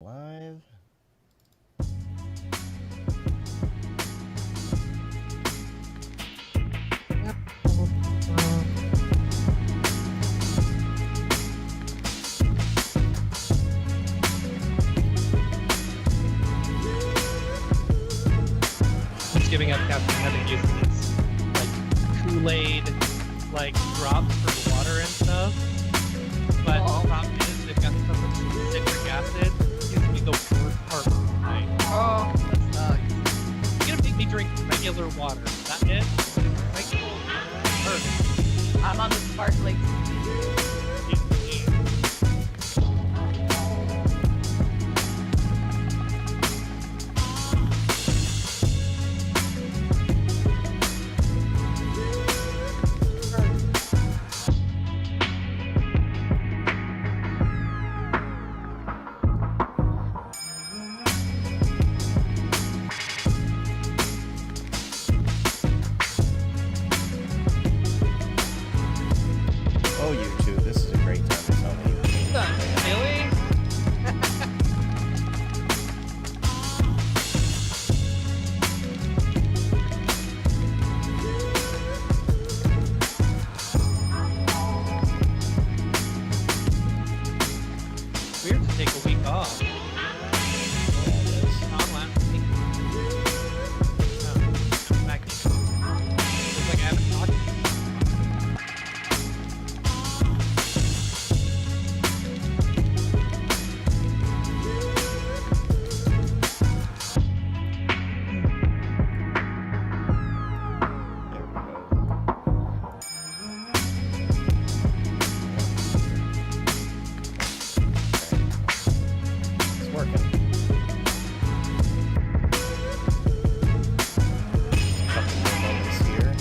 Live. It's giving up Captain Heaven uses its like Kool-Aid like drops for the water and stuff. But the problem is they've got so much citric acid. It gives me the worst part of the night. Oh, that sucks. You're gonna make me drink regular water. Is that it? Regular water. I'm on the sparkling. Oh, YouTube, this is a great time to tell me. Really? Weird to take a week off. Not last week. No, I'm back in. Feels like I haven't talked to you. There we go. It's working. A couple more moments here.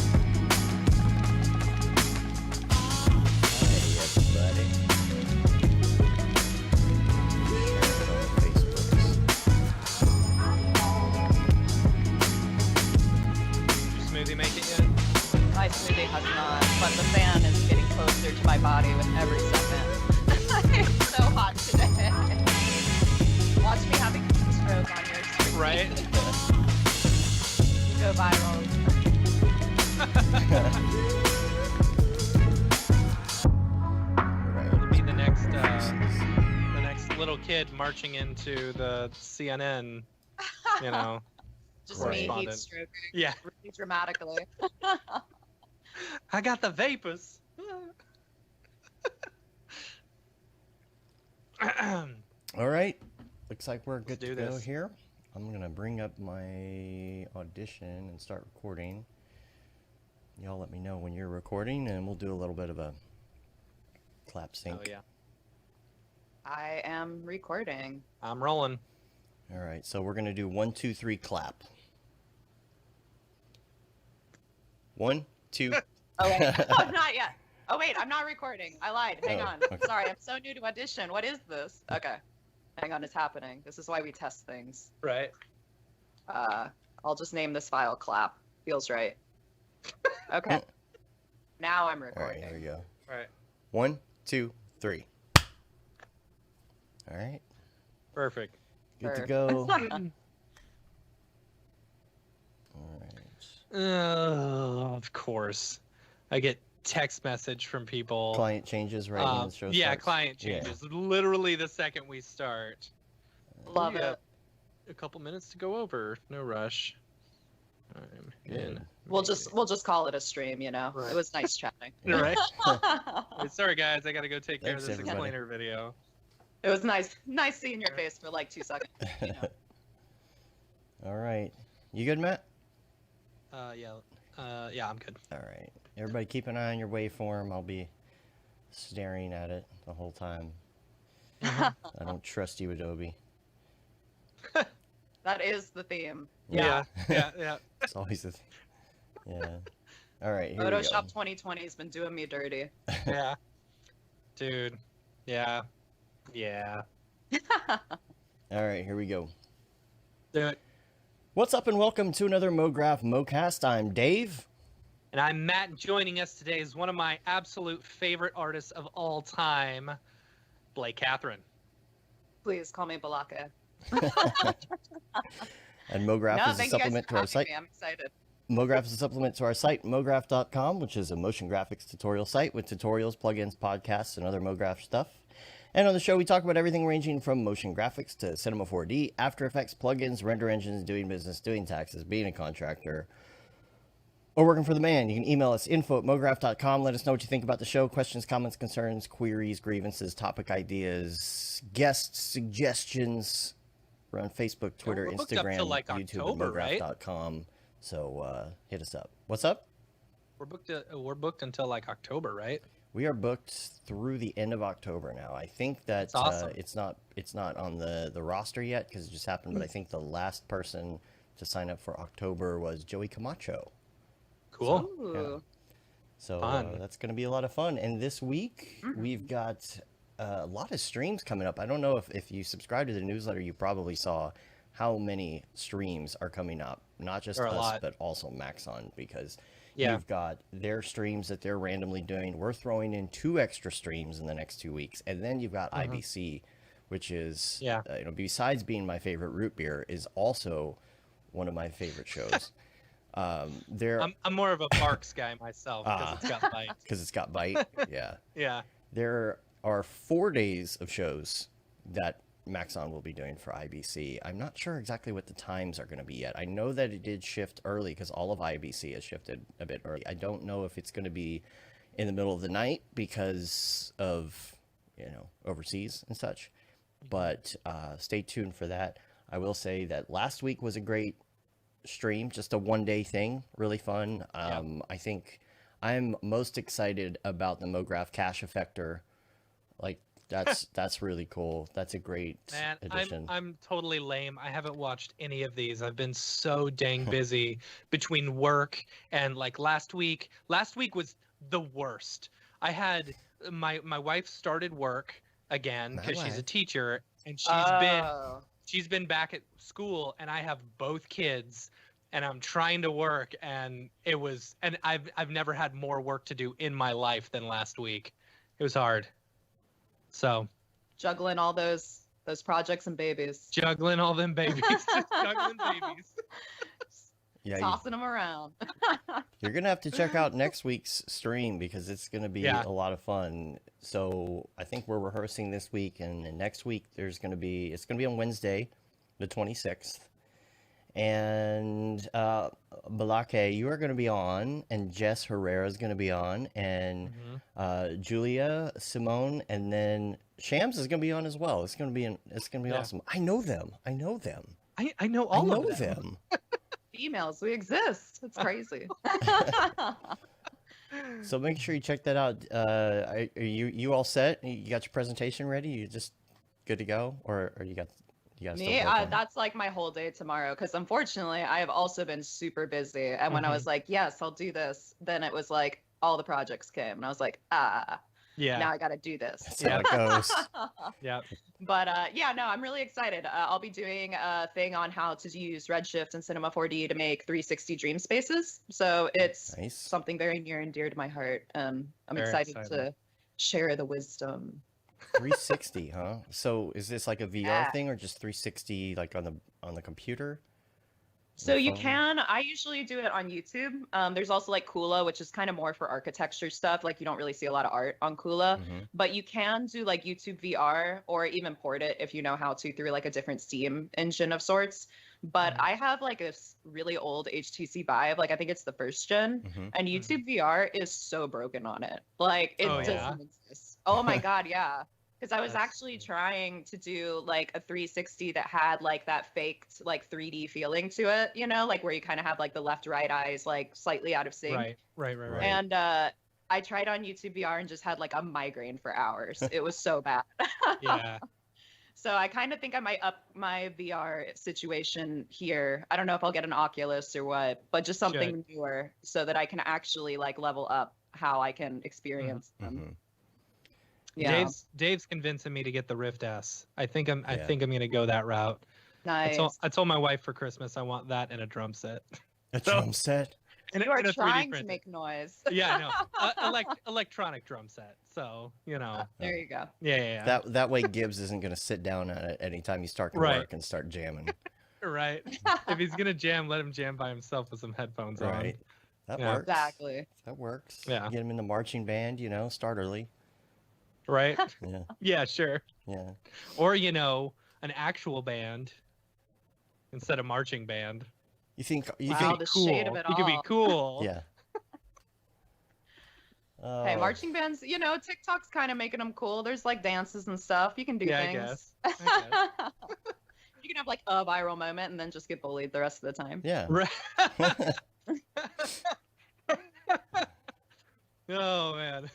Hey, everybody. Share it on Facebooks. Did your smoothie make it yet? My smoothie has not, but the fan is getting closer to my body with every second. It's so hot today. Watch me having a stroke on your screen. Right? You go viral. Right. It'll be the next little kid marching into the CNN, you know. Just me heat Correspondent. stroking Yeah. really dramatically. I got the vapors. All right. Looks like we're good do to go this. here. I'm going to bring up my audition and start recording. Y'all let me know when you're recording, and we'll do a little bit of a clap sync. Oh yeah. I am recording. I'm rolling. All right. So we're going to do 1, 2, 3 clap. 1, 2. Oh, wait. Oh, not yet. Oh, wait, I'm not recording. I lied. Hang Oh, on. okay. Sorry, I'm so new to Audition. What is this? Okay. Hang on, it's happening. This is why we test things. Right. I'll just name this file clap. Feels right. Okay. Now I'm All right. recording. Here we go. Right. 1, 2, 3. All right. Perfect. Good to Sure. go. All right. Of course. I get text message from people. Client changes right when the show Yeah, starts. client Yeah. changes. Literally the second we start. Love Yeah. it. A couple minutes to go over. No rush. I'm in. We'll just call it a stream, you know. Right. It was nice chatting. Right. Wait, sorry guys, I gotta go take care Thanks, of this everybody. explainer video. It was nice seeing your face for like 2 seconds. You know. All right. You good, Matt? Yeah, I'm good. All right. Everybody keep an eye on your waveform. I'll be staring at it the whole time. I don't trust you, Adobe. That is the theme. Yeah. It's always the thing. Yeah. All right, here Photoshop 2020 has been doing me dirty. Yeah. Dude. Yeah. Yeah. we go. All right, here we go. Do it. What's up and welcome to another Mograph Mocast. I'm Dave. And I'm Matt, and joining us today is one of my absolute favorite artists of all time, Blake Kathryn. Please call me Balaka. And Mograph No, is a thank you guys supplement for to our having site. me. I'm excited. Mograph is a supplement to our site, mograph.com, which is a motion graphics tutorial site with tutorials, plugins, podcasts, and other Mograph stuff. And on the show, we talk about everything ranging from motion graphics to Cinema 4D, After Effects, plugins, render engines, doing business, doing taxes, being a contractor, or working for the man. You can email us info@mograph.com. Let us know what you think about the show. Questions, comments, concerns, queries, grievances, topic ideas, guest suggestions. We're on Facebook, Twitter, we're booked up Instagram, till, like, YouTube, October, and right? mograph.com. So hit us up. What's up? We're booked until like October, right? We are booked through the end of October now. I think that That's awesome. it's not on the roster yet because it just happened. But I think the last person to sign up for October was Joey Camacho. Cool. Ooh. So Fun. that's going to be a lot of fun. And this week we've got a lot of streams coming up. I don't know if you subscribe to the newsletter, you probably saw how many streams are coming up. Not just There are a us, lot. but also Maxon, because Yeah. you've got their streams that they're randomly doing. We're throwing in 2 extra streams in the next 2 weeks. And then you've got IBC, which is, Yeah. Besides being my favorite root beer, is also one of my favorite shows. I'm more of a Barks guy myself because it's got bite. Because it's got bite. Yeah. Yeah. There are 4 days of shows that Maxon will be doing for IBC. I'm not sure exactly what the times are going to be yet. I know that it did shift early because all of IBC has shifted a bit early. I don't know if it's going to be in the middle of the night because of, overseas and such. But stay tuned for that. I will say that last week was a great stream, just a 1-day thing, really fun. I think I'm most excited about the Mograph Cache Effector. Like, that's really cool. That's a great Man, addition. I'm totally lame. I haven't watched any of these. I've been so dang busy between work and like last week. Last week was the worst. I had my wife started work again because she's a teacher, and she's been back at school, and I have both kids, and I'm trying to work, and I've never had more work to do in my life than last week. It was hard. So Juggling all those projects and babies. juggling all them babies. Juggling babies. Yeah, Tossing them around. you're gonna have to check out next week's stream because it's gonna be a lot of fun. So I think we're rehearsing this week, and next week it's gonna be on Wednesday, the 26th. And Balake, you are going to be on, and Jess Herrera is going to be on, and Julia, Simone, and then Shams is going to be on as well. It's going to be awesome. I know them. I know I all know of them. Females, we exist. It's crazy. So make sure you check that out. Are you all set? You got your presentation ready? You just good to go, or you got still Me, work on it? that's like my whole day tomorrow because unfortunately I have also been super busy. And when I was like, yes, I'll do this, then it was like all the projects came, and I was like, Yeah. now I got to do this. That's how it goes. Yeah. But no, I'm really excited. I'll be doing a thing on how to use Redshift and Cinema 4D to make 360 dream spaces. So it's Nice. something very near and dear to my heart. I'm Very excited exciting. to share the wisdom. 360, huh? So is this like a VR Yeah. thing, or just 360 like on the computer? So you phone? can. I usually do it on YouTube. There's also like Kula, which is kind of more for architecture stuff. Like you don't really see a lot of art on Kula, but you can do like YouTube VR or even port it if you know how to through like a different Steam engine of sorts. But I have like a really old HTC Vive, like I think it's the first gen, and YouTube VR is so broken on it. Like it doesn't exist. Oh my God, yeah. Because I was actually trying to do like a 360 that had like that faked like 3D feeling to it, like where you kind of have like the left-right eyes like slightly out of sync. Right. And I tried on YouTube VR and just had like a migraine for hours. It was so bad. Yeah. So I kind of think I might up my VR situation here. I don't know if I'll get an Oculus or what, but just something newer so that I can actually like level up how I can experience them. Yeah. Dave's convincing me to get the Rift S. I think I'm gonna go that route. Nice. I told my wife for Christmas I want that and a drum set. A drum set? You are in a 3D trying to printer. make noise. Yeah, I know. Electronic drum set. So, you know. There you go. Yeah. That way Gibbs isn't going to sit down at it anytime you start to Right. work and start jamming. Right. If he's gonna jam, let him jam by himself with some headphones Right. That Yeah. works. Exactly. That works. Yeah. Get him in the marching band, you know, start early. on. Right? Yeah. Yeah, sure. Yeah. Or, you know, an actual band instead of marching band. You think Wow, the cool. shade of it He could be all. cool. yeah. Hey, marching bands, you know, TikTok's kind of making them cool. There's like dances and stuff. You can do Yeah, things. I guess. You can have like a viral moment and then just get bullied the rest of the time. Yeah. Right. Oh man,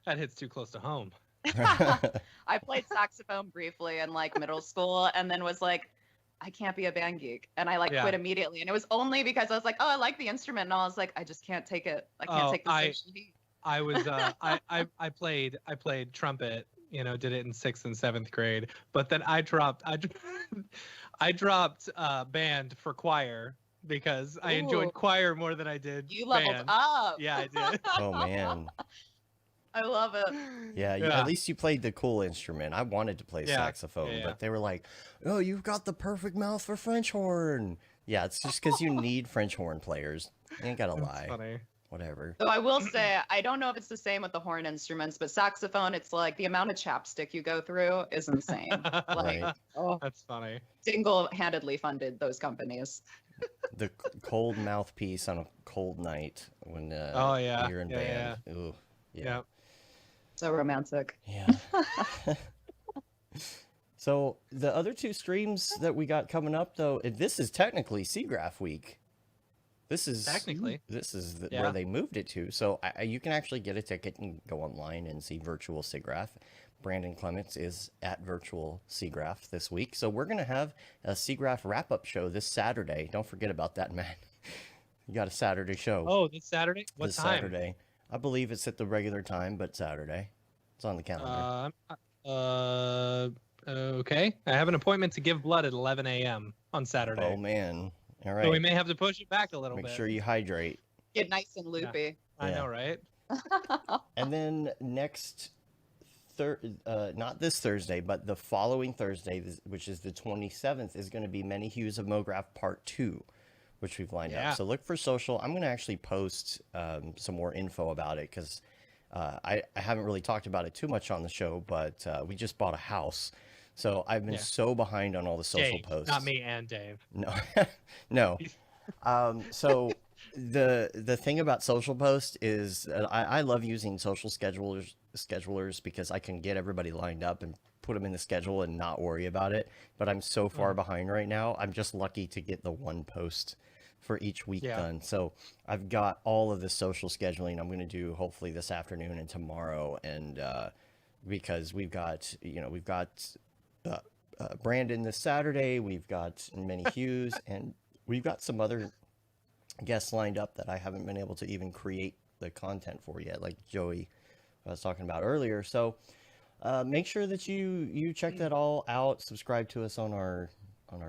that hits too close to home. I played saxophone briefly in like middle school and then was like, I can't be a band geek. And I like Yeah. quit immediately. And it was only because I was like, oh, I like the instrument. And I was like, I just can't take it. I can't Oh, take the social heat. I was I played trumpet, you know, did it in 6th and 7th grade, but then I dropped band for choir because I enjoyed Ooh. choir more than I did You leveled band. up. Yeah, I did. Oh man. I love it. Yeah, at least you played the cool instrument. I wanted to play Yeah, saxophone, yeah. but they were like, "Oh, you've got the perfect mouth for French horn." Yeah, it's just because you need French horn players. You ain't gotta That's lie. funny. Whatever. So I will say, I don't know if it's the same with the horn instruments, but saxophone, it's like the amount of chapstick you go through is insane. Like, Right. oh, That's funny. single-handedly funded those companies. The cold mouthpiece on a cold night when Oh, yeah. you're in Yeah, band. Ooh, yeah. Yeah. So romantic. Yeah. So the other two streams that we got coming up, though, this is technically SIGGRAPH week. This is Technically. where Yeah. they moved it to. So you can actually get a ticket and go online and see virtual SIGGRAPH. Brandon Clements is at virtual SIGGRAPH this week. So we're gonna have a SIGGRAPH wrap-up show this Saturday. Don't forget about that, man. You got a Saturday show. Oh, this Saturday? What this time? Saturday. I believe it's at the regular time, but Saturday. It's on the calendar. Okay. I have an appointment to give blood at 11 a.m. on Saturday. Oh man. All So we right. may have to push it back a little Make bit. sure you hydrate. Get nice and loopy. I Yeah. know, right? And then next not this Thursday, but the following Thursday, which is the 27th, is going to be Many Hues of Mograph Part 2, which we've lined Yeah. up. So look for social. I'm going to actually post some more info about it because I haven't really talked about it too much on the show, but we just bought a house. So I've been Yeah. so behind on all the social Dave, posts. not me and Dave. No, no. So the thing about social post is I love using social schedulers because I can get everybody lined up and put them in the schedule and not worry about it. But I'm so far behind right now. I'm just lucky to get the one post for each week Yeah. done. So I've got all of the social scheduling I'm going to do hopefully this afternoon and tomorrow. And because we've got Brandon this Saturday, we've got Many Hues, and we've got some other guests lined up that I haven't been able to even create the content for yet, like Joey I was talking about earlier. So make sure that you check that all out. Subscribe to us on our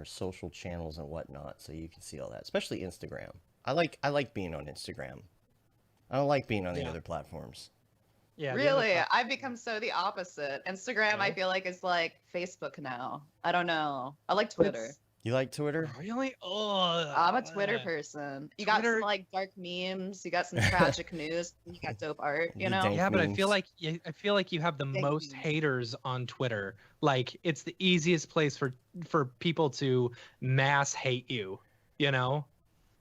social channels and whatnot, so you can see all that, especially Instagram. I like being on Instagram. I don't like being on the Yeah. other platforms. Yeah. Really, I've become so the opposite. Instagram, I Really? feel like, is like Facebook now. I don't know. I like Twitter. You like Twitter? Really? Oh, I'm a Twitter person. You got Twitter- some like dark memes. You got some tragic news. You got dope art. The You know. dank Yeah, but I memes. feel like you have the Thank most you. haters on Twitter. Like it's the easiest place for people to mass hate you. You know,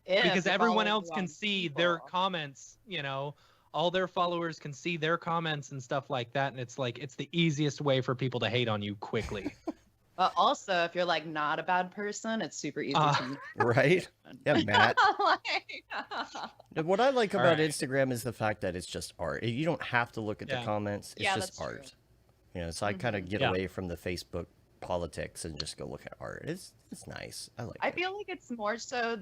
If because you everyone follow else the can wrong see their people. comments. You know, all their followers can see their comments and stuff like that, and it's like it's the easiest way for people to hate on you quickly. But also, if you're like not a bad person, it's super easy to. Right? Yeah, Matt. Like- What I like about Alright. Instagram is the fact that it's just art. You don't have to look at the Yeah. comments. It's Yeah, just that's true. art. You know, so I kind of get Yeah. away from the Facebook politics and just go look at art. It's nice. I like I it. feel like it's more so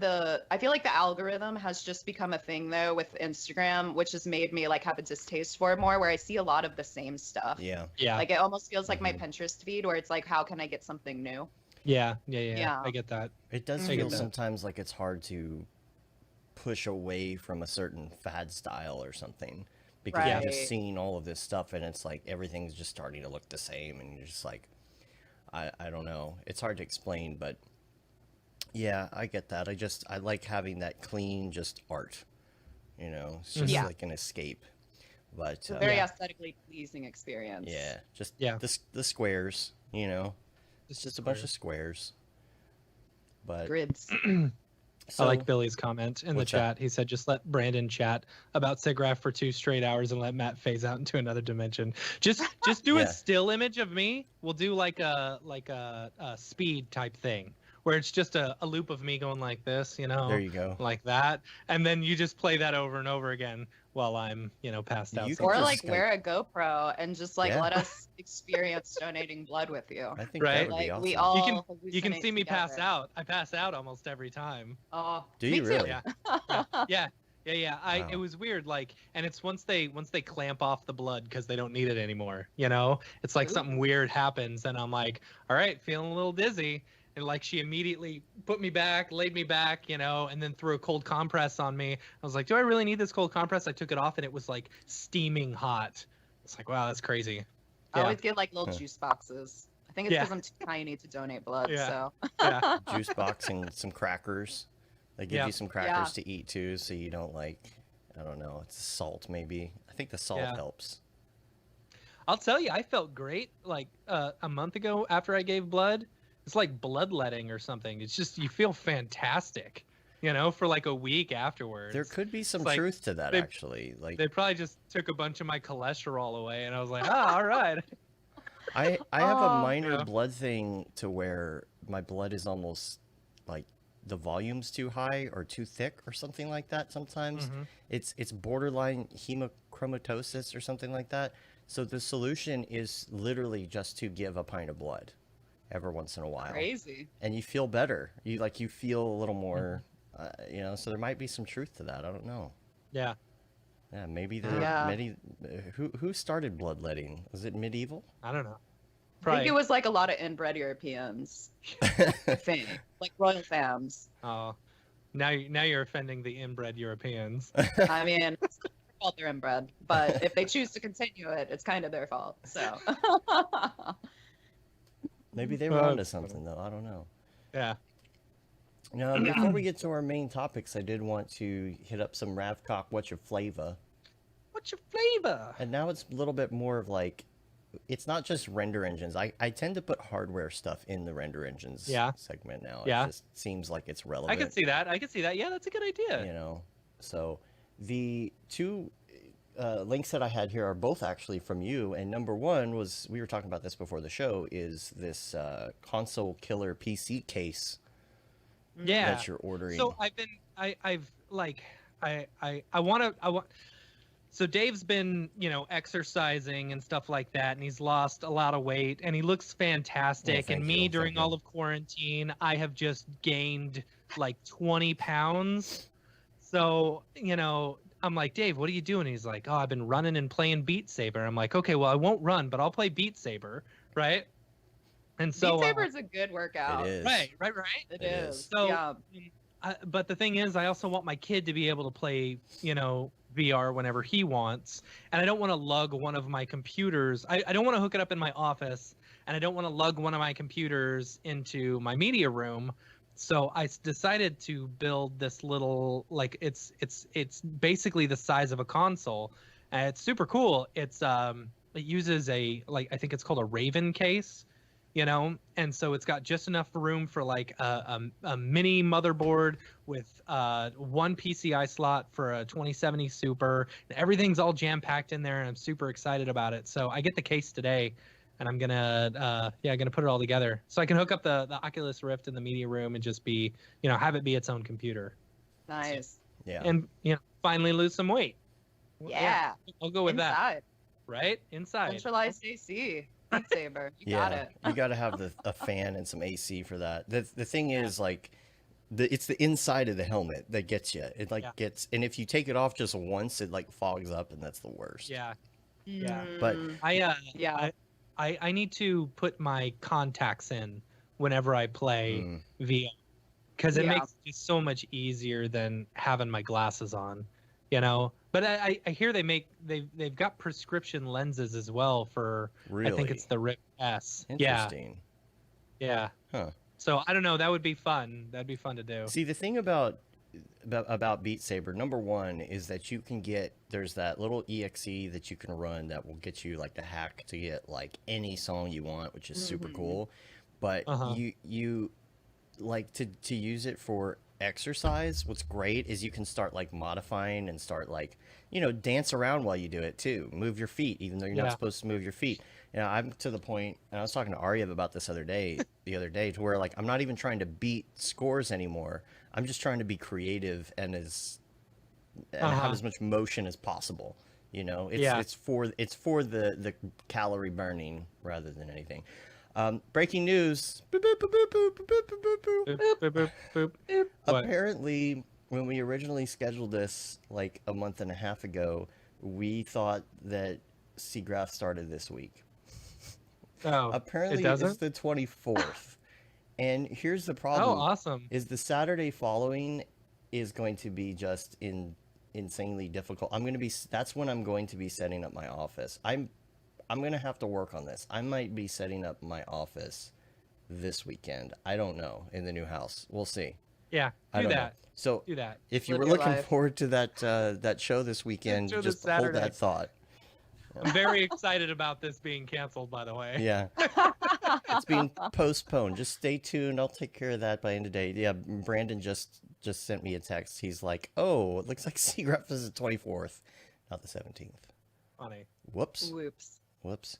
I feel like the algorithm has just become a thing though with Instagram, which has made me like have a distaste for it more, where I see a lot of the same stuff. Yeah. Yeah, Like it almost feels like my Mhm. Pinterest feed where it's like, how can I get something new? yeah. Yeah. I get that. It does I get feel that. sometimes like it's hard to push away from a certain fad style or something, because you're just Right. seeing all of this stuff and it's like everything's just starting to look the same, and you're just like, I don't know. It's hard to explain, but yeah, I get that. I like having that clean just art. It's just Yeah. like an escape. But It's a very Yeah. aesthetically pleasing experience. yeah, just Yeah. the squares, it's just a bunch square. of squares. But Grids. I like Billy's comment in the What's that? chat. He said, just let Brandon chat about SIGGRAPH for 2 straight hours and let Matt phase out into another dimension. Just do Yeah. a still image of me. We'll do like a speed type thing where it's just a loop of me going like this, there you go. like that. And then you just play that over and over again while I'm, passed out. You can Or just like wear a GoPro and just like Yeah. let us experience donating blood with you. I think Right? that would Like be awesome. we all You can hallucinate see me pass together. out. I pass out almost every time. Oh, Do me you too. really? Yeah. Yeah. It Wow. was weird, like, and it's once they clamp off the blood because they don't need it anymore, it's like something weird happens and I'm like, all right, feeling a little dizzy, and like she immediately put me back, laid me back, and then threw a cold compress on me. I was like, do I really need this cold compress? I took it off and it was like steaming hot. It's like, wow, that's crazy. I Yeah. always get like little Huh. juice boxes. I think it's Yeah. because I'm too tiny to donate blood. Yeah. So Yeah. Juice box and some crackers. They give Yeah. you some crackers Yeah. to eat too, so you don't I don't know, it's salt maybe. I think the salt Yeah. helps. I'll tell you, I felt great like a month ago after I gave blood. It's like bloodletting or something. It's just you feel fantastic, for like a week afterwards. There could be some like truth to that they- actually. Like They probably just took a bunch of my cholesterol away, and I was like, all right. I have a Oh. minor Yeah. blood thing to where my blood is almost like the volume's too high or too thick or something like that sometimes. Mhm. It's borderline hemochromatosis or something like that. So the solution is literally just to give a pint of blood every once in a while. crazy. And you feel better. You feel a little more so there might be some truth to that. I don't know. Yeah. Yeah, maybe the Yeah. who started bloodletting? Was it medieval? I don't know. I think it was like a lot of inbred Europeans. I think like royal fams. Oh, now you're offending the inbred Europeans. I mean, it's not their fault they're inbred, but if they choose to continue it, it's kind of their fault. So Maybe they were Oh, onto that's something though. I don't know. Yeah. Now, before we get to our main topics, I did want to hit up some Ravcock. What's your flavor? What's your flavor? And now it's a little bit more of like, it's not just render engines. I tend to put hardware stuff in the render engines Yeah. segment now. Yeah. It just seems like it's I relevant. can see that. Yeah, that's a good idea. So the two links that I had here are both actually from you. And number one was, we were talking about this before the show, is this console killer PC case Yeah. that you're ordering. So I want. So Dave's been, exercising and stuff like that, and he's lost a lot of weight, and he looks fantastic. thank and me, you, during thank all you. of quarantine, I have just gained like 20 pounds. So, I'm like, Dave, what are you doing? He's like, oh, I've been running and playing Beat Saber. I'm like, okay, well, I won't run, but I'll play Beat Saber, right? And so, Beat Saber is a good workout. It is. right. It It is. is. So, yeah. But the thing is, I also want my kid to be able to play, VR whenever he wants. And I don't want to lug one of my computers. I don't want to hook it up in my office, and I don't want to lug one of my computers into my media room. So I decided to build this little, like, it's basically the size of a console. And it's super cool. It uses I think it's called a Raven case. And so it's got just enough room for like a mini motherboard with one PCI slot for a 2070 Super. And everything's all jam packed in there, and I'm super excited about it. So I get the case today, and I'm gonna put it all together so I can hook up the Oculus Rift in the media room and just be, have it be its own computer, Nice. Yeah. and finally lose some weight. Yeah. I'll go with that. Inside. Right inside. Centralized AC. Beat Saber. You yeah. got it. You got to have a fan and some AC for that. The thing is, like, it's the inside of the helmet that gets you. It gets, and if you take it off just once, it like fogs up, and that's the worst. Yeah. Yeah. But Yeah. I need to put my contacts in whenever I play VR, because it Yeah. makes it just so much easier than having my glasses on, you know. But I hear they've got prescription lenses as well for I think it's Really? the Rip S. Yeah, Interesting. yeah. Huh. So I don't know. That would be fun. That'd be fun to do. See, the thing about Beat Saber, number one, is that you can get there's that little exe that you can run that will get you like the hack to get like any song you want, which is super cool. But Uh-huh. you like to use it for exercise. What's great is you can start like modifying and start like dance around while you do it too. Move your feet, even though you're not Yeah. supposed to move your feet. I'm to the point, and I was talking to Arya about this the other day, to where like I'm not even trying to beat scores anymore. I'm just trying to be creative and have Uh-huh. as much motion as possible. It's Yeah. it's for the calorie burning rather than anything. Breaking news. Boop, boop, boop, boop, boop, boop, boop, boop, boop. Boop, boop, boop, boop. What? Apparently, when we originally scheduled this like a month and a half ago, we thought that Seagraph started this week. Oh, Apparently, it it's doesn't. the 24th. And here's the Oh, problem: awesome. is the Saturday following is going to be just insanely difficult. That's when I'm going to be setting up my office. I'm going to have to work on this. I might be setting up my office this weekend. I don't know, in the new house. We'll see. Yeah, I do don't know. that. So Do that. if you Live were your looking life. forward to that show this weekend, show this just hold Saturday. that thought. I'm very excited about this being canceled, by the way. Yeah, it's being postponed. Just stay tuned. I'll take care of that by end of day. Yeah, Brandon just sent me a text. He's like, "Oh, it looks like Seagraph is the 24th, not the 17th." Funny. Whoops. Whoops.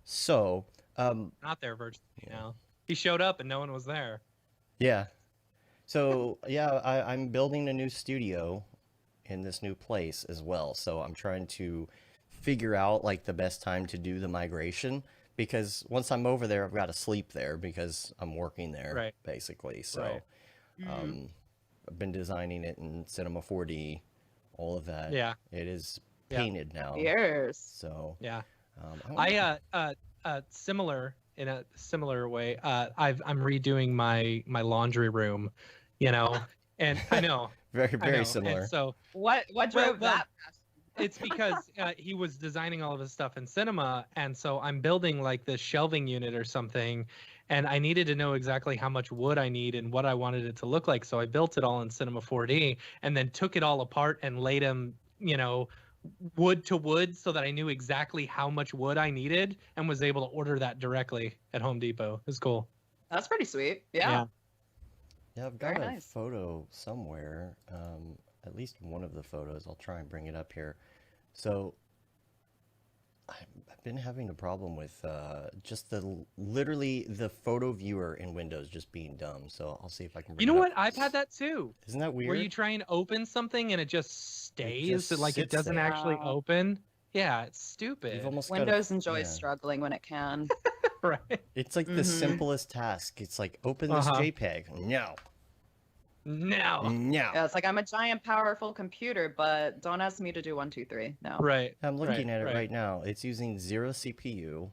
So, Not there virtually now. He showed up and no one was there. yeah. So, yeah, I'm building a new studio in this new place as well. So I'm trying to figure out like the best time to do the migration, because once I'm over there, I've got to sleep there because I'm working there, Right. basically. So, Right. I've been designing it in Cinema 4D, all of that. Yeah. It is Yeah. painted now. Years. So, Yeah. I Similar in a similar way. I'm redoing my laundry room, you know, and I know very, I very know. similar. And so What drove well, that? it's because he was designing all of his stuff in cinema, and so I'm building like this shelving unit or something, and I needed to know exactly how much wood I need and what I wanted it to look like. So I built it all in Cinema 4D and then took it all apart and laid them, wood to wood, so that I knew exactly how much wood I needed and was able to order that directly at Home Depot. It was cool. That's pretty sweet. Yeah. Yeah, I've got Very a nice. photo somewhere. At least one of the photos. I'll try and bring it up here. So I've been having a problem with just literally the photo viewer in Windows just being dumb. So I'll see if I can bring You know it what? up. I've had that too. Isn't that weird? Where you try and open something and it just stays, just like it sits doesn't there. actually Wow. open. Yeah, it's stupid. You've almost gotta- Windows enjoys yeah. struggling when it can. Right. It's like the Mhm. simplest task. It's like open this Uh-huh. JPEG. No. No. No. Yeah, it's like I'm a giant, powerful computer, but don't ask me to do 1, 2, 3. No. Right. I'm looking at it right. right now. It's using 0 CPU.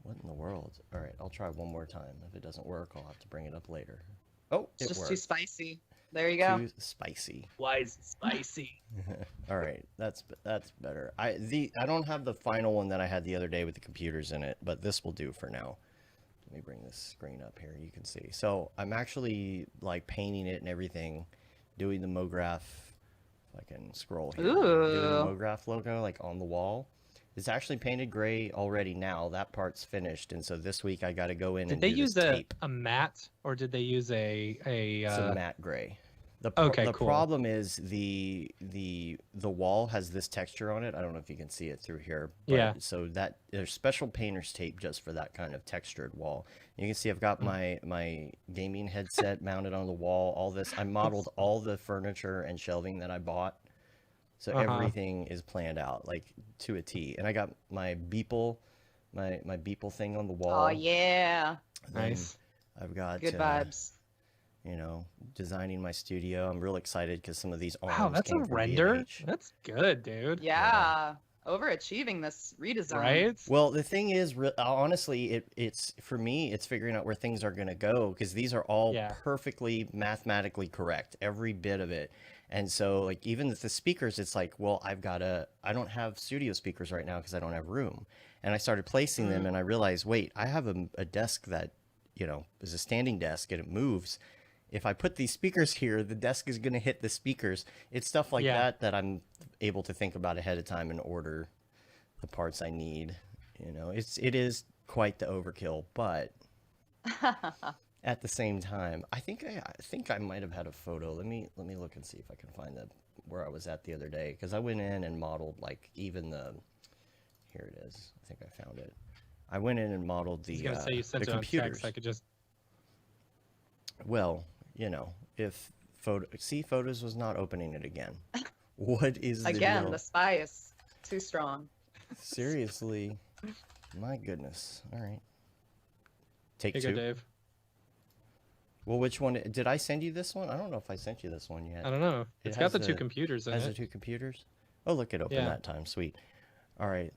What in the world? All right, I'll try one more time. If it doesn't work, I'll have to bring it up later. Oh, It's it just worked. too spicy. There you go. Too spicy. Why is it spicy? All right, that's better. I don't have the final one that I had the other day with the computers in it, but this will do for now. Let me bring this screen up here. You can see. So I'm actually like painting it and everything, doing the Mograph. If I can scroll here, doing the Ooh. Mograph logo like on the wall. It's actually painted gray already now. That part's finished, and so this week I got to go in Did and they do use this a tape. matte, or did they use a It's a matte gray. The Okay, the cool. problem is the wall has this texture on it. I don't know if you can see it through here. But Yeah. So that there's special painter's tape just for that kind of textured wall. You can see I've got my gaming headset mounted on the wall. All this I modeled all the furniture and shelving that I bought. So Uh-huh. everything is planned out like to a T. And I got my Beeple, my Beeple thing on the wall. Oh yeah. Then Nice. I've got Good vibes. designing my studio. I'm real excited because some of these arms Wow, that's a came from render. B&H. That's good, dude. Yeah. overachieving this redesign. Right? Well, the thing is, honestly, it's for me, it's figuring out where things are going to go because these are all Yeah. perfectly mathematically correct, every bit of it. And so, like, even with the speakers, it's like, well, I don't have studio speakers right now because I don't have room. And I started placing them, and I realized, wait, I have a desk that, is a standing desk and it moves. If I put these speakers here, the desk is going to hit the speakers. It's stuff like that I'm able to think about ahead of time and order the parts I need. It is quite the overkill, but at the same time, I think I might have had a photo. Let me look and see if I can find where I was at the other day, because I went in and modeled like even here it is. I think I found it. I went in and modeled the I was gonna say you sent the it on computers. text. I could just. Well, if Photos was not opening it again. What is the Again, deal? the spy is too strong. Seriously, my goodness. All right, take Here you two. go, Dave. Well, which one did I send you? This one? I don't know if I sent you this one yet. I don't know. It It's got has the two the- computers in Has the it. two computers? Oh, look, it opened Yeah. that time. Sweet. All right.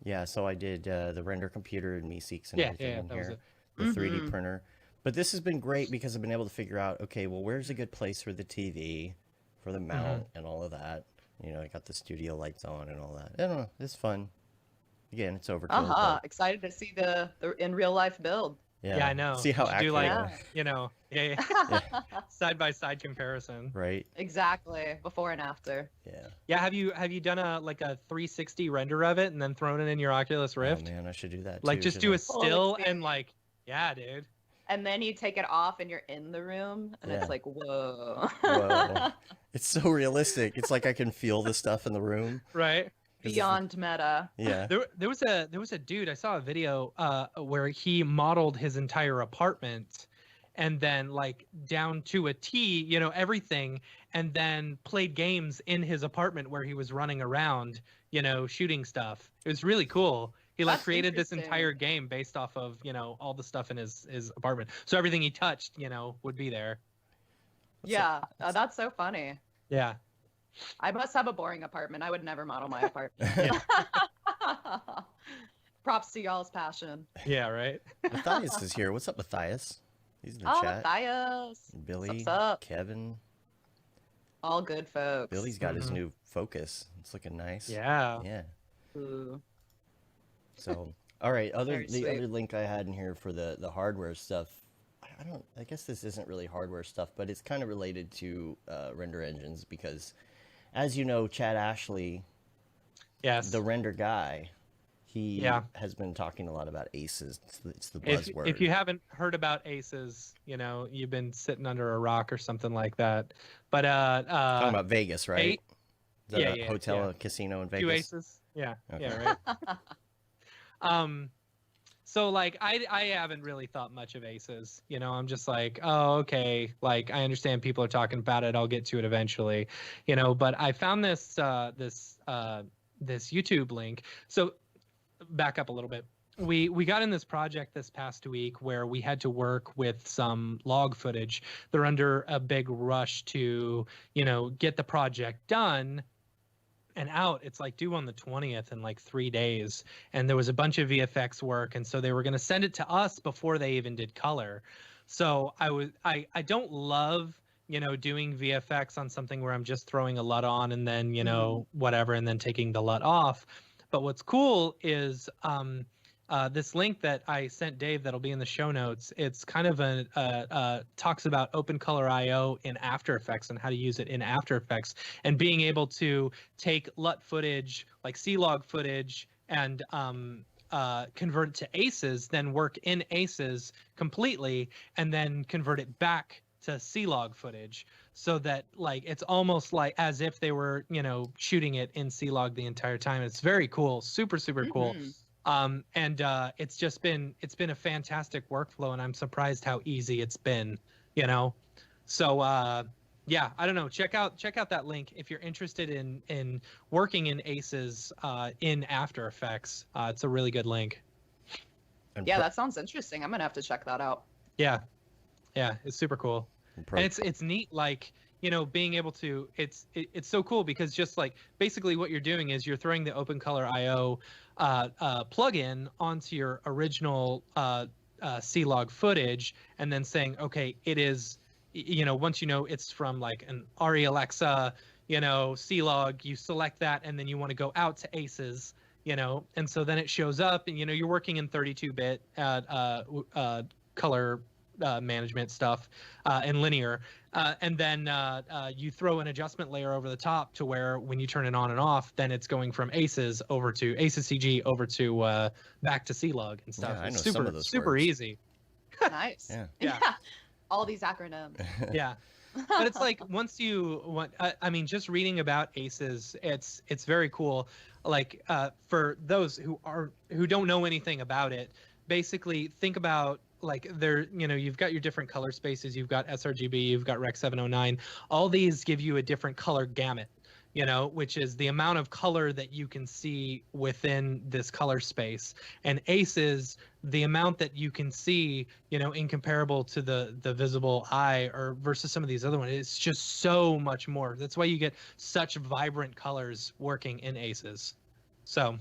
Yeah, so I did the render computer and Meeseeks and Yeah, everything yeah, in that was here. it. The 3D printer. But this has been great because I've been able to figure out, okay, well, where's a good place for the TV, for the mount, and all of that. I got the studio lights on and all that. I don't know. It's fun. Again, it's overkill. but Excited to see the in real life build. Yeah, I know. See how You should do accurate. like, side by side comparison. Right? Exactly. Before and after. Yeah. Yeah, have you done a 360 render of it and then thrown it in your Oculus Rift? Oh, man, I should do that Like too, just do a shouldn't still Full and yeah, dude. And then you take it off and you're in the room and Yeah. it's like, whoa. I? Whoa. It's so realistic. It's like I can feel the stuff in the room. Right? Beyond meta. Yeah. There was a dude, I saw a video where he modeled his entire apartment and then down to a T, everything, and then played games in his apartment where he was running around, shooting stuff. It was really cool. He That's created this interesting. entire game based off of, all the stuff in his apartment. So everything he touched, would be there. Yeah. That's so funny. Yeah. I must have a boring apartment. I would never model my apartment. Yeah. Props to y'all's passion. Yeah, right. Matthias is here. What's up, Matthias? He's in the Oh, chat. Matthias. Billy, What's up? Kevin. All good folks. Billy's got his Mhm. new Focus. It's looking nice. Yeah. Yeah. Ooh. So, all right. Very The sweet. other link I had in here for the hardware stuff. I guess this isn't really hardware stuff, but it's kind of related to render engines because, as you know, Chad Ashley, Yes. the render guy, he Yeah. has been talking a lot about ACEs. It's the If buzzword. you haven't heard about ACEs, you've been sitting under a rock or something like that. But Talking about Vegas, right? eight- Is that yeah, a yeah, hotel yeah. and casino in two Vegas? ACEs. Yeah. Okay. Yeah, right. So I haven't really thought much of ACEs. I'm just like, oh, okay. I understand people are talking about it. I'll get to it eventually. But I found this YouTube link. So back up a little bit. We got in this project this past week where we had to work with some log footage. They're under a big rush to, get the project done and out. It's due on the 20th in 3 days. And there was a bunch of VFX work. And so they were going to send it to us before they even did color. So I don't love, doing VFX on something where I'm just throwing a LUT on and then, whatever, and then taking the LUT off. But what's cool is this link that I sent Dave that'll be in the show notes. It's kind of talks about OpenColor IO in After Effects and how to use it in After Effects and being able to take LUT footage, like C-Log footage, and convert it to ACEs, then work in ACEs completely, and then convert it back to C-Log footage, so that it's almost like as if they were shooting it in C-Log the entire time. It's very cool, super cool. And it's been a fantastic workflow, and I'm surprised how easy it's been, So yeah, I don't know. Check out that link if you're interested in working in ACEs in After Effects. It's a really good link. And Yeah, that sounds interesting. I'm gonna have to check that out. Yeah, it's super cool. And it's neat. being able to, it's so cool because just like basically what you're doing is you're throwing the OpenColor IO plugin onto your original C-Log footage and then saying, okay, it is, once it's from like an ARRI Alexa, C-Log, you select that and then you want to go out to Aces, and so then it shows up and, you're working in 32-bit color management stuff in linear. And then you throw an adjustment layer over the top to where when you turn it on and off, then it's going from Aces over to Aces CG over to back to C-Log and stuff. Yeah, I know super, some of those super words. easy. Nice. Yeah. All these acronyms. Yeah. But it's like once you want, I mean, just reading about Aces, it's very cool. Like for those who don't know anything about it, basically think about like you've got your different color spaces, you've got sRGB, you've got Rec 709. All these give you a different color gamut, which is the amount of color that you can see within this color space. And Aces, the amount that you can see, incomparable to the visible eye or versus some of these other ones, it's just so much more. That's why you get such vibrant colors working in Aces. So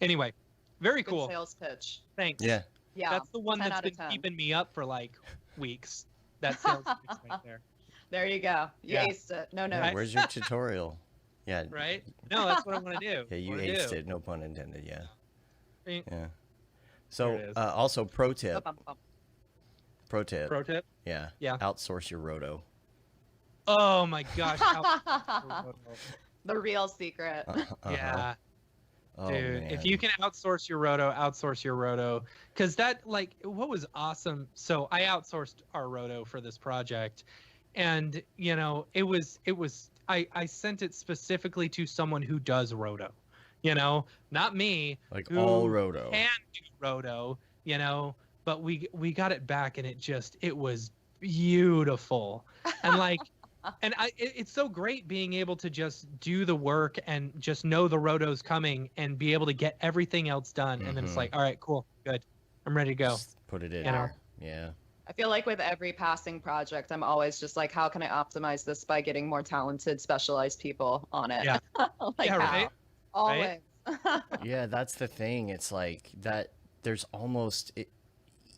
anyway, very Good cool. sales pitch. Thanks. Yeah. Yeah. That's the one 10 that's out of been 10. keeping me up for like weeks. That sales pitch right there. There you go. You Yeah. aced it. No, no. Yeah, where's your tutorial? Yeah. Right? No, that's what I want to do. Yeah, you Wanna aced do. it. No pun intended. Yeah. Right. Yeah. There So it is. also pro tip. Bum. Pro tip. Pro tip. Yeah. Yeah. Outsource your roto. Oh my gosh. The real secret. Yeah. Oh, Dude, man. if you can outsource your roto. Because that, like, what was awesome. So I outsourced our roto for this project. And, it was I sent it specifically to someone who does roto, not me. Like who all roto. Can do roto, but we got it back and it was beautiful. And like, and it's so great being able to just do the work and just know the roto's coming and be able to get everything else done. And then it's like, all right, cool, good. I'm ready to go. Just put it in Yeah. there. Yeah. I feel like with every passing project, I'm always just like, how can I optimize this by getting more talented, specialized people on it? Yeah. Like Yeah, how? right? Always. Yeah, that's the thing. It's like that there's almost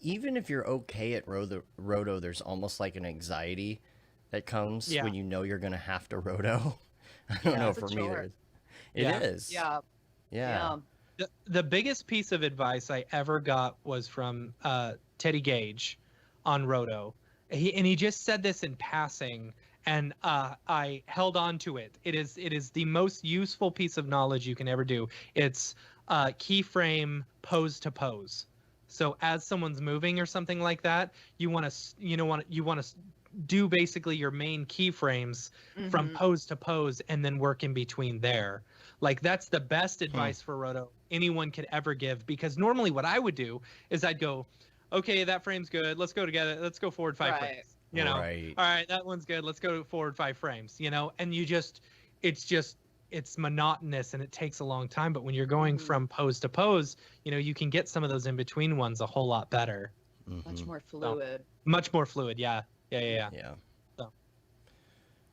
even if you're okay at roto, there's almost like an anxiety that comes Yeah. when you know you're going to have to roto. I don't Yeah, know, it's a for me chore. it Yeah. is. Yeah. Yeah. The biggest piece of advice I ever got was from Teddy Gage on roto. He just said this in passing, and I held on to it. It is the most useful piece of knowledge you can ever do. It's keyframe pose to pose. So as someone's moving or something like that, you want to do basically your main keyframes from Mhm. pose to pose and then work in between there. Like that's the best advice for roto anyone could ever give, because normally what I would do is I'd go, okay, that frame's good. Let's go together. Let's go forward 5 Right. frames. Right. All right, that one's good. Let's go forward 5 frames, and it's monotonous and it takes a long time. But when you're going Mhm. from pose to pose, you can get some of those in between ones a whole lot better. Much Mhm. more fluid. Much more fluid. Yeah. Yeah.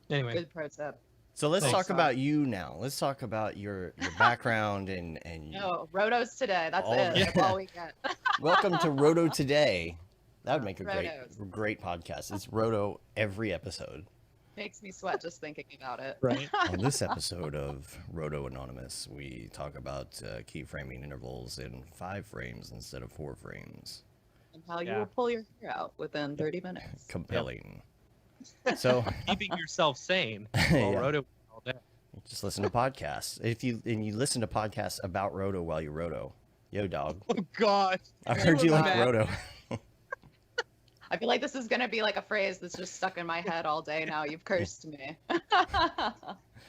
Anyway. Good pro tip. So let's Thanks. talk about you now. Let's talk about your background and No, rotos today. That's All it. of it. That's all we get. welcome to Roto Today. That would make a Rotos. great podcast. It's Roto every episode. Makes me sweat just thinking about it. Right. On this episode of Roto Anonymous, we talk about keyframing intervals in 5 frames instead of 4 frames. And how you Yeah. will pull your hair out within 30 minutes. Compelling. So Keeping yourself sane while Yeah. roto all day. just listen to podcasts. If you listen to podcasts about Roto while you Roto. Yo, dog. Oh God. I heard you like Mad. Roto. I feel like this is going to be like a phrase that's just stuck in my head all day now. You've cursed me.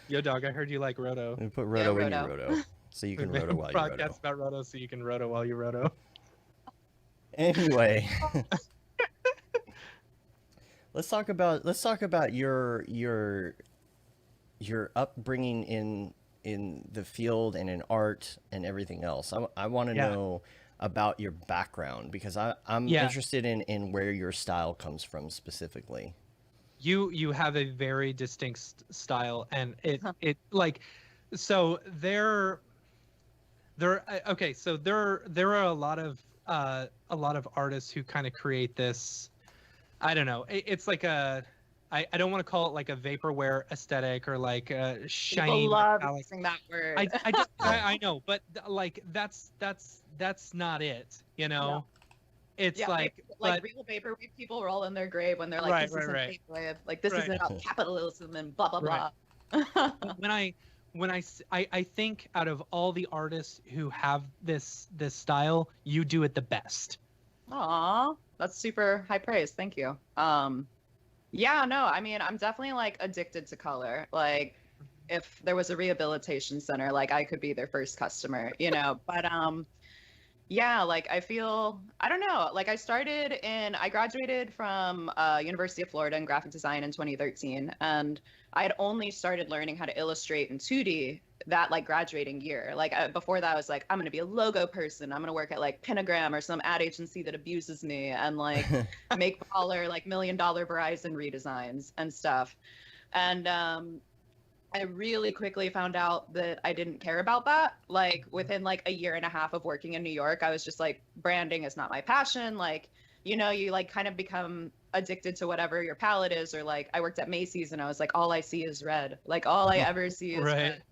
Yo, dog. I heard you like roto. And put Roto in your Roto. Roto. So you can We made Roto a while you Roto. podcast about roto, so you can roto while you roto. Anyway, let's talk about your upbringing in the field and in art and everything else. I want to Yeah. know about your background because I'm Yeah. interested in where your style comes from specifically. you have a very distinct style, and it like, so okay, so there are a lot of artists who kind of create this, I don't know, it's like I don't want to call it like a vaporware aesthetic or like a shiny People love metallic. using that word. I know, but like that's not it, you know. No. It's Yeah, like real vaporwave people roll in their grave when they're like, Right, this isn't right. vaporwave, like this isn't about capitalism and blah blah Right. blah. when I think out of all the artists who have this style, you do it the best. Aw, that's super high praise. Thank you. Yeah, no, I mean, I'm definitely like addicted to color. Like, if there was a rehabilitation center, like I could be their first customer, you know. But yeah, like I feel, I don't know, like I graduated from University of Florida in graphic design in 2013, and I had only started learning how to illustrate in 2D that like graduating year. Like before that I was like, I'm gonna be a logo person, I'm gonna work at like Pentagram or some ad agency that abuses me and like make baller like $1 million Verizon redesigns and stuff. And I really quickly found out that I didn't care about that. Like within like a year and a half of working in New York, I was just like, branding is not my passion. Like, you know, you like kind of become addicted to whatever your palette is. Or like I worked at Macy's and I was like, all I see is red. Like all I ever see is red.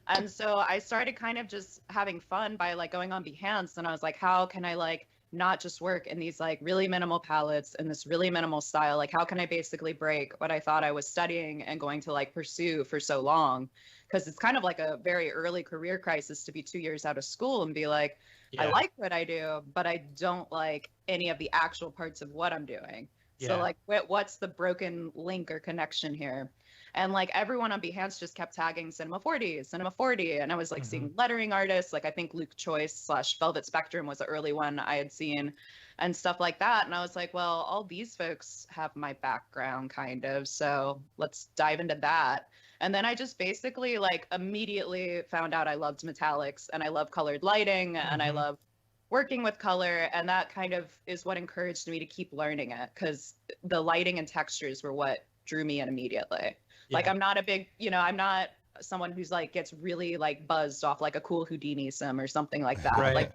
And so I started kind of just having fun by like going on Behance, and I was like, how can I like not just work in these like really minimal palettes and this really minimal style? Like, how can I basically break what I thought I was studying and going to like pursue for so long? Because it's kind of like a very early career crisis to be 2 years out of school and be like, I like what I do, but I don't like any of the actual parts of what I'm doing. So like, what's the broken link or connection here? And like everyone on Behance just kept tagging Cinema 40, Cinema 40. And I was like seeing lettering artists. Like I think Luke Choice / Velvet Spectrum was the early one I had seen and stuff like that. And I was like, well, all these folks have my background kind of. So let's dive into that. And then I just basically like immediately found out I loved metallics and I love colored lighting and I love working with color. And that kind of is what encouraged me to keep learning it, because the lighting and textures were what drew me in immediately. Like I'm not a big, you know, I'm not someone who's like gets really like buzzed off like a cool Houdini sim or something like that. Like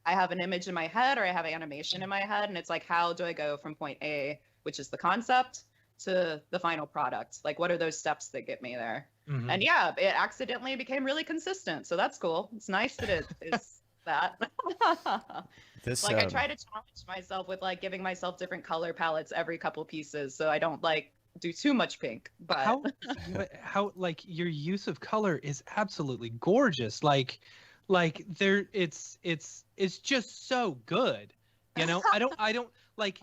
I have an image in my head or I have animation in my head, and it's like, how do I go from point A, which is the concept, to the final product? Like what are those steps that get me there? And yeah, it accidentally became really consistent. So that's cool. It's nice that it is that. Like I try to challenge myself with like giving myself different color palettes every couple pieces, so I don't like do too much pink. But how like your use of color is absolutely gorgeous. Like there it's just so good, you know. I don't like,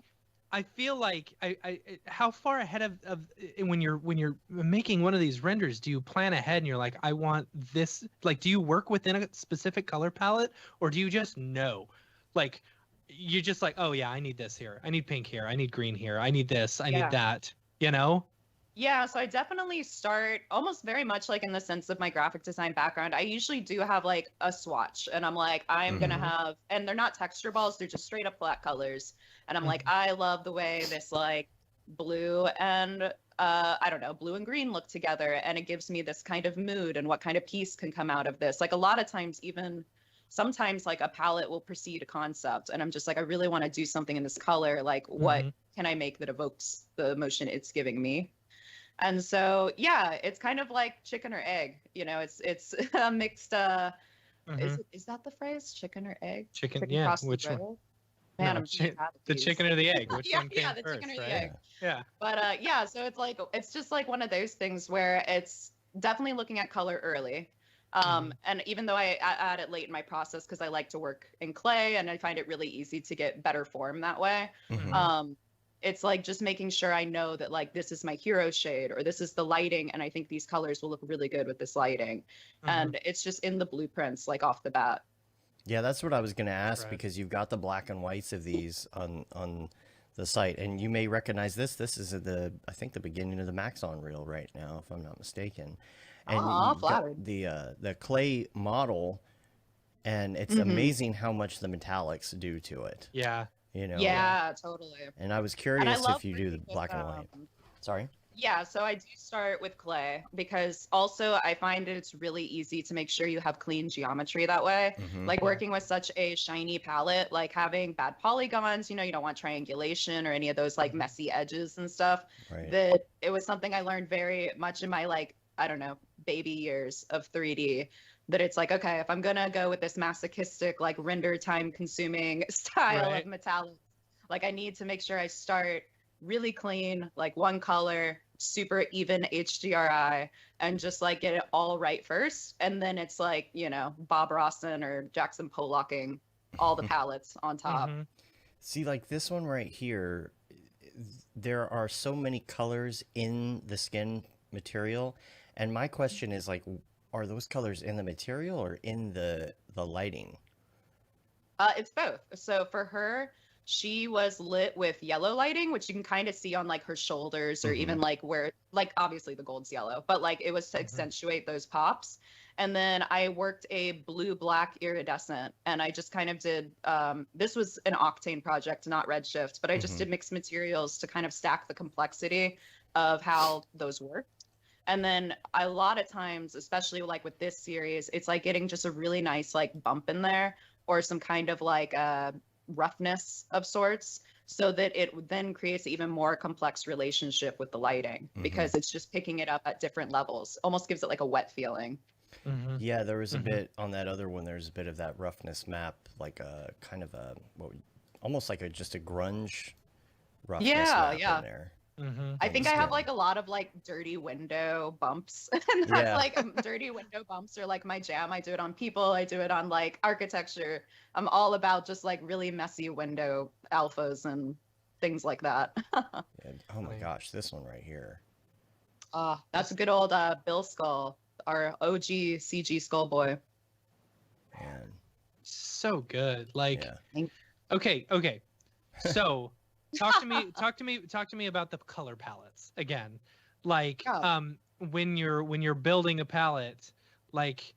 I feel like I how far ahead of when you're making one of these renders, do you plan ahead and you're like, I want this? Like, do you work within a specific color palette, or do you just know? Like, you're just like, oh yeah, I need this here, I need pink here, I need green here, I need this, I need that, you know? Yeah, so I definitely start almost very much like in the sense of my graphic design background. I usually do have like a swatch, and I'm like, I'm gonna have, and they're not texture balls, they're just straight up flat colors. And I'm like, I love the way this like blue and I don't know, blue and green look together, and it gives me this kind of mood and what kind of piece can come out of this. Like a lot of times, even sometimes like a palette will precede a concept, and I'm just like, I really want to do something in this color. Like what can I make that evokes the emotion it's giving me? And so, yeah, it's kind of like chicken or egg, you know, it's a mixed, is that the phrase, chicken or egg? Chicken yeah, which one? Man, no, the chicken or the egg, which one came the first, chicken or right? the egg. Yeah. But yeah, so it's like, it's just like one of those things where it's definitely looking at color early. And even though I add it late in my process, because I like to work in clay and I find it really easy to get better form that way. It's like just making sure I know that like this is my hero shade, or this is the lighting, and I think these colors will look really good with this lighting. And it's just in the blueprints like off the bat. Yeah, that's what I was going to ask, because you've got the black and whites of these on the site, and you may recognize this. This is I think the beginning of the Maxon reel right now, if I'm not mistaken. And you've got the clay model, and it's amazing how much the metallics do to it. Yeah. You know. Yeah, totally. And I was curious if you do the black and white. Sorry. Yeah, so I do start with clay because also I find it's really easy to make sure you have clean geometry that way. Mm-hmm. Like working with such a shiny palette, like having bad polygons, you don't want triangulation or any of those like messy edges and stuff. Right. That it was something I learned very much in my like, I don't know, baby years of 3D. That it's like, okay, if I'm gonna go with this masochistic, like render time consuming style Right. of metallic, like I need to make sure I start really clean, like one color, super even HDRI, and just like get it all right first. And then it's like, Bob Rossen or Jackson Pollocking all the palettes on top. Mm-hmm. See, like this one right here, there are so many colors in the skin material. And my question is like, are those colors in the material or in the lighting? It's both. So for her, she was lit with yellow lighting, which you can kind of see on like her shoulders or even like where, like obviously the gold's yellow, but like it was to accentuate those pops. And then I worked a blue-black iridescent, and I just kind of did, this was an Octane project, not Redshift, but I just did mixed materials to kind of stack the complexity of how those work. And then a lot of times, especially like with this series, it's like getting just a really nice like bump in there or some kind of like roughness of sorts, so that it then creates an even more complex relationship with the lighting because it's just picking it up at different levels. Almost gives it like a wet feeling. Yeah, there was a bit on that other one. There's a bit of that roughness map, like a kind of a almost like just a grunge roughness map in there. I think I have like a lot of like dirty window bumps, and that's like dirty window bumps are like my jam. I do it on people. I do it on like architecture. I'm all about just like really messy window alphas and things like that. Oh my gosh, this one right here. That's a good old Bill Skull, our OG CG Skull boy. Man. So good. Like, Yeah. okay. So talk to me about the color palettes again. Like, when you're building a palette, like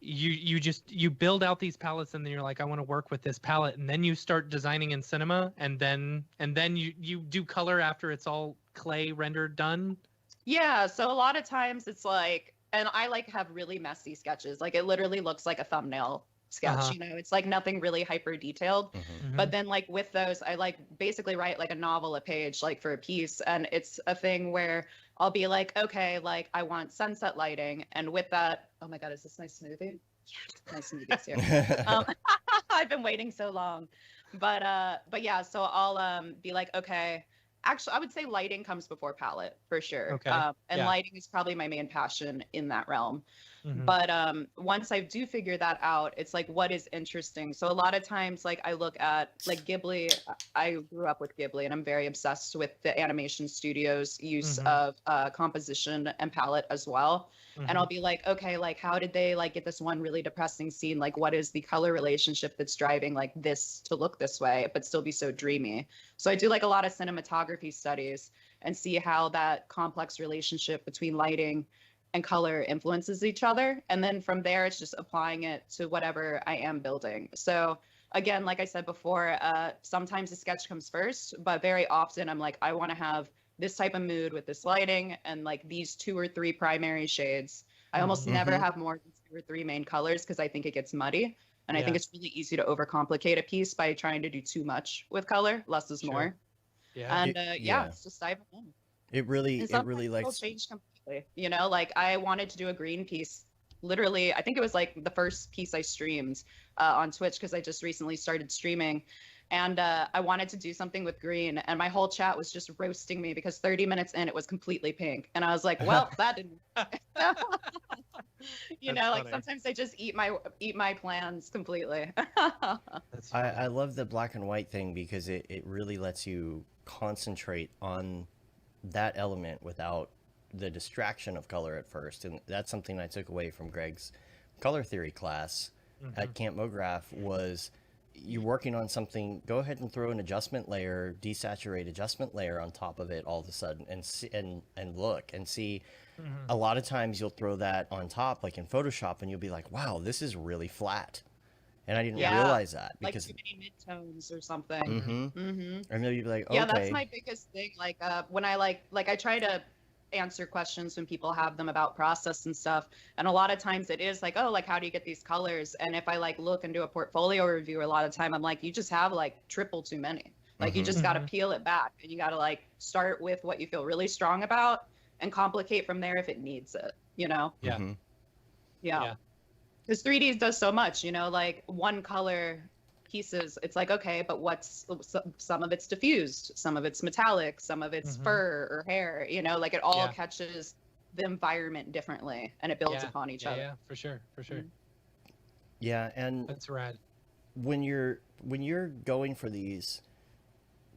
you build out these palettes and then you're like, I want to work with this palette, and then you start designing in cinema, and then you do color after it's all clay rendered done. Yeah, so a lot of times it's like, and I like have really messy sketches. Like it literally looks like a thumbnail sketch, it's like nothing really hyper detailed. But then like with those, I like basically write like a novel a page, like for a piece. And it's a thing where I'll be like, okay, like I want sunset lighting. And with that, oh my God, is this nice smoothie? Yeah, nice smoothies here. I've been waiting so long. But yeah, so I'll be like, okay, actually, I would say lighting comes before palette for sure. Okay. And lighting is probably my main passion in that realm. But once I do figure that out, it's like, what is interesting? So a lot of times, like I look at like Ghibli. I grew up with Ghibli, and I'm very obsessed with the animation studio's use of composition and palette as well. And I'll be like, okay, like how did they like get this one really depressing scene? Like what is the color relationship that's driving like this to look this way, but still be so dreamy? So I do like a lot of cinematography studies and see how that complex relationship between lighting and color influences each other. And then from there, it's just applying it to whatever I am building. So again, like I said before, sometimes the sketch comes first, but very often I'm like, I want to have this type of mood with this lighting and like these 2 or 3 primary shades. I almost never have more than 2 or 3 main colors because I think it gets muddy. And I think it's really easy to overcomplicate a piece by trying to do too much with color. Less is more. Yeah. And it's just diving in. It really it'll change completely. Like I wanted to do a green piece. Literally, I think it was like the first piece I streamed on Twitch because I just recently started streaming. And I wanted to do something with green, and my whole chat was just roasting me because 30 minutes in, it was completely pink. And I was like, well, that didn't. Like sometimes I just eat my plans completely. I love the black and white thing because it really lets you concentrate on that element without the distraction of color at first. And that's something I took away from Greg's color theory class at Camp Mograph was you're working on something, go ahead and throw an adjustment layer, desaturate adjustment layer on top of it all of a sudden and see, and look and see. A lot of times you'll throw that on top like in Photoshop and you'll be like, wow, this is really flat. And I didn't Yeah. realize that Like because too many midtones or something. and then you'd be like, Yeah, that's okay, my biggest thing. Like when I I try to answer questions when people have them about process and stuff. And a lot of times it is like, oh, like how do you get these colors? And if I like look and do a portfolio review, a lot of time I'm like, you just have like triple too many. Like you just got to peel it back and you got to like start with what you feel really strong about and complicate from there if it needs it, you know? Yeah. Yeah. Because 3D does so much, you know, like one color pieces, it's like, okay, but what's some of it's diffused, some of it's metallic, some of it's fur or hair, you know, like it all catches the environment differently and it builds upon each other. Yeah, for sure. Yeah, and That's rad. when you're going for these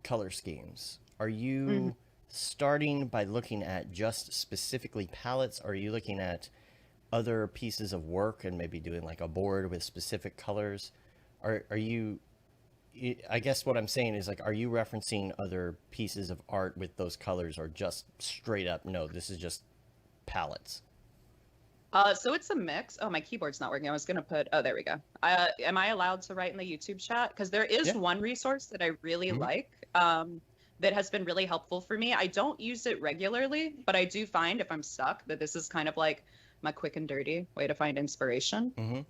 color schemes, are you starting by looking at just specifically palettes? Or are you looking at other pieces of work and maybe doing like a board with specific colors? Are you, I guess what I'm saying is like, are you referencing other pieces of art with those colors, or just straight up, no, this is just palettes? So it's a mix. Oh, my keyboard's not working. I was gonna put, oh, there we go. Am I allowed to write in the YouTube chat? Because there is one resource that I really like that has been really helpful for me. I don't use it regularly, but I do find if I'm stuck that this is kind of like my quick and dirty way to find inspiration.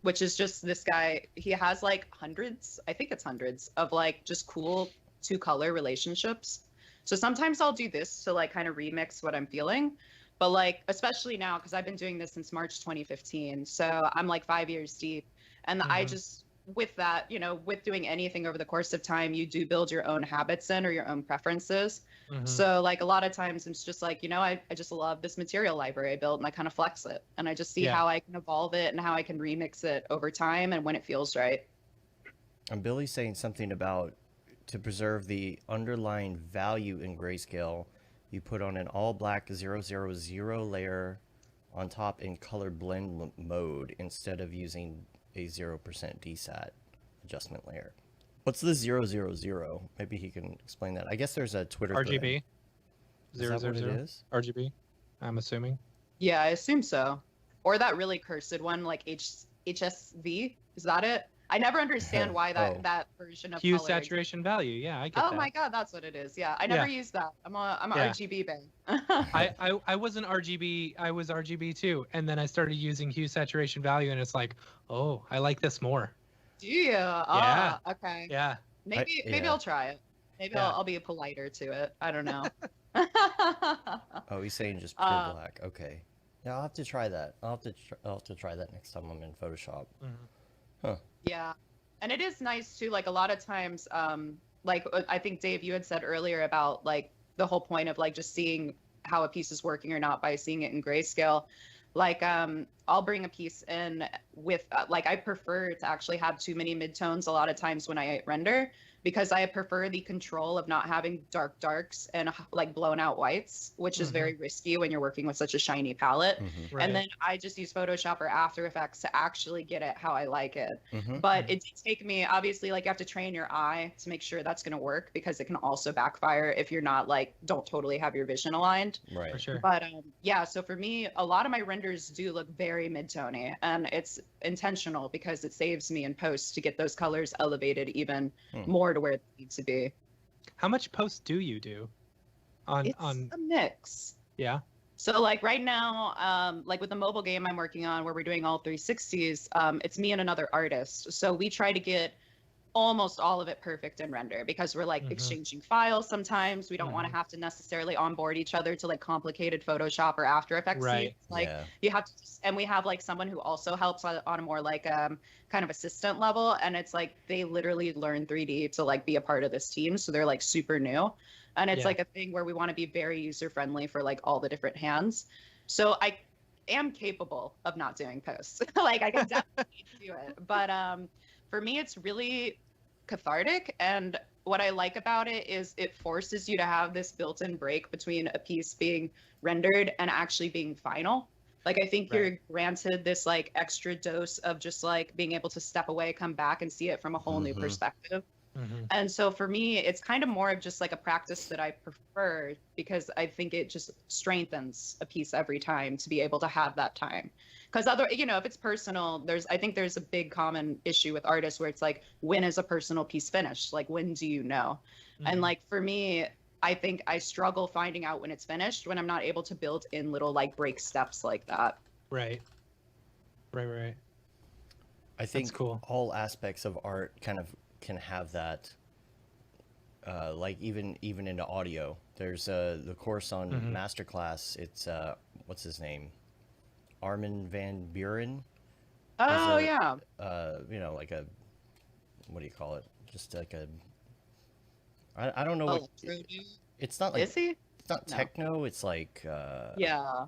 Which is just this guy, he has like hundreds, I think it's hundreds of like just cool 2-color relationships. So sometimes I'll do this to like kind of remix what I'm feeling. But like, especially now, because I've been doing this since March 2015. So I'm like 5 years deep. And I just, with that, you know, with doing anything over the course of time, you do build your own habits in or your own preferences. So like a lot of times it's just like, you know, I just love this material library I built and I kind of flex it. And I just see how I can evolve it and how I can remix it over time and when it feels right. And Billy's saying something about to preserve the underlying value in Grayscale, you put on an all black 000 layer on top in color blend mode instead of using a 0% DSAT adjustment layer. What's the 000? Maybe he can explain that. I guess there's a Twitter RGB. Is that what it is? RGB, I'm assuming. Yeah, I assume so. Or that really cursed one, like HSV. Is that it? I never understand why that version of Hue color saturation value. Yeah, I get that. Oh my god, that's what it is. Yeah, I never used that. I'm a RGB bang. I was an RGB. I was RGB too, and then I started using hue saturation value, and it's like, oh, I like this more. Do you? Yeah. Oh, okay. Yeah. Maybe I'll try it. Maybe I'll be politer to it. I don't know. Oh, he's saying just pure black. Okay. Yeah, I'll have to try that. I'll have to try that next time I'm in Photoshop. Huh. Yeah. And it is nice too, like a lot of times, like I think Dave, you had said earlier about like the whole point of like just seeing how a piece is working or not by seeing it in grayscale. Like I'll bring a piece in with like I prefer to actually have too many midtones a lot of times when I render, because I prefer the control of not having dark darks and like blown out whites, which is very risky when you're working with such a shiny palette. Right. And then I just use Photoshop or After Effects to actually get it how I like it. But it did take me, obviously, like you have to train your eye to make sure that's going to work, because it can also backfire if you're not like, don't totally have your vision aligned. Right. For sure. But yeah, so for me, a lot of my renders do look very mid-tony, and it's intentional because it saves me in post to get those colors elevated even more to where they need to be. How much post do you do? It's a mix. Yeah. So like right now, like with the mobile game I'm working on where we're doing all 360s, it's me and another artist. So we try to get almost all of it perfect in render, because we're like exchanging files sometimes. We don't want to have to necessarily onboard each other to like complicated Photoshop or After Effects. Right. Like you have to, and we have like someone who also helps on a more like kind of assistant level. And it's like they literally learn 3D to like be a part of this team. So they're like super new. And it's like a thing where we want to be very user friendly for like all the different hands. So I am capable of not doing posts. Like I can definitely do it. But for me, it's really cathartic. And what I like about it is it forces you to have this built-in break between a piece being rendered and actually being final. Like I think you're granted this like extra dose of just like being able to step away, come back and see it from a whole new perspective. And so for me, it's kind of more of just like a practice that I prefer, because I think it just strengthens a piece every time to be able to have that time. Because if it's personal, I think there's a big common issue with artists where it's like, when is a personal piece finished? Like, when do you know? And like, for me, I think I struggle finding out when it's finished when I'm not able to build in little like break steps like that. Right. I think That's cool. all aspects of art kind of can have that, like even into audio. There's the course on Masterclass. It's what's his name, Armin van Buren. Oh yeah. Like a, what do you call it? Just like a, I don't know what. It's not like. Is he? It's not techno. It's like. Yeah.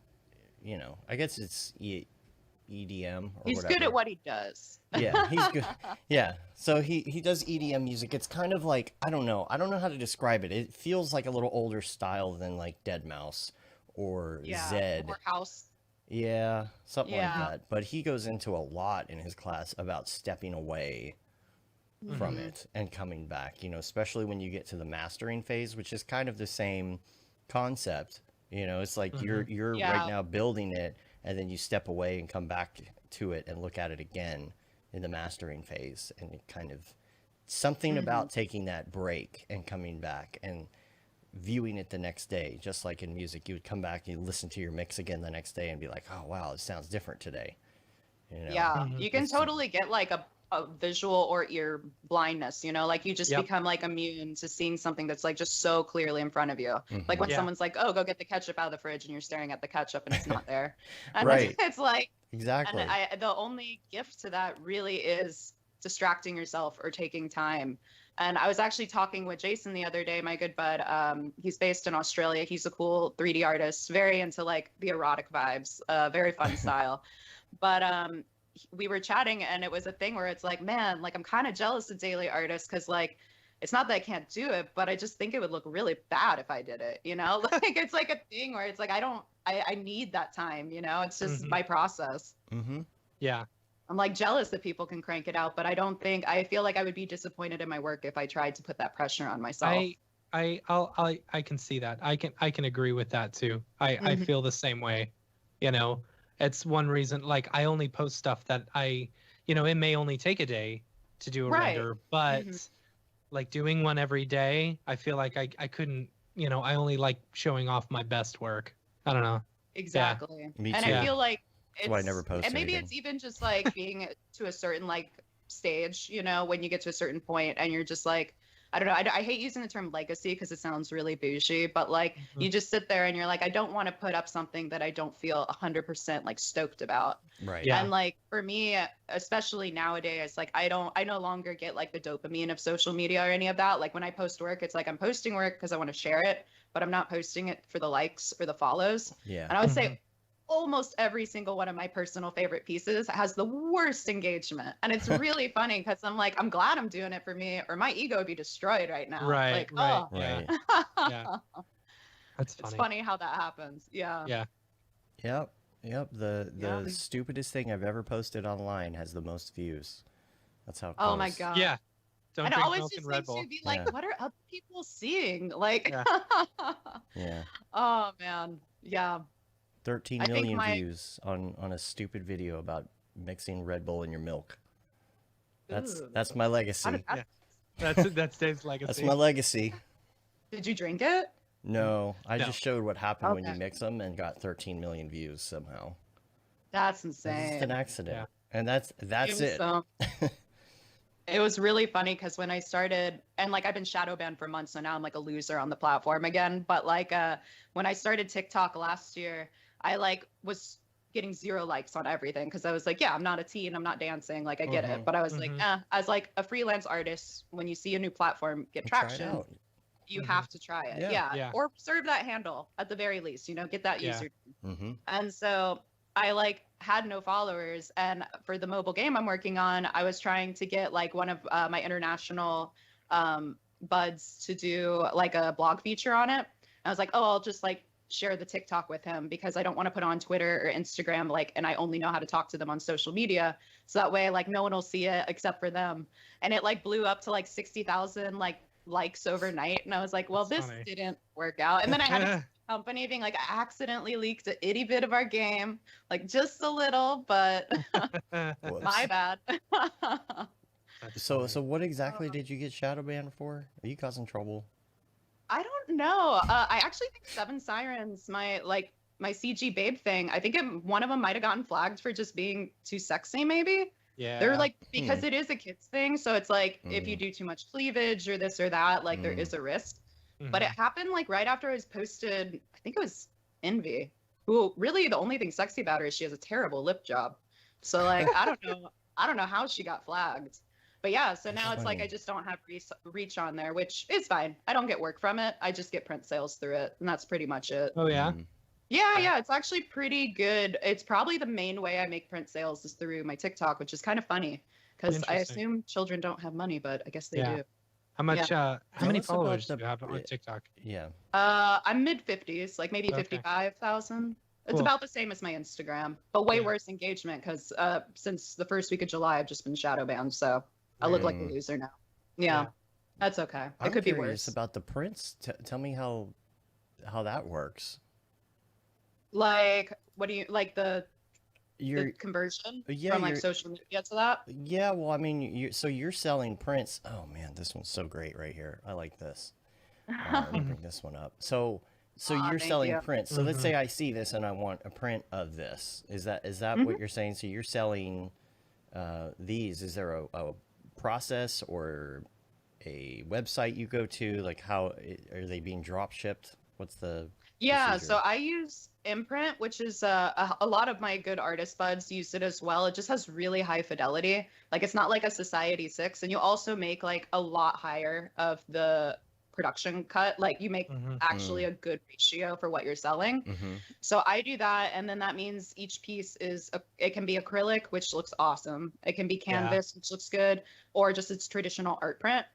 I guess it's EDM or he's whatever. good at what he does. Yeah, he's good. Yeah, so he does EDM music. It's kind of like, I don't know how to describe it. It feels like a little older style than like Deadmau5 or Zed. Or house. Yeah, something like that. But he goes into a lot in his class about stepping away from it and coming back, especially when you get to the mastering phase, which is kind of the same concept. It's like you're right now building it, and then you step away and come back to it and look at it again in the mastering phase. And it kind of something about taking that break and coming back and viewing it the next day. Just like in music, you would come back and you listen to your mix again the next day and be like, oh wow, it sounds different today. Yeah, you can totally get like a visual or ear blindness, like you just become like immune to seeing something that's like just so clearly in front of you. Like when someone's like, oh, go get the ketchup out of the fridge, and you're staring at the ketchup and it's not there. And it's like, exactly. And the only gift to that really is distracting yourself or taking time. And I was actually talking with Jason the other day, my good bud. He's based in Australia. He's a cool 3D artist, very into like the erotic vibes, very fun style. But we were chatting, and it was a thing where it's like, man, like I'm kind of jealous of daily artists, because like it's not that I can't do it, but I just think it would look really bad if I did it, like it's like a thing where it's like I need that time, it's just my process. Yeah, I'm like jealous that people can crank it out, but I feel like I would be disappointed in my work if I tried to put that pressure on myself. I can see that. I can agree with that too. I feel the same way. It's one reason, like, I only post stuff that it may only take a day to do a render, but like doing one every day, I feel like I couldn't, I only like showing off my best work. I don't know. Exactly. Yeah. Me too. And I feel like that's why I never post and maybe anything. It's even just like being to a certain like stage, when you get to a certain point and you're just like, I don't know. I hate using the term legacy because it sounds really bougie, but like you just sit there and you're like, I don't want to put up something that I don't feel 100% like stoked about. Right. Yeah. And like for me, especially nowadays, like I no longer get like the dopamine of social media or any of that. Like when I post work, it's like I'm posting work because I want to share it, but I'm not posting it for the likes or the follows. Yeah. And I would say almost every single one of my personal favorite pieces has the worst engagement. And it's really funny because I'm like, I'm glad I'm doing it for me, or my ego would be destroyed right now. Right. Like, right. oh. Yeah. Yeah. That's funny. It's funny how that happens. Yeah. Yeah. Yep. The stupidest thing I've ever posted online has the most views. That's how it goes. Oh my God. Yeah. Don't And it drink always milk just and Red makes Bull. you be like, Yeah. what are other people seeing? Like, Yeah. Oh man. Yeah. 13 I think million views on a stupid video about mixing Red Bull in your milk. That's my legacy. That's Dave's legacy. That's my legacy. Did you drink it? No, I No. just showed what happened when you Okay. mix them and got 13 million views somehow. That's It's just insane. an accident. Yeah. And that's it. It was really funny because when I started, and like I've been shadow banned for months, so now I'm like a loser on the platform again. But like when I started TikTok last year, I like was getting 0 likes on everything because I was like, yeah, I'm not a teen, I'm not dancing, like I get it. But I was like, as like a freelance artist, when you see a new platform get Try it traction, out. you have to try it. Yeah. Yeah. Or serve that handle at the very least, get that user. Mm-hmm. And so I like had no followers, and for the mobile game I'm working on, I was trying to get like one of my international buds to do like a blog feature on it. I was like, oh, I'll just like share the TikTok with him because I don't want to put on Twitter or Instagram, like, and I only know how to talk to them on social media. So that way, like, no one will see it except for them. And it like blew up to like 60,000 like likes overnight. And I was like, well, That's this funny. didn't work out. And then I had a company being like, I accidentally leaked an itty bit of our game, like just a little, but Whoops. my bad. That's So funny. what exactly did you get shadow banned for? Are you causing trouble? I don't know. I actually think Seven Sirens, my CG babe thing, I think one of them might have gotten flagged for just being too sexy, maybe. Yeah. They're like, because it is a kids thing, so it's like if you Mm. do too much cleavage or this or that, like there is a risk. But it happened like right after I was posted, I think it was Envy, who really the only thing sexy about her is she has a terrible lip job. So like I don't know how she got flagged. But yeah, so now That's it's like I funny. just don't have reach on there, which is fine. I don't get work from it. I just get print sales through it, and that's pretty much it. Oh yeah. Mm. Yeah, it's actually pretty good. It's probably the main way I make print sales is through my TikTok, which is kind of funny because I Interesting. assume children don't have money, but I guess they Yeah. do. How much? How many us about followers the- do you have on TikTok? Yeah. I'm mid 50s, like maybe Okay. 55,000. It's Cool. about the same as my Instagram, but way Yeah. worse engagement because since the first week of July, I've just been shadow banned, so I look like a Mm. loser now. Yeah, Yeah. that's okay. I'm It could be curious worse. about the prints. Tell me how that works. Like, what do you like the You're conversion yeah, from like you're- social media to that? yeah. Well, I mean, you're selling prints. Oh man, this one's so great right here. I like this. Let me bring this one up. So Aw, you're thank selling you. prints. So let's Mhm. say I see this and I want a print of this. Is that Mhm. what you're saying? So you're selling these. Is there a process or a website you go to? Like how are they being drop shipped? What's the Yeah, procedure? so I use Imprint, which is a lot of my good artist buds use it as well. It just has really high fidelity. Like it's not like a Society 6, and you also make like a lot higher of the production cut. Like you make Mhm. actually a good ratio for what you're selling. Mm-hmm. So I do that, and then that means each piece it can be acrylic, which looks awesome. It can be canvas, which looks good, or just its traditional art print.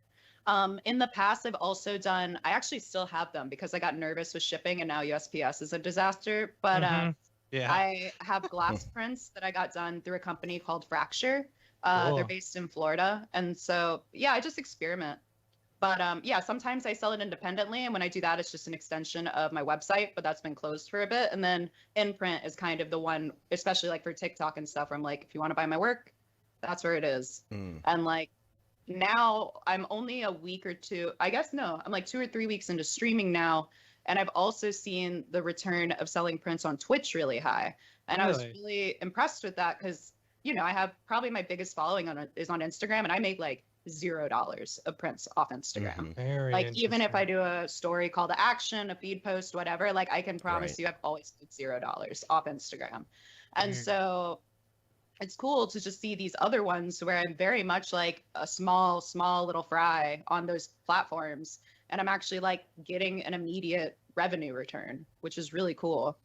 In the past, I've also done. I actually still have them because I got nervous with shipping, and now USPS is a disaster. But Mhm. Yeah. I have glass prints that I got done through a company called Fracture. Cool. They're based in Florida, and so yeah, I just experiment. But yeah, sometimes I sell it independently, and when I do that, it's just an extension of my website, but that's been closed for a bit. And then InPrint is kind of the one, especially like for TikTok and stuff, where I'm like, if you want to buy my work, that's where it is. Mm. And like now I'm only a week or two, I guess no, I'm like 2 or 3 weeks into streaming now. And I've also seen the return of selling prints on Twitch really high. And I was Really? really impressed with that because, you know, I have probably my biggest following is on Instagram, and I make like $0 of prints off Instagram. Mhm. Very Like even if I interesting. do a story call to action, a feed post, whatever, like I can promise Right. you I've always made $0 off Instagram. And Weird. so it's cool to just see these other ones where I'm very much like a small little fry on those platforms. And I'm actually like getting an immediate revenue return, which is really cool.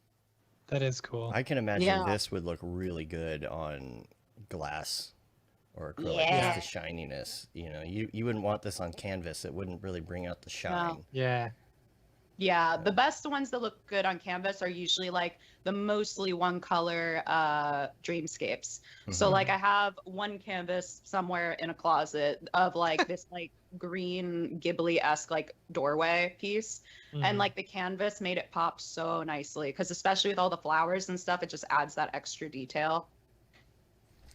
That is cool. I can imagine Yeah. this would look really good on glass or acrylic. Yeah. Just the shininess. You know, you wouldn't want this on canvas. It wouldn't really bring out the shine. Yeah. Yeah, the best ones that look good on canvas are usually like the mostly one color dreamscapes. So Mhm. like I have one canvas somewhere in a closet of like this like green Ghibli-esque like doorway piece. Mhm. And like the canvas made it pop so nicely because especially with all the flowers and stuff, it just adds that extra detail.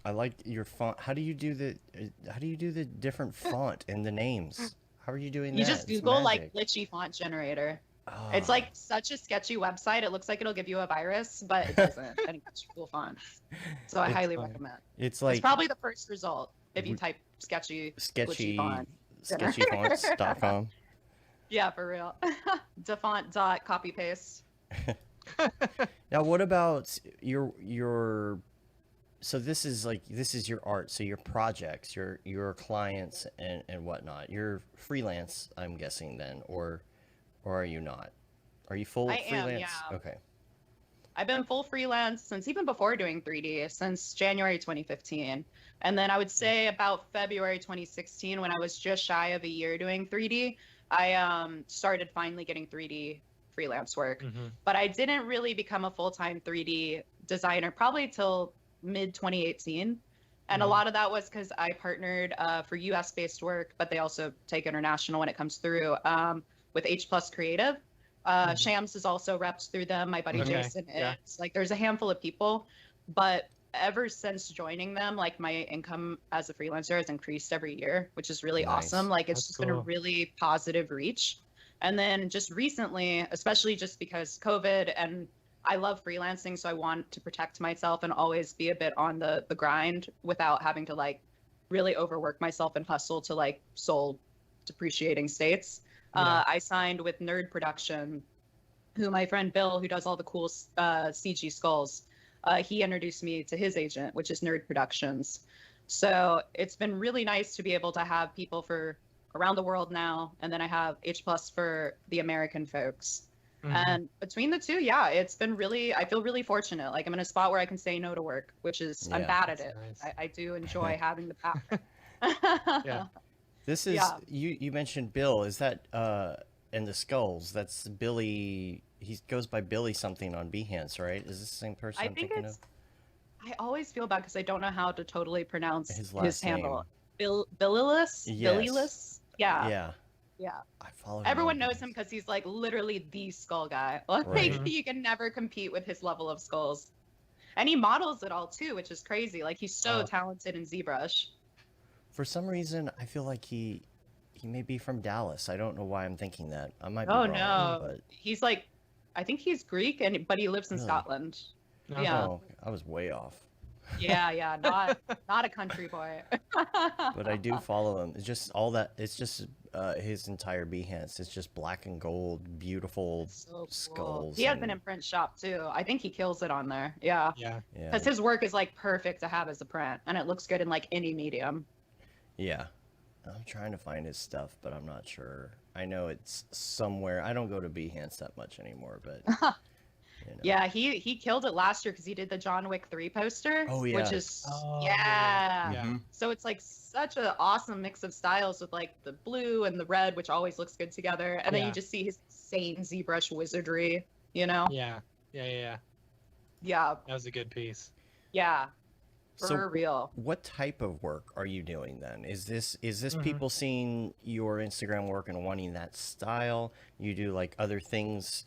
I like your font. How do you do the different font and the names? How are you doing You that? just It's Google like magic. glitchy font generator. Ah, It's like such a sketchy website. It looks like it'll give you a virus, but it doesn't. And it's cool fonts. So I It's highly funny. recommend. it's It's like probably the first result if you w- type sketchy sketchy glitchy font. sketchyfonts.com. Yeah, for real. Defont dot copy paste. Now, what about your so this is your art, so your projects, your clients and whatnot. You're freelance, I'm guessing then, or are you not? Are you full I am, freelance? yeah. Okay. I've been full freelance since even before doing 3D, since January 2015. And then I would say about February 2016, when I was just shy of a year doing 3D, I started finally getting 3D freelance work. Mm-hmm. But I didn't really become a full-time 3D designer probably till mid 2018. And a lot of that was because I partnered for US based work, but they also take international when it comes through with H Plus Creative. Shams is also repped through them. My buddy Jason is. Like, there's a handful of people, but ever since joining them, like, my income as a freelancer has increased every year, which is really awesome. Like, it's just been a really positive reach. And then just recently, especially just because COVID, and I love freelancing, so I want to protect myself and always be a bit on the grind without having to like really overwork myself and hustle to like soul depreciating states. I signed with Nerd Production, who my friend Bill, who does all the cool CG skulls, he introduced me to his agent, which is Nerd Productions. So it's been really nice to be able to have people for around the world now, and then I have H Plus for the American folks. And between the two, it's been really, I feel really fortunate. Like, I'm in a spot where I can say no to work, which is, I'm bad at it. Nice. I do enjoy having the power. This is, you mentioned Bill. Is that, and the skulls, that's Billy, he goes by Billy something on Behance, right? Is this the same person I'm thinking of? I always feel bad because I don't know how to totally pronounce his handle. Name. Billiless? Yes. Billiless? Yeah. I follow him. Everyone knows him because he's like literally the skull guy. Like, you can never compete with his level of skulls. And he models it all too, which is crazy. Like, he's so talented in ZBrush. For some reason, I feel like he may be from Dallas. I don't know why I'm thinking that. I might be wrong. No. But... He's like, I think he's Greek, but he lives in Scotland. Yeah. Oh, I was way off. Yeah, not a country boy. But I do follow him. It's just all that. It's just his entire Behance. It's just black and gold, beautiful skulls. He has an imprint shop too. I think he kills it on there. Yeah. Because his work is like perfect to have as a print, and it looks good in like any medium. Yeah. I'm trying to find his stuff, but I'm not sure. I know it's somewhere. I don't go to Behance that much anymore, but. You know. Yeah, he killed it last year because he did the John Wick 3 poster. Oh, yeah. Which is Yeah. So it's like such an awesome mix of styles with like the blue and the red, which always looks good together. And then you just see his insane ZBrush wizardry, you know? Yeah. Yeah. That was a good piece. Yeah. For real. What type of work are you doing then? Is this people seeing your Instagram work and wanting that style? You do like other things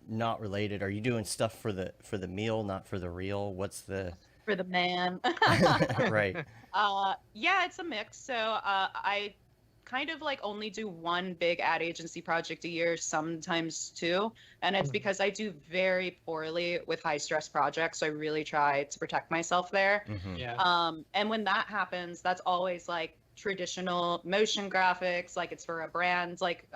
not related? Are you doing stuff for the meal, not for the reel? What's the for the man? Right. Yeah, it's a mix. So I kind of like only do one big ad agency project a year, sometimes two, and it's because I do very poorly with high stress projects, so I really try to protect myself there. And when that happens, that's always like traditional motion graphics, like it's for a brand. Like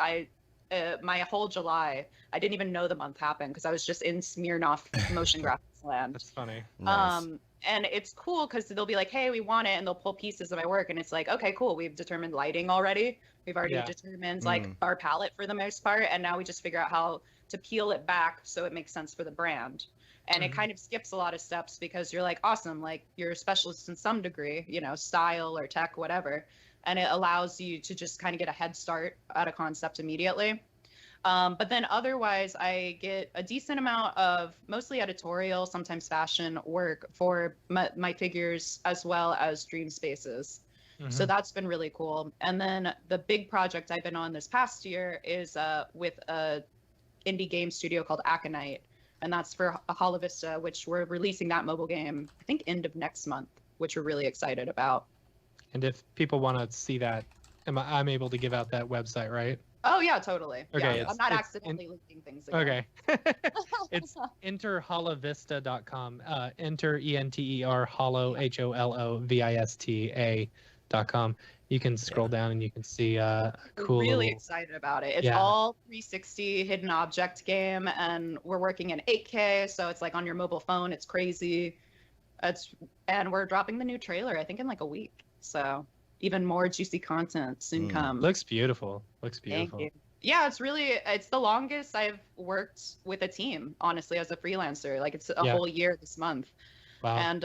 my whole July, I didn't even know the month happened because I was just in Smirnoff motion graphics land. That's funny. Nice. And it's cool because they'll be like, hey, we want it, and they'll pull pieces of my work, and it's like, okay, cool, we've determined lighting already, we've already determined like our palette for the most part, and now we just figure out how to peel it back so it makes sense for the brand. And it kind of skips a lot of steps because you're like, awesome, like you're a specialist in some degree, you know, style or tech, whatever. And it allows you to just kind of get a head start at a concept immediately. But then otherwise, I get a decent amount of mostly editorial, sometimes fashion work for my figures, as well as dream spaces. So that's been really cool. And then the big project I've been on this past year is with a indie game studio called Aconite. And that's for Hala Vista, which we're releasing that mobile game, I think, end of next month, which we're really excited about. And if people want to see that, I'm able to give out that website, right? Oh, yeah, totally. Okay, yeah, I'm not accidentally linking things again. Okay. It's enterholovista.com. Enter, E-N-T-E-R, hollow, HOLOVISTA.com. You can scroll down and you can see a cool really excited about it. It's all 360 hidden object game, and we're working in 8K, so it's like on your mobile phone. It's crazy. And we're dropping the new trailer, I think, in like a week. So even more juicy content soon come. Looks beautiful. Thank you. Yeah, it's the longest I've worked with a team, honestly, as a freelancer. Like, it's a whole year this month. Wow. And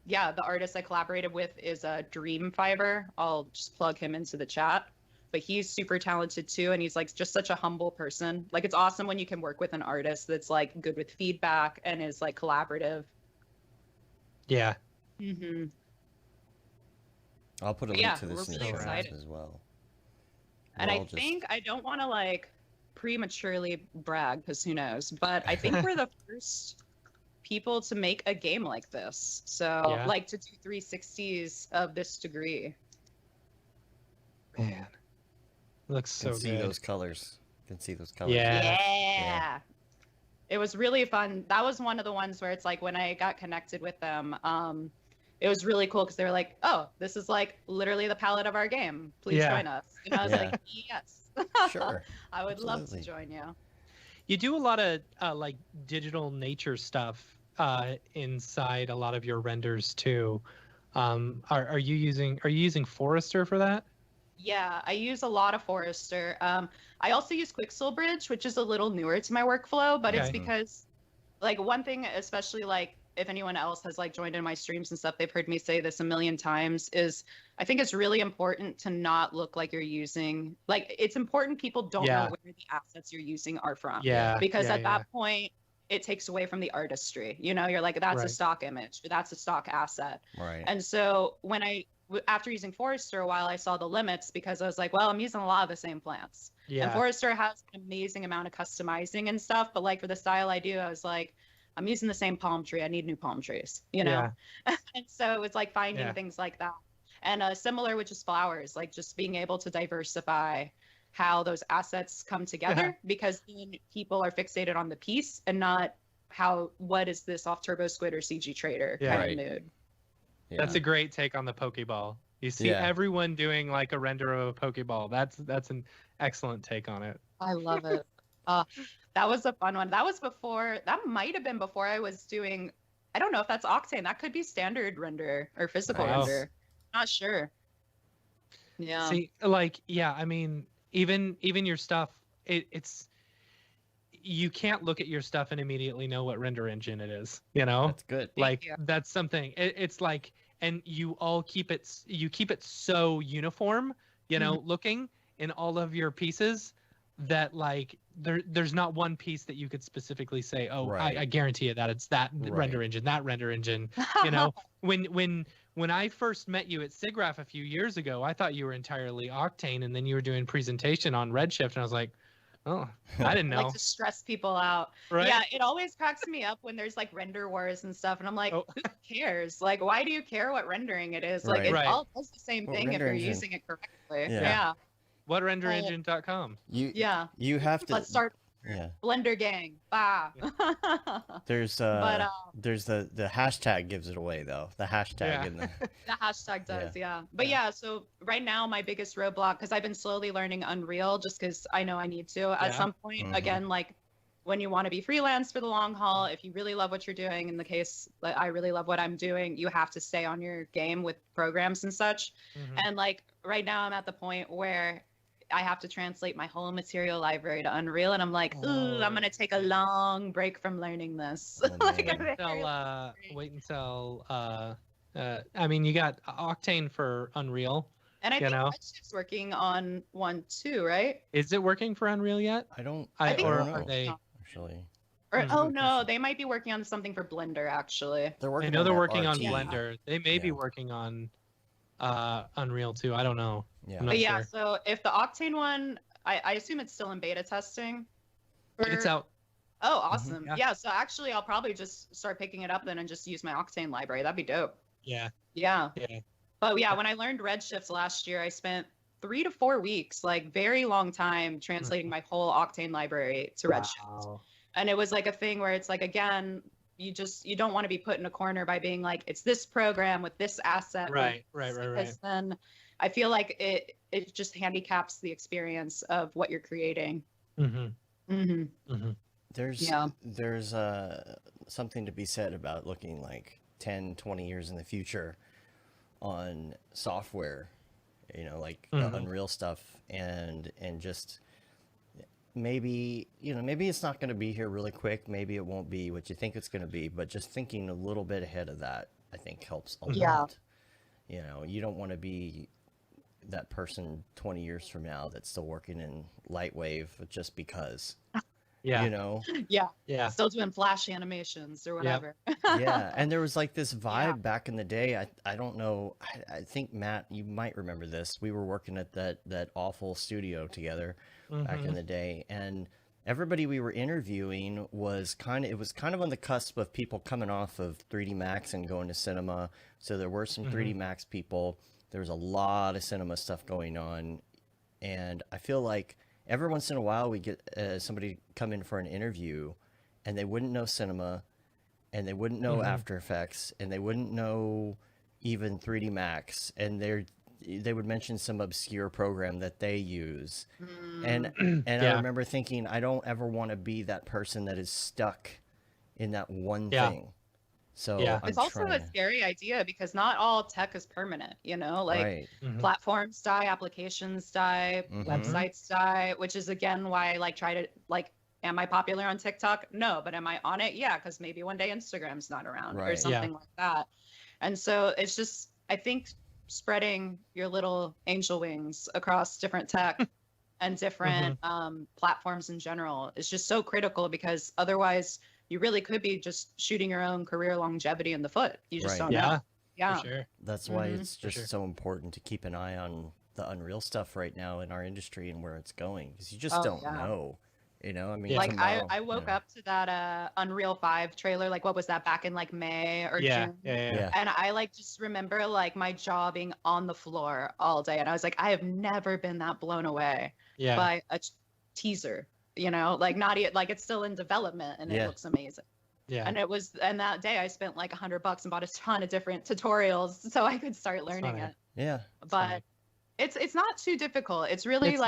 the artist I collaborated with is Dream Fiverr. I'll just plug him into the chat. but he's super talented too, and he's like just such a humble person. Like it's awesome when you can work with an artist that's like good with feedback and is like collaborative. Yeah. Mm-hmm. I'll put a link to this in the show notes as well. And I think I don't want to like prematurely brag because who knows, but I think we're the first people to make a game like this. So like to do 360s of this degree. Man, looks so good. See those colors. You can see those colors. Yeah. It was really fun. That was one of the ones where it's like when I got connected with them, it was really cool because they were like, "Oh, this is like literally the palette of our game. Please join us." And I was like, "Yes, sure, I would love to join you." You do a lot of like digital nature stuff inside a lot of your renders too. Are you using Forester for that? Yeah, I use a lot of Forester. I also use Qixel Bridge, which is a little newer to my workflow, but it's because like one thing, especially like if anyone else has like joined in my streams and stuff, they've heard me say this a million times, is I think it's really important to not look like you're using, like it's important people don't know where the assets you're using are from. Yeah. Because at that point, it takes away from the artistry. You know, you're like, that's a stock image, or that's a stock asset. Right. And so when after using Forester a while, I saw the limits because I was like, well, I'm using a lot of the same plants. Yeah. And Forester has an amazing amount of customizing and stuff, but like for the style I do, I was like, I'm using the same palm tree. I need new palm trees, you know? Yeah. And so it was like finding things like that. And similar with just flowers, like just being able to diversify how those assets come together because then people are fixated on the piece and not what is this off Turbo Squid or CG Trader kind of mood. Yeah. That's a great take on the Pokeball. You see everyone doing like a render of a Pokeball. That's an excellent take on it. I love it. That was a fun one. That might have been before I was doing, I don't know if that's Octane. That could be standard render or physical render. Not sure. Yeah. See, like, I mean, even your stuff, it's you can't look at your stuff and immediately know what render engine it is, you know? That's good. Like that's something. It's like, and you all keep it so uniform, you know, looking in all of your pieces that like there's not one piece that you could specifically say, oh, I guarantee you that it's that render engine, you know? When I first met you at SIGGRAPH a few years ago, I thought you were entirely Octane, and then you were doing presentation on Redshift, and I was like, oh, I didn't know. Like to stress people out. Right? Yeah, it always cracks me up when there's like render wars and stuff, and I'm like, who cares? Like, why do you care what rendering it is? Like, it all does the same thing if you're using it correctly. Yeah. What renderengine.com? You have to. Let's start. Blender gang. Bah. There's there's the hashtag gives it away though. The hashtag in the hashtag does, But so right now my biggest roadblock, because I've been slowly learning Unreal just because I know I need to at some point. Again, like when you want to be freelance for the long haul, if you really love what you're doing, in the case like I really love what I'm doing, you have to stay on your game with programs and such. And like right now I'm at the point where I have to translate my whole material library to Unreal, and I'm like, ooh, I'm gonna take a long break from learning this. Wait until I mean, you got Octane for Unreal, and I think Redshift's working on one too, right? Is it working for Unreal yet? I think are they actually? Or oh no, they might be working on something for Blender actually. They're working. I know they're working on Blender. They may be working on Unreal too. I don't know. But sure. So if the Octane one, I assume it's still in beta testing. It's out. Oh, awesome. So actually I'll probably just start picking it up then and just use my Octane library. That'd be dope. Yeah. But when I learned Redshift last year, I spent 3 to 4 weeks, like very long time translating my whole Octane library to Redshift. And it was like a thing where it's like, again, you don't want to be put in a corner by being like, it's this program with this asset. Right. Because then I feel like it just handicaps the experience of what you're creating. There's something to be said about looking like 10, 20 years in the future on software, you know, like the Unreal stuff and just maybe it's not going to be here really quick. Maybe it won't be what you think it's going to be, but just thinking a little bit ahead of that, I think helps a lot. You know, you don't want to be that person 20 years from now that's still working in Lightwave just because. Yeah. You know? Yeah. Yeah. Still doing flash animations or whatever. Yeah, and there was like this vibe back in the day. I don't know. I think Matt, you might remember this. We were working at that awful studio together back in the day, and everybody we were interviewing was kind of on the cusp of people coming off of 3D Max and going to cinema. So there were some 3D Max people. There was a lot of cinema stuff going on, and I feel like every once in a while we get somebody come in for an interview, and they wouldn't know cinema, and they wouldn't know After Effects, and they wouldn't know even 3D Max, and they would mention some obscure program that they use. And I remember thinking, I don't ever want to be that person that is stuck in that one thing. So it's also a scary idea because not all tech is permanent, you know, like platforms die, applications die, websites die, which is again why I like try to like, am I popular on TikTok? No, but am I on it? Yeah, because maybe one day Instagram's not around or something like that. And so it's just, I think spreading your little angel wings across different tech and different platforms in general is just so critical, because otherwise you really could be just shooting your own career longevity in the foot. You just don't know. Yeah, for sure. That's why it's just so important to keep an eye on the Unreal stuff right now in our industry and where it's going, because you just don't know. You know, I mean, like tomorrow, I woke up to that Unreal 5 trailer, like what was that, back in like May or June? Yeah. And I like just remember like my jaw being on the floor all day, and I was like, I have never been that blown away by a teaser. You know, like not like it's still in development and it looks amazing. Yeah. And that day I spent like $100 and bought a ton of different tutorials so I could start learning it. Yeah. But it's not too difficult. It's really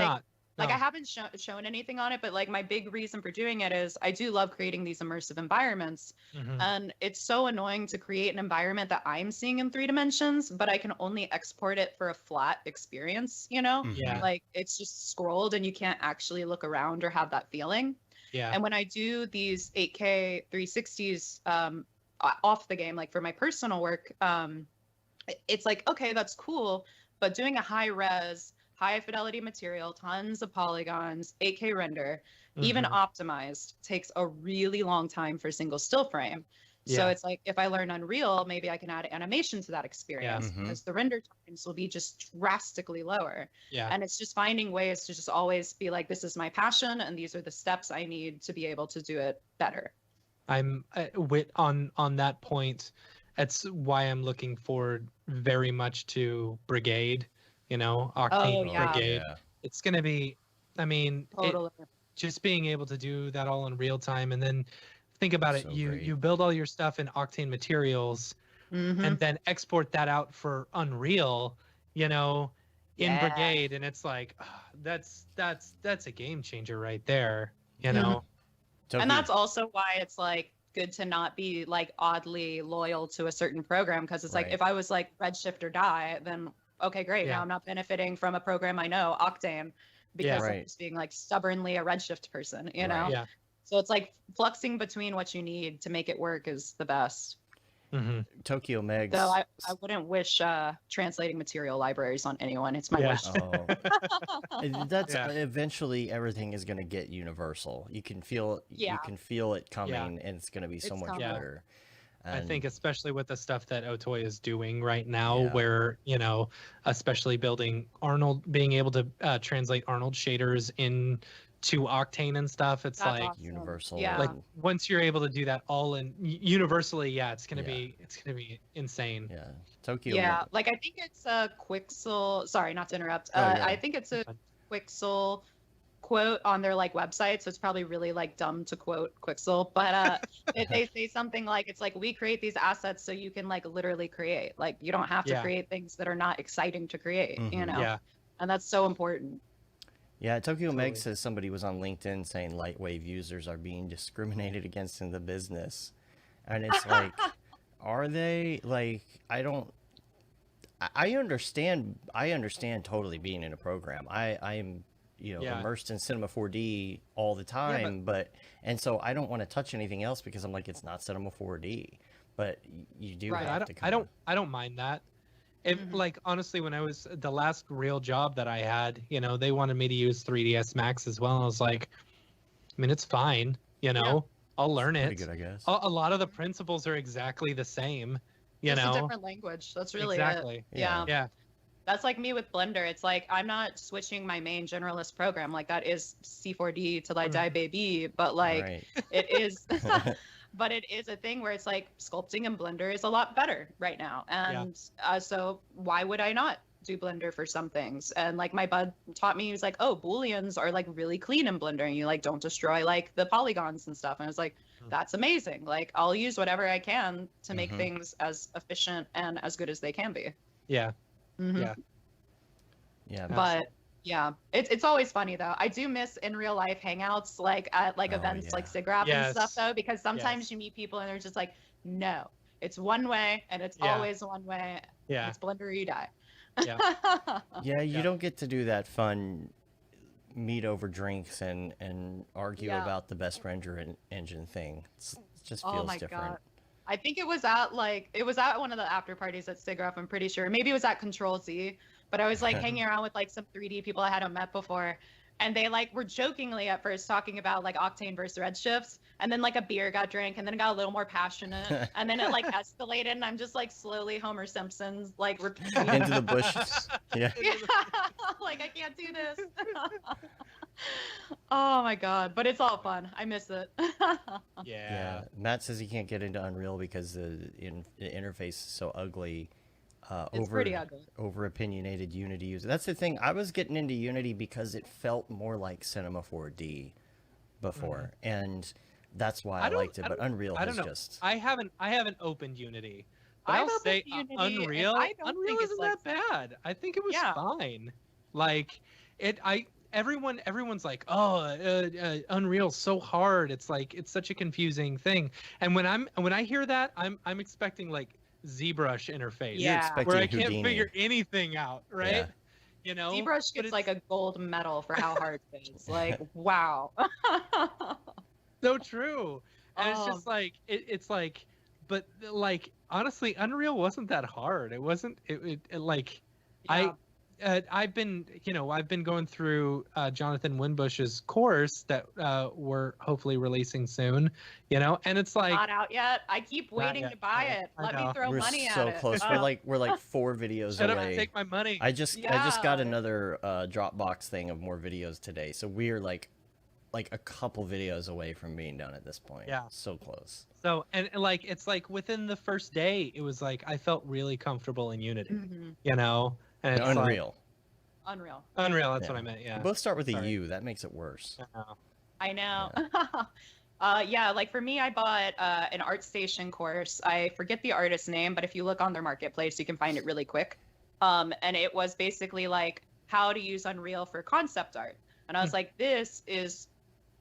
I haven't shown anything on it, but like my big reason for doing it is I do love creating these immersive environments. And it's so annoying to create an environment that I'm seeing in 3 dimensions, but I can only export it for a flat experience, you know? Like it's just scrolled and you can't actually look around or have that feeling. And when I do these 8K 360s off the game, like for my personal work, it's like, okay, that's cool, but doing a high res, high fidelity material, tons of polygons, 8K render, even optimized, takes a really long time for a single still frame. So it's like, if I learn Unreal, maybe I can add animation to that experience because the render times will be just drastically lower. And it's just finding ways to just always be like, this is my passion and these are the steps I need to be able to do it better. I'm on that point. That's why I'm looking forward very much to Brigade. You know, Octane Brigade. It's going to be, I mean, just being able to do that all in real time. And then think about it. You build all your stuff in Octane materials and then export that out for Unreal, you know, in Brigade. And it's like, that's a game changer right there, you know? And that's also why it's like good to not be like oddly loyal to a certain program. Because it's like, if I was like Redshift or Die, then okay, great. Now I'm not benefiting from a program I know, Octane, because I'm just being like stubbornly a Redshift person, you know? So it's like fluxing between what you need to make it work is the best. Tokyo Megs. So I wouldn't wish translating material libraries on anyone. It's my wish. That's eventually everything is going to get universal. You can feel it coming, and it's going to be so much better. I think especially with the stuff that Otoy is doing right now, where, you know, especially being able to translate Arnold shaders into Octane and stuff, it's That's like awesome. universal. Like once you're able to do that all in universally, it's gonna be insane. Tokyo. Like I think it's a Qixel. Sorry, not to interrupt. I think it's a Qixel quote on their like website, so it's probably really like dumb to quote Qixel, but they say something like, it's like, we create these assets so you can like literally create, like you don't have to create things that are not exciting to create, you know? And that's so important. Tokyo Meg says somebody was on LinkedIn saying Lightwave users are being discriminated against in the business, and it's like, are they? Like, I understand totally being in a program. I am immersed in Cinema 4D all the time, and so I don't want to touch anything else because I'm like, it's not Cinema 4D. But you do have to I don't mind that. If Mhm. like honestly, when I was the last real job that I had, they wanted me to use 3ds Max as well. I was like, I mean, it's fine, I'll learn Pretty it. good, I guess. A lot of the principles are exactly the same, Just a different language. That's really exactly. it. Yeah. Yeah. That's like me with Blender. It's like I'm not switching my main generalist program. Like that is C4D till I die, baby. But like Right. it is, but it is a thing where it's like sculpting in Blender is a lot better right now. And so why would I not do Blender for some things? And like my bud taught me, he was like, oh, Booleans are like really clean in Blender, and you like don't destroy like the polygons and stuff. And I was like, that's amazing. Like I'll use whatever I can to make things as efficient and as good as they can be. Yeah. Mhm. Yeah. Yeah. But yeah, it's always funny though. I do miss in real life hangouts, like at like Oh, events like yeah. SIGGRAPH and Yes. stuff though, because sometimes Yes. you meet people and they're just like, no, it's one way and it's Yeah. always one way. Yeah. It's Blender or you die. Yeah. Yeah, you Yeah. don't get to do that fun meet over drinks and argue Yeah. about the best engine thing. It just Oh feels my different. God. I think it was at one of the after parties at SIGGRAPH, I'm pretty sure. Maybe it was at Control Z, but I was like hanging around with like some 3D people I hadn't met before. And they like were jokingly at first talking about like Octane versus Redshifts, and then like a beer got drank, and then it got a little more passionate, and then it like escalated, and I'm just like slowly Homer Simpson's like repeating. Into the bushes. Yeah. Yeah, like I can't do this. Oh my God, but it's all fun. I miss it. Yeah. Matt says he can't get into Unreal because the interface is so ugly. It's pretty ugly. Over opinionated Unity user. That's the thing. I was getting into Unity because it felt more like Cinema 4D before, and that's why I liked it. But Unreal I don't is know. just. I haven't opened Unity. But I've I'll say opened Unity, and Unreal. I don't Unreal think it's isn't like- that bad. I think it was Yeah. fine. Like it. Everyone's like, oh, Unreal's so hard. It's like it's such a confusing thing. And when I hear that, I'm expecting like ZBrush interface. Yeah. You're expecting Where I can't Houdini. figure anything out, right? Yeah. ZBrush But gets it's like a gold medal for how hard it is. Like, wow. so true. And it's Um, just like it's like, but like honestly, Unreal wasn't that hard. It wasn't. It like Yeah. I've been going through Jonathan Winbush's course that we're hopefully releasing soon, and it's like Not out yet. I keep waiting yet. to buy I know. it. I Let know. me throw We're money so at it. close. We're like 4 videos shut up away. and take my money. I just got Yeah. another Dropbox thing of more videos today, so we're like a couple videos away from being done at this point. Yeah. So close. So and like it's like within the first day, it was like I felt really comfortable in Unity, Mhm. and it's Unreal. Unreal. Like, Unreal, that's Yeah. what I meant. Yeah. They both start with a Sorry. U. That makes it worse. I know. Yeah, like for me, I bought an ArtStation course. I forget the artist's name, but if you look on their marketplace, you can find it really quick. And it was basically like how to use Unreal for concept art. And I was like, this is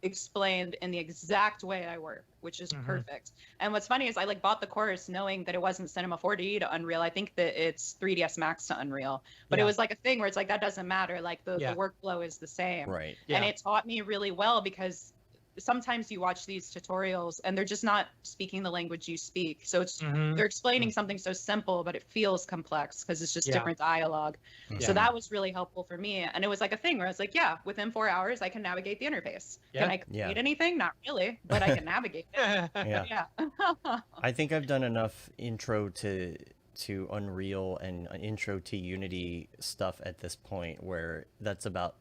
explained in the exact way I work, which is Mhm. perfect. And what's funny is I like bought the course knowing that it wasn't Cinema 4D to Unreal. I think that it's 3ds Max to Unreal. But it Yeah. was like a thing where it's like that doesn't matter. Like the workflow is the same. Right. Yeah. And it taught me really well because sometimes you watch these tutorials and they're just not speaking the language you speak. So it's Mhm. they're explaining something so simple, but it feels complex because it's just Yeah. different dialogue. Mhm. So that was really helpful for me. And it was like a thing where I was like, yeah, within 4 hours, I can navigate the interface. Yeah. Can I create anything? Not really, but I can navigate it. Yeah. Yeah. I think I've done enough intro to Unreal and intro to Unity stuff at this point where that's about.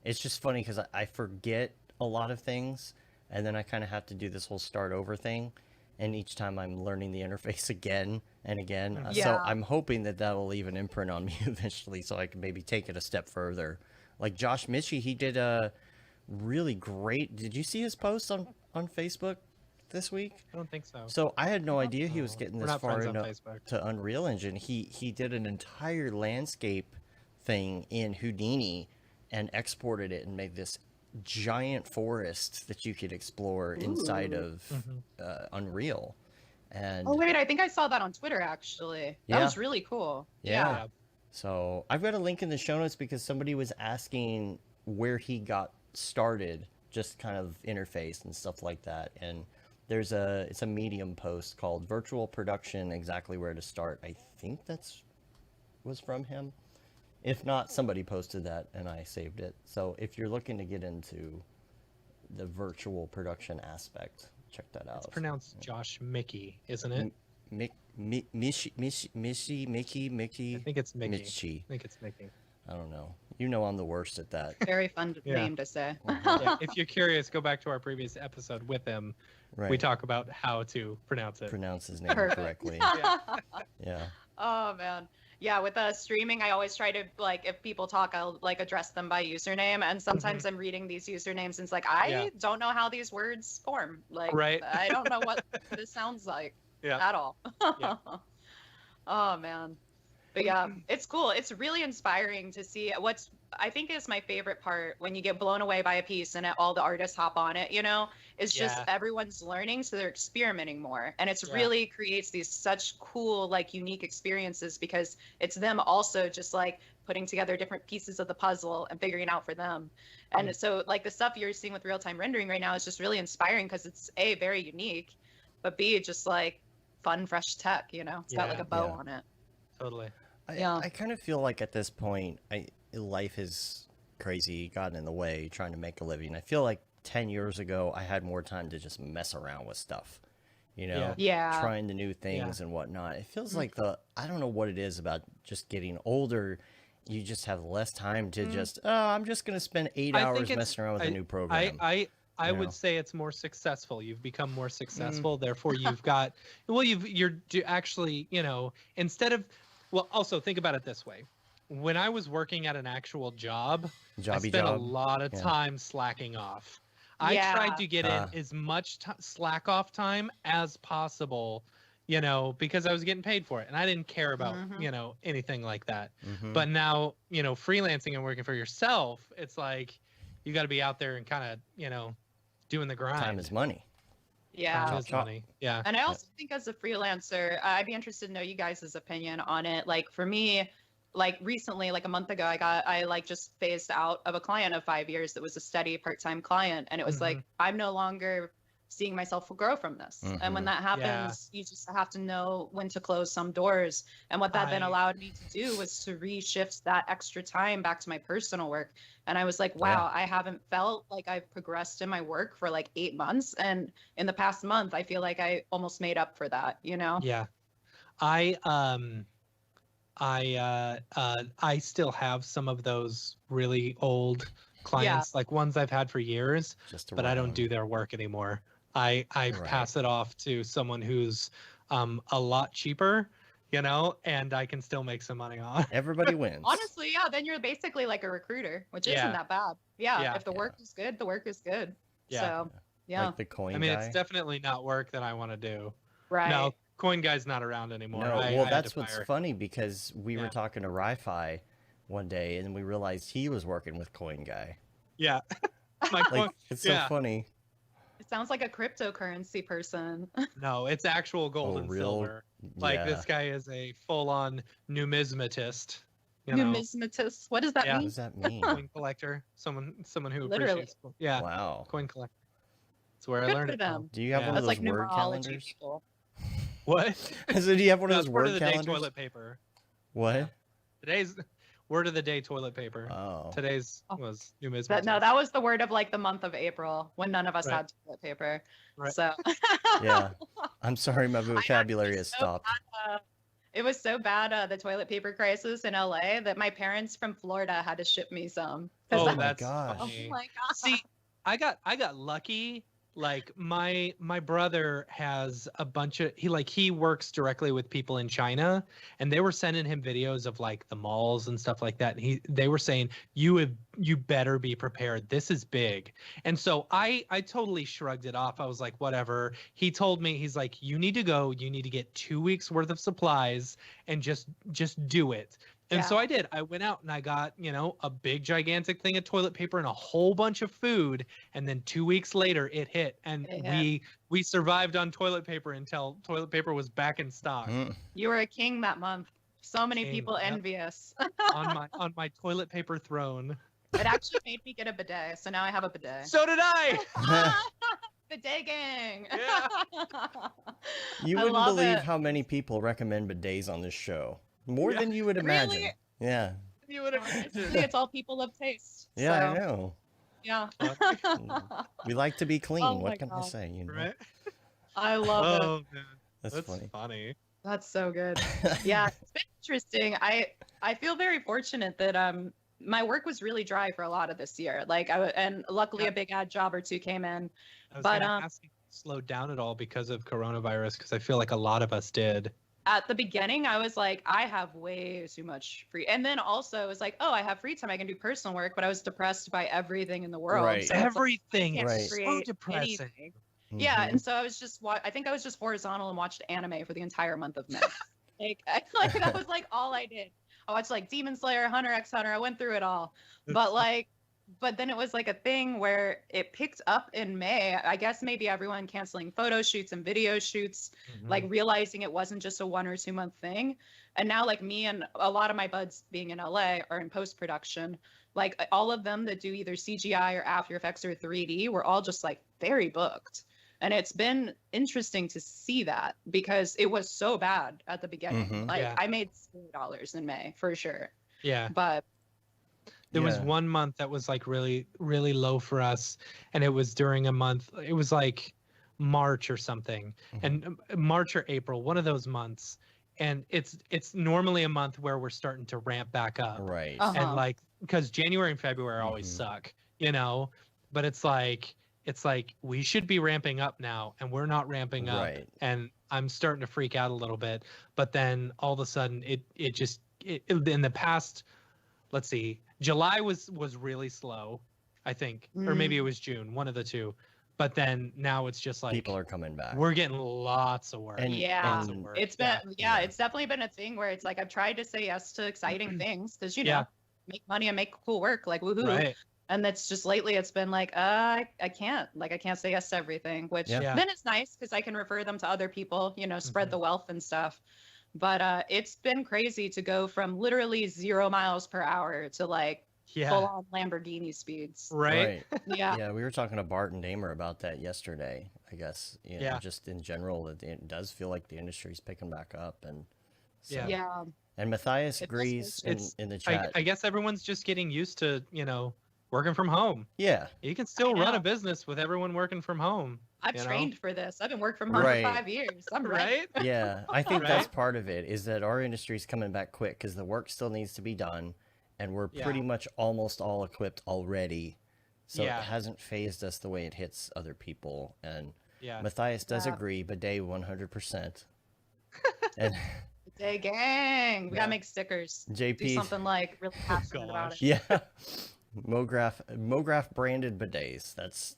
It's just funny because I forget a lot of things, and then I kind of have to do this whole start over thing, and each time I'm learning the interface again and again. So Yeah. I'm hoping that will leave an imprint on me eventually, so I can maybe take it a step further. Like Josh Mitchie, he did a really great. Did you see his post on Facebook this week? I don't think so. So I had no idea he was Oh, getting we're this not far friends on into Facebook. to Unreal Engine. He did an entire landscape thing in Houdini and exported it and made this giant forest that you could explore inside of Unreal. And Oh wait, I think I saw that on Twitter actually. That Yeah. was really cool. yeah. So I've got a link in the show notes because somebody was asking where he got started, just kind of interface and stuff like that. And it's a Medium post called Virtual Production, Exactly Where to Start. I think that's was from him. If not, somebody posted that and I saved it. So if you're looking to get into the virtual production aspect, check that out. It's pronounced Josh Mickey, isn't it? Mickey. I think it's Mickey. Michi. I think it's Mickey. I don't know. You know I'm the worst at that. Very fun Yeah. name to say. Yeah, if you're curious, go back to our previous episode with him. Right. We talk about how to pronounce it. Pronounce his name Perfect. correctly. Yeah. Yeah. Oh man. Yeah, with streaming, I always try to, like, if people talk, I'll like address them by username. And sometimes I'm reading these usernames and it's like, I don't know how these words form. Like, Right. I don't know what this sounds like Yeah. at all. Yeah. Oh man. But yeah, it's cool. It's really inspiring to see what's, I think is my favorite part when you get blown away by a piece and all the artists hop on it, you know, it's just Yeah. everyone's learning. So they're experimenting more. And it's Yeah. really creates these such cool, like unique experiences because it's them also just like putting together different pieces of the puzzle and figuring out for them. And so like the stuff you're seeing with real-time rendering right now is just really inspiring because it's A, very unique, but B, just like fun, fresh tech, you know, it's got like Yeah. a bow Yeah. on it. Totally. I kind of feel like at this point, life is crazy, gotten in the way, trying to make a living. I feel like 10 years ago, I had more time to just mess around with stuff, you know, Yeah. trying the new things and whatnot. It feels like I don't know what it is about just getting older. You just have less time to just, I'm just going to spend 8 I think hours it's- messing around with a new program. I you would know? say it's more successful. You've become more successful. Therefore, you've got, well, you're actually, you know, instead of, well, also think about it this way. When I was working at an actual job, I Jobby spent a job. lot of Yeah. time slacking off. I Yeah. tried to get in as much slack off time as possible, you know, because I was getting paid for it and I didn't care about, you know, anything like that. Mhm. But now, you know, freelancing and working for yourself, it's like you got to be out there and kind of, you know, doing the grind. Time is money. Yeah. Time is money. Yeah. And I also think as a freelancer, I'd be interested to know you guys' opinion on it. Like for me, like recently, like a month ago, I like just phased out of a client of 5 years that was a steady part-time client. And it was like, I'm no longer seeing myself grow from this. And when that happens, you just have to know when to close some doors. And what that then allowed me to do was to reshift that extra time back to my personal work. And I was like, wow, I haven't felt like I've progressed in my work for like 8 months. And in the past month, I feel like I almost made up for that, you know? Yeah. I still have some of those really old clients, like ones I've had for years, but I don't do their work anymore. I pass it off to someone who's a lot cheaper, you know, and I can still make some money on. Everybody wins. Honestly, yeah, then you're basically like a recruiter, which isn't that bad. Yeah, if the work is good, the work is good. Yeah. So, yeah. Like the coin I mean, guy. it's definitely not work that I want to do. Right. No, Coin Guy's not around anymore. No, I well, had that's to what's fire. funny because we were talking to Ri-Fi one day and we realized he was working with Coin Guy. Yeah. Like, it's so funny. It sounds like a cryptocurrency person. No, it's actual gold and real? silver. Like Yeah. this guy is a full-on numismatist. You know? Numismatist. What does that Yeah. What mean? does that mean? Coin collector. Someone who Literally. appreciates. Yeah. Wow. Coin collector. That's where I Good learned for it from. them. Do you have Yeah. one of That's those like word numerology calendars? people. What? So do you have one of That's those word of word the day calendars? toilet paper. What? Today's word of the day toilet paper. Oh. Today's Oh. was numismatist. That was the word of like the month of April when none of us Right. had toilet paper. Right. So Yeah. I'm sorry, my vocabulary has so stopped. it was so bad, the toilet paper crisis in LA, that my parents from Florida had to ship me some. 'Cause Oh, my that's gosh. oh funny. my god. See, I got lucky. Like my brother has a bunch of he works directly with people in China, and they were sending him videos of like the malls and stuff like that. And they were saying you better be prepared. This is big. And so I totally shrugged it off. I was like, whatever. He told me, he's like, you need to go. You need to get 2 weeks worth of supplies and just do it. And so Yeah. I did. I went out and I got, you know, a big gigantic thing of toilet paper and a whole bunch of food. And then 2 weeks later it hit. And It hit. we survived on toilet paper until toilet paper was back in stock Mm. You were a king that month. So many King, people yep. envious. on my toilet paper throne. It actually made me get a bidet, so now I have a bidet. So did I. Bidet gang. Yeah. You I wouldn't love believe it. how many people recommend bidets on this show. More Yeah. than you would imagine. Really? Yeah. You would Honestly, it's all people of taste. Yeah, so, I know. Yeah. We like to be clean. Oh my What can I God. say? You know? right? I love it. Oh man, That's that's funny. funny. That's so good. Yeah, it's been interesting. I feel very fortunate that my work was really dry for a lot of this year. Like and luckily Yeah. a big ad job or two came in. I was But, gonna ask you if you slowed down at all because of coronavirus, because I feel like a lot of us did. At the beginning, I was like, I have way too much free. And then also it was like, oh, I have free time. I can do personal work, but I was depressed by everything in the world. Right. So it's like, Everything can't Right. is so create depressing. anything. Yeah, Mhm. and so I was just I think I was just horizontal and watched anime for the entire month of May. like that was like all I did. I watched like Demon Slayer, Hunter x Hunter. I went through it all. But then it was like a thing where it picked up in May. I guess maybe everyone canceling photo shoots and video shoots, like realizing it wasn't just a 1 or 2 month thing. And now like me and a lot of my buds being in LA are in post production. Like all of them that do either CGI or After Effects or 3D, we're all just like very booked. And it's been interesting to see that because it was so bad at the beginning. Mhm. Like Yeah. I made $0 in May for sure. Yeah. But There was Yeah. one month that was like really, really low for us, and it was during a month. It was like March or something, and March or April, one of those months. And it's normally a month where we're starting to ramp back up, Right. Uh-huh. and like because January and February always Mhm. suck, you know. But it's like we should be ramping up now, and we're not ramping up, Right. and I'm starting to freak out a little bit. But then all of a sudden, it just in the past. Let's see. July was really slow, I think, or maybe it was June, one of the two. But then now it's just like People are coming back. we're getting lots of work. And- yeah, lots of work. it's been Yeah. it's definitely been a thing where it's like I've tried to say yes to exciting things because you know Yeah. make money and make cool work, like woohoo. right. And that's just lately it's been like I can't say yes to everything, which Yeah. then it's nice because I can refer them to other people, you know, spread Mhm. the wealth and stuff. But it's been crazy to go from literally 0 miles per hour to like full Yeah. on Lamborghini speeds. Right. Yeah. Yeah, we were talking to Bart and Damer about that yesterday. I guess you know, Yeah. just in general, it does feel like the industry's picking back up, and so, Yeah. Yeah. And Matthias It does agrees feel in the chat. I guess everyone's just getting used to working from home. Yeah, You can still run know. a business with everyone working from home. I've you know? trained for this. I've been working from home Right. for 5 years. I'm ready. Right. yeah. I think that's Right? part of it is that our industry's coming back quick because the work still needs to be done, and we're Yeah. pretty much almost all equipped already. So Yeah. it hasn't phased us the way it hits other people. And Yeah. Matthias does Yeah. agree, bidet 100%. And Day gang. We Yeah. gotta make stickers. Do JP, something like really passionate about gosh. it. yeah, Mograph branded bidets. That's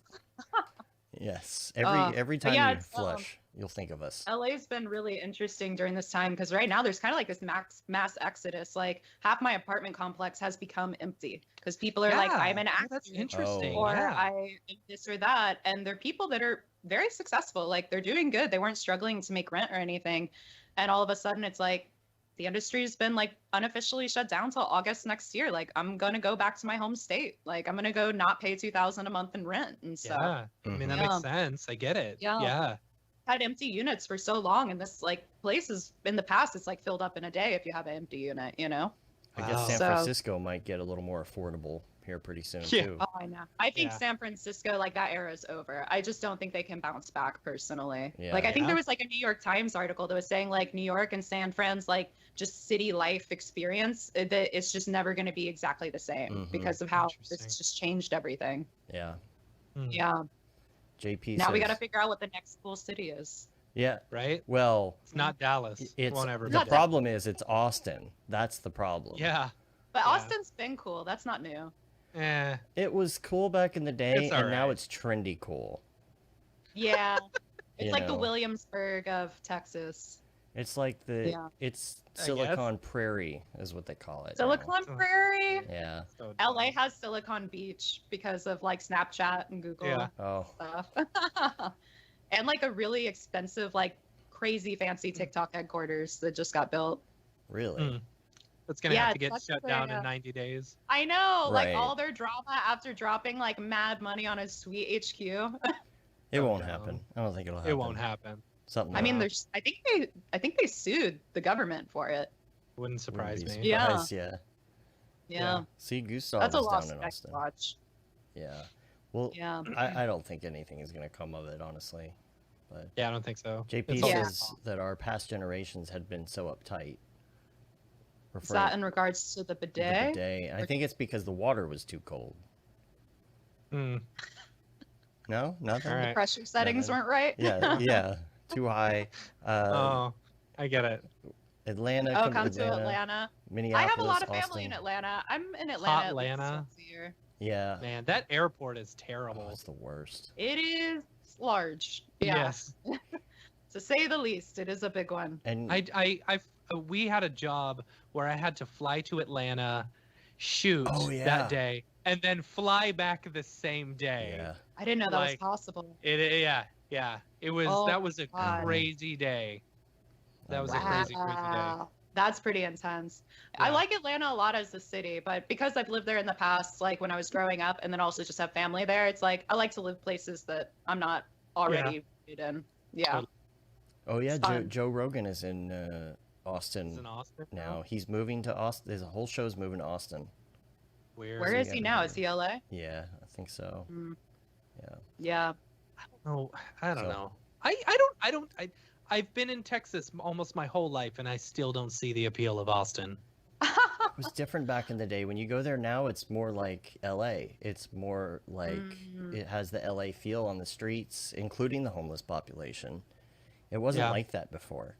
yes. Every but time yeah, you it's, flush, you'll think of us. LA's been really interesting during this time because right now there's kind of like this mass exodus. Like half my apartment complex has become empty because people are like, Yeah. I'm an Oh, actor, that's interesting. or Yeah. I am this or that, and they're people that are very successful. Like they're doing good. They weren't struggling to make rent or anything, and all of a sudden it's like the industry's been like unofficially shut down till August next year. Like I'm gonna go back to my home state. Like I'm gonna go not pay $2,000 a month in rent and stuff. Yeah. I mean that Yeah. makes sense. I get it. Yeah. Yeah. Had empty units for so long, and this like place is in the past it's like filled up in a day if you have an empty unit, you know. I guess Wow. San So- Francisco might get a little more affordable here pretty soon Yeah. too. Oh, I know. I think Yeah. San Francisco, like that era is over. I just don't think they can bounce back personally. Yeah. Like I think Yeah. there was like a New York Times article that was saying like New York and San Fran's like just city life experience that it's just never going to be exactly the same Mhm. because of how Interesting. it's just changed everything. Yeah. Hmm. Yeah. JP Now we got to says- figure out what the next cool city is. Yeah. Right? Well, It's not Dallas. it's Won't ever the be. problem is it's Austin. That's the problem. Yeah. But Yeah. Austin's been cool. That's not new. Eh. It was cool back in the day, It's and now alright. it's trendy cool. Yeah. It's You like the know. Williamsburg of Texas. It's like the Yeah. it's I guess. Silicon Prairie is what they call it. now. Silicon Oh. Prairie. Yeah. So LA dumb. has Silicon Beach because of like Snapchat and Google Yeah. Oh. stuff. And like a really expensive, like crazy fancy TikTok headquarters that just got built. Really? Mm. It's gonna Yeah, have to get that's shut the- down in 90 days. I know, Right. like all their drama after dropping like mad money on a sweet HQ. It So won't dumb. happen. I don't think it'll happen. It won't happen. Something. I mean, like there's I think they sued the government for it. Wouldn't surprise Wouldn't me. be Yeah. surprised, yeah. Yeah. See, Gustav That's a is lost down in spec Austin. watch. Yeah. Well, Yeah. I don't think anything is going to come of it, honestly. But Yeah, I don't think so. JP It's all Yeah. says that our past generations had been so uptight. Is that in regards to the the bidet? bidet. I think it's because the water was too cold. Hmm. No? Nothing? All The right. pressure settings then- weren't right? Yeah, yeah. Too high. Oh, I get it. Atlanta. Oh, come to Atlanta. I Minneapolis, have a lot of family Austin. in Atlanta. I'm in Atlanta at least Atlanta. once a year. Yeah. Man, that airport is Oh, terrible. it's the worst. It is large. Yeah. Yes. To say the least, it is a big one. And We had a job where I had to fly to Atlanta, shoot Oh, yeah. that day, and then fly back the same day. yeah. I didn't know that was Like, possible. Yeah. It was Oh, that was a God. crazy day. That was a crazy day. Wow. That's pretty intense. I Yeah. like Atlanta a lot as a city, but because I've lived there in the past, like when I was growing up, and then also just have family there, it's like I like to live places that I'm not already rooted in. Yeah. Oh yeah, It's fun. Joe Rogan is in Austin It's in Austin now. He's moving to Austin. There's a whole show's moving to Austin. Where he is he got now? to Is he LA? Yeah, I think so. Mm. Yeah. Yeah. Oh, I don't So- know. I've been in Texas almost my whole life, and I still don't see the appeal of Austin. It was different back in the day. When you go there now, it's more like LA. It's more like Mm. it has the LA feel on the streets, including the homeless population. It wasn't Yeah. like that before.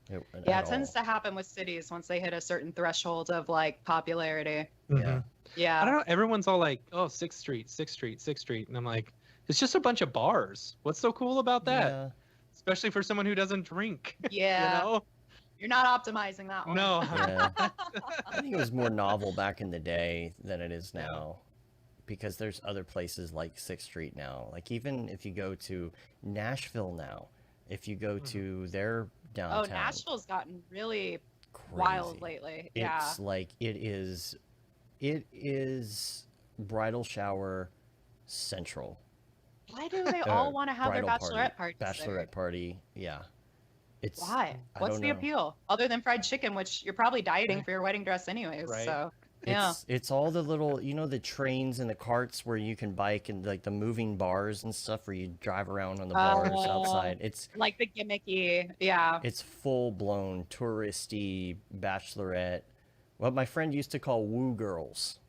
Yeah, at it tends all. to happen with cities once they hit a certain threshold of like popularity. Yeah. Mhm. I Yeah. don't know. Everyone's all like, "Oh, 6th Street, 6th Street, 6th Street," and I'm like, "It's just a bunch of bars. What's so cool about that? Yeah. Especially for someone who doesn't drink." Yeah. You know? You're not optimizing that one. No. Yeah. I think it was more novel back in the day than it is now, because there's other places like 6th Street now. Like even if you go to Nashville now, if you go to their Oh, downtown, Nashville's gotten really crazy. wild lately. Yeah. It's like it is bridal shower central. Why do they all want to have their bridal bachelorette parties there? Bachelorette party, yeah. It's Why? I What's don't the know. appeal? Other than fried chicken, which you're probably dieting Right. for your wedding dress anyways. Right. So yeah. It's all the little, the trains and the carts where you can bike, and like the moving bars and stuff where you drive around on the bars Oh. outside. It's Like the gimmicky. Yeah. full blown touristy bachelorette. What my friend used to call woo girls.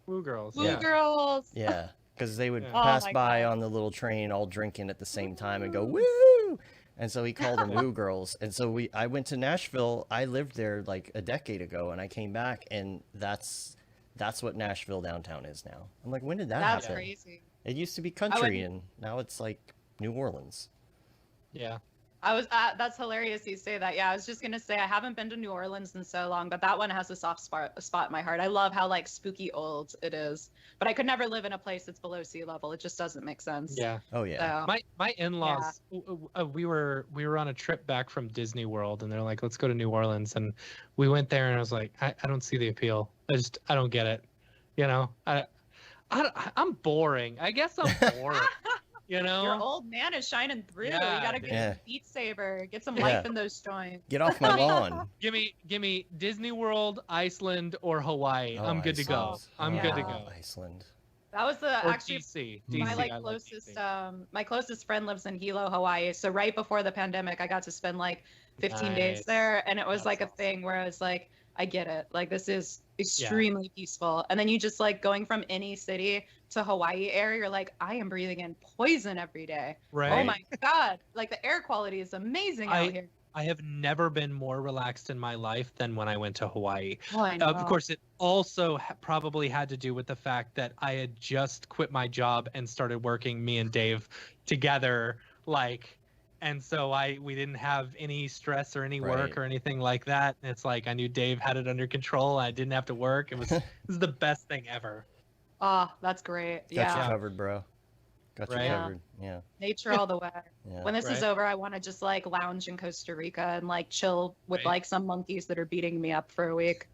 Woo girls. Woo Yeah. girls. Yeah, because they would Yeah. Oh pass my by God. on the little train all drinking at the same time and go woo, and so he called them woo girls. And so I went to Nashville. I lived there like a decade ago, and I came back, and that's what Nashville downtown is now. I'm like, when did that That's happen? crazy. It used to be country, and now it's like New Orleans. Yeah. I was that's hilarious you say that. Yeah, I was just gonna say I haven't been to New Orleans in so long, but that one has a soft spot in my heart. I love how like spooky old it is, but I could never live in a place that's below sea level. It just doesn't make sense. Yeah. Oh yeah. So, My in-laws, we were on a trip back from Disney World, and they're like, "Let's go to New Orleans," and we went there, and I was like, I don't see the appeal. I don't get it. You know, I'm boring. I guess I'm boring. You know, your old man is shining through. Yeah, You gotta get yeah. a Beat Saber, get some Yeah. life in those joints. Get off my lawn. give me Disney World, Iceland, or Hawaii. Oh, I'm good to go. Iceland. I'm Oh, good to yeah. go. Iceland. That was the Or actually DC. my DC, like I love closest DC. my closest friend lives in Hilo, Hawaii. So right before the pandemic, I got to spend like 15 days Nice. there, and it was That's like a awesome. thing where I was like, I get it. Like this is extremely peaceful. And then you just like going from any city to Hawaii area, you're like, I am breathing in poison every day. Right. Oh my God. Like the air quality is amazing out here. I have never been more relaxed in my life than when I went to Hawaii. Oh, I Of know. course, it also probably had to do with the fact that I had just quit my job and started working, me and Dave together, and so we didn't have any stress or any work Right. or anything like that. It's like I knew Dave had it under control. I didn't have to work. It was the best thing ever. Oh, that's great. Got Yeah. you covered, bro. Got you Right. covered. Yeah. Nature all the way. Yeah. When this is Right. over, I want to just like lounge in Costa Rica and like chill with Right. like some monkeys that are beating me up for a week.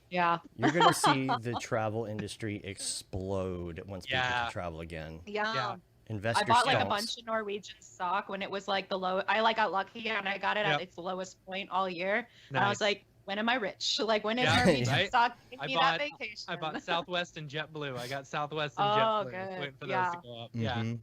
Yeah. You're gonna see the travel industry explode once people Yeah. can travel again. Yeah. Yeah. Invest I your bought like a stonks. bunch of Norwegian stock when it was like the low. I like got lucky and I got it Yep. at its lowest point all year. And I was Nice. like, when am I rich? Like, when is Yeah, Norwegian right? stock giving I me bought- that vacation? I bought Southwest and JetBlue. I got Southwest and Oh, JetBlue. good. Waiting for Yeah. those to go up. Yeah. Mhm.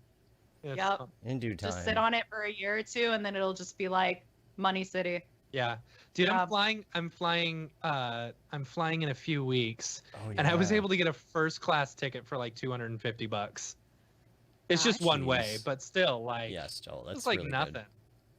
It's Yep. fun. In due time. Just sit on it for a year or two, and then it'll just be like Money City. Yeah. Dude, Yeah. I'm flying in a few weeks. Oh, And I was yeah. able to get a first class ticket for like $250. It's just one way, Jeez. but still, like, Yeah, still, that's it's like really nothing. good.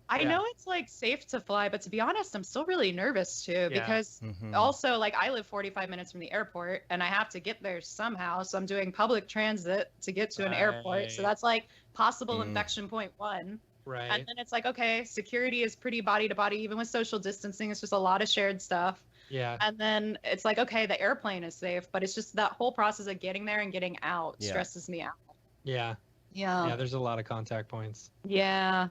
I Yeah. know it's like safe to fly, but to be honest, I'm still really nervous too, because Mhm. also, like, I live 45 minutes from the airport and I have to get there somehow. So I'm doing public transit to get to an airport. So Right. that's like possible Mm. infection point one. Right. And then it's like, okay, security is pretty body to body, even with social distancing. It's just a lot of shared stuff. Yeah. And then it's like, okay, the airplane is safe, but it's just that whole process of getting there and getting out Yeah. stresses me out. Yeah. Yeah. Yeah. There's a lot of contact points. Yeah.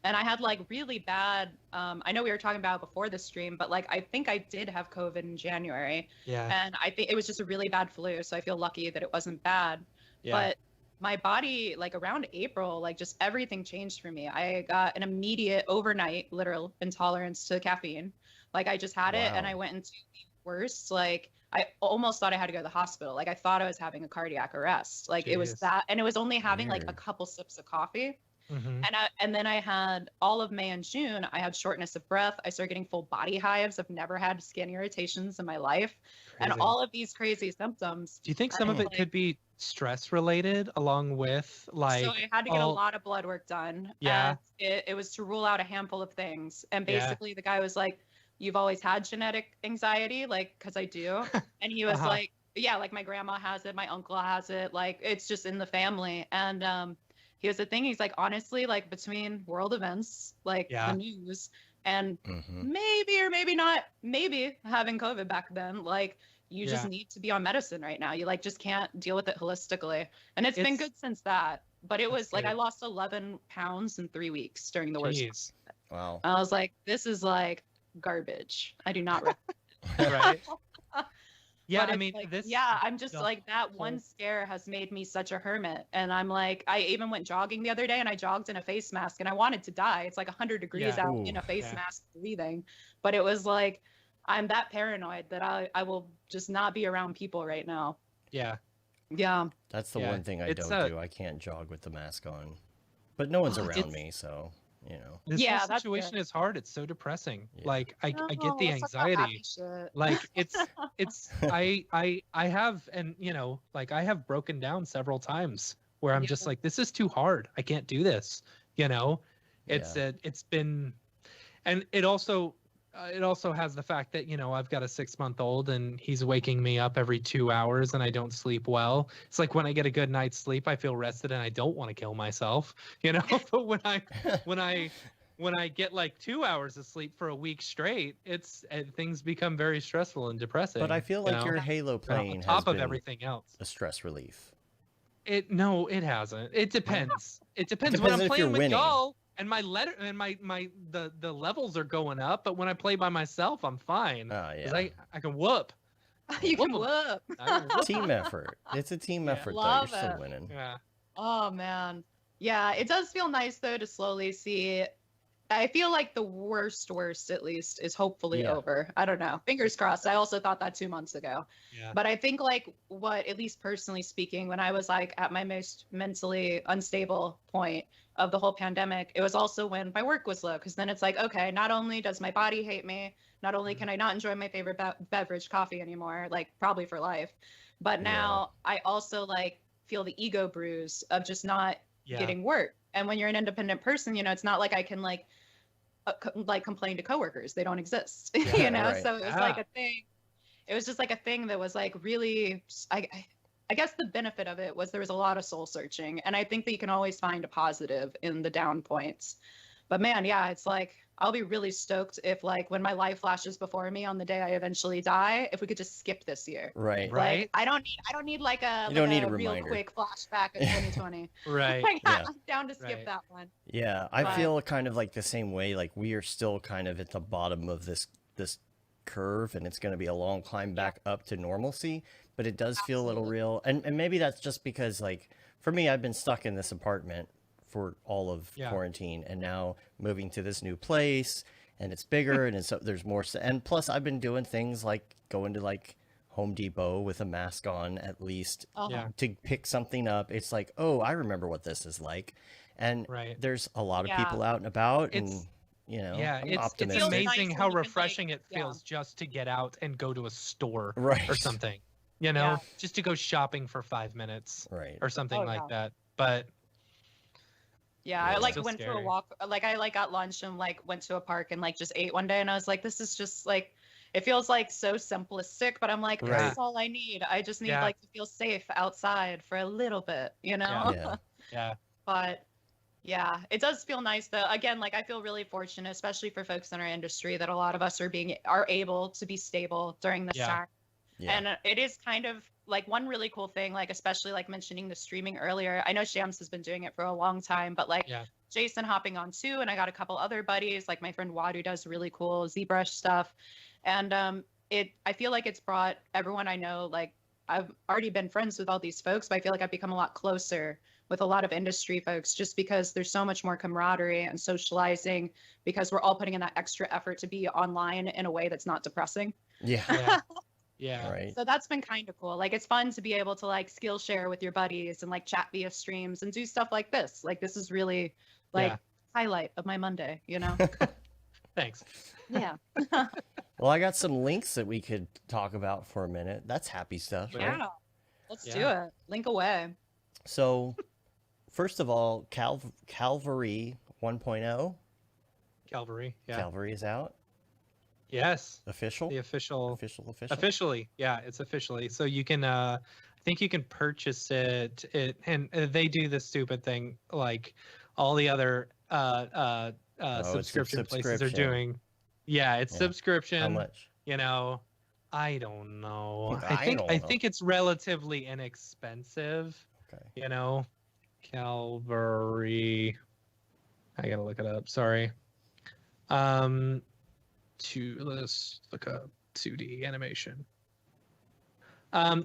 And I had like really bad, I know we were talking about it before the stream, but like I think I did have COVID in January, Yeah. and I think it was just a really bad flu. So I feel lucky that it wasn't bad. Yeah. But my body, like around April, like just everything changed for me. I got an immediate overnight literal intolerance to caffeine. Like I just had it and Wow. I went into the worst. Like I almost thought I had to go to the hospital. Like I thought I was having a cardiac arrest. Like it was Jeez. that, and it was only having like a Weird. couple sips of coffee. Mhm. And then I had all of May and June, I had shortness of breath. I started getting full body hives. I've never had skin irritations in my life. And Crazy. all of these crazy symptoms. Do you think some of I'm it could be stress related along with like So I had to get a all- lot of blood work done. Yeah. And it was to rule out a handful of things. And Yeah. basically the guy was like, you've always had genetic anxiety, like, because I do. And he was Uh-huh. like, yeah, like my grandma has it, my uncle has it, like it's just in the family. And he was the thing, he's like, honestly, like between world events, like Yeah. the news, and Mhm. maybe or maybe not, maybe having COVID back then, like you just Yeah. need to be on medicine right now. You like just can't deal with it holistically. And it's been It's- good since that. But it That's was like I good. lost 11 pounds in 3 weeks during the worst. Jeez. Wow. I was like, this is like garbage. I do not recommend. Right. Yeah, But I it's mean like, this yeah, I'm just the like that one whole- scare has made me such a hermit. And I'm like, I even went jogging the other day and I jogged in a face mask and I wanted to die. It's like 100 degrees Yeah. out Ooh. in a face Yeah. mask breathing. But it was like, I'm that paranoid that I will just not be around people right now. Yeah. Yeah. That's the Yeah, one thing I it's don't a- do. I can't jog with the mask on. But no one's Oh, around it's- me, so, you know. This Yeah, whole that's situation good. is hard. It's so depressing. Yeah. Like I No, get the let's talk about happy anxiety. shit. Like it's I have, and you know, like I have broken down several times where I'm just Yeah. like, this is too hard. I can't do this. You know, it's Yeah. it's been, and it also has the fact that, you know, I've got a 6-month-old and he's waking me up every 2 hours and I don't sleep well. It's like when I get a good night's sleep, I feel rested and I don't want to kill myself, you know. But when I get like 2 hours of sleep for a week straight, things become very stressful and depressing. But I feel you like know? your Halo on plane has top of been everything else. a stress relief. No, it hasn't. It depends. It depends Depends when if I'm you're playing with winning. y'all and the levels are going up, but when I play by myself, I'm fine. Ah, 'Cause yeah. I can whoop. You can Whoop 'em. whoop. I can whoop 'em. Team effort. It's a team Yeah. effort, though. Love You're still it. winning. Yeah. Oh man. Yeah, it does feel nice though to slowly see. I feel like the worst at least is hopefully Yeah. over. I don't know. Fingers crossed. I also thought that 2 months ago. Yeah. But I think like what, at least personally speaking, when I was like at my most mentally unstable point of the whole pandemic, it was also when my work was low. Because then it's like, okay, not only does my body hate me, not only can I not enjoy my favorite beverage, coffee anymore, like probably for life, but Yeah. now I also like feel the ego bruise of just not Yeah. getting work. And when you're an independent person, you know, it's not like I can like complain to coworkers. They don't exist, Yeah, you know? right. So it was like Yeah. a thing. It was just like a thing that was like really, I guess the benefit of it was there was a lot of soul searching. And I think that you can always find a positive in the down points. But man, yeah, it's like, I'll be really stoked if like when my life flashes before me on the day I eventually die, if we could just skip this year. Right. Right. Like I don't need like a, You don't need a real reminder. quick flashback of 2020. Right. Like, Yeah. I'm down to skip Right. that one. Yeah, I But- feel kind of like the same way. Like we are still kind of at the bottom of this curve, and it's going to be a long climb back up to normalcy. But it does feel a little Absolutely. real, and maybe that's just because, like, for me, I've been stuck in this apartment for all of Yeah. quarantine, and now moving to this new place, and it's bigger, and there's more. And plus, I've been doing things like going to like Home Depot with a mask on at least Yeah. to pick something up. It's like, oh, I remember what this is like, and Right. there's a lot of Yeah. people out and about, and It's I'm it's optimistic. amazing nice how when you can, like, refreshing it yeah. feels just to get out and go to a store Right. or something. Yeah. Just to go shopping for 5 minutes Right. or something Oh, like yeah. that. But Yeah, Yeah. I like Still went for a scary. walk. Like I like got lunch and like went to a park and like just ate one day, and I was like, this is just like, it feels like so simplistic, but I'm like, Right. this is all I need. I just need Yeah. like to feel safe outside for a little bit, you know? Yeah. yeah, But yeah, it does feel nice though. Again, like I feel really fortunate, especially for folks in our industry, that a lot of us are able to be stable during this Yeah. time. Yeah. And it is kind of like one really cool thing, like especially like mentioning the streaming earlier. I know Shams has been doing it for a long time, but like Yeah. Jason hopping on too, and I got a couple other buddies, like my friend Wadu does really cool ZBrush stuff. And I feel like it's brought everyone I know, like I've already been friends with all these folks, but I feel like I've become a lot closer with a lot of industry folks just because there's so much more camaraderie and socializing because we're all putting in that extra effort to be online in a way that's not depressing. Yeah. yeah, yeah. Right. So that's been kind of cool. Like it's fun to be able to like skill share with your buddies and like chat via streams and do stuff like this. Like this is really like Yeah. highlight of my Monday, you know? Thanks. Yeah. Well, I got some links that we could talk about for a minute. That's happy stuff, right? Yeah. Let's do Yeah. it. Link away. So, first of all, Calvary 1.0, Calvary. Yeah. Calvary is out. Yes. Official? The official. Official? Officially, yeah, it's officially. So you can, I think you can purchase it. And they do this stupid thing like all the other it's a subscription places are subscription. doing. Yeah, it's Yeah. subscription. How much? You know, I don't know. I I think don't I know. think it's relatively inexpensive. Okay. You know, Calvary. I gotta look it up. Sorry. Let's look up 2D animation.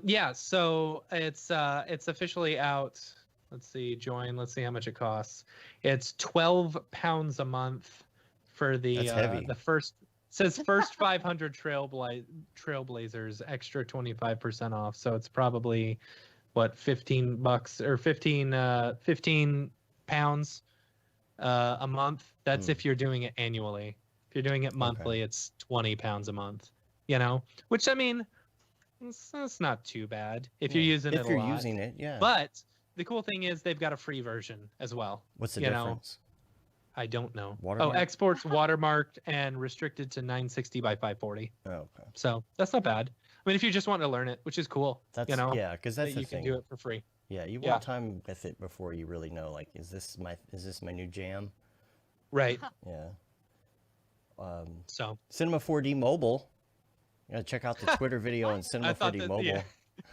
Yeah, so it's officially out. Let's see, join. Let's see how much it costs. It's £12 a month for the That's heavy. the first. Says first 500 trailblazers extra 25% off. So it's probably what $15 or 15 pounds a month. That's if you're doing it annually. If you're doing it monthly, it's £20 a month. You know, which I mean, it's not too bad if you're using it If a you're lot. using it, yeah. But the cool thing is they've got a free version as well. What's the you know, difference? I don't know. Watermarked? Oh, exports watermarked and restricted to 960 by 540. Oh, okay. So that's not bad. I mean, if you just want to learn it, which is cool, That's you know, yeah, because that's that the you thing. can do it for free. Yeah, you Yeah. want time with it before you really know. Like, is this my new jam? Right. Yeah. So Cinema 4D Mobile. You gotta check out the Twitter video on Cinema thought 4D that- Mobile.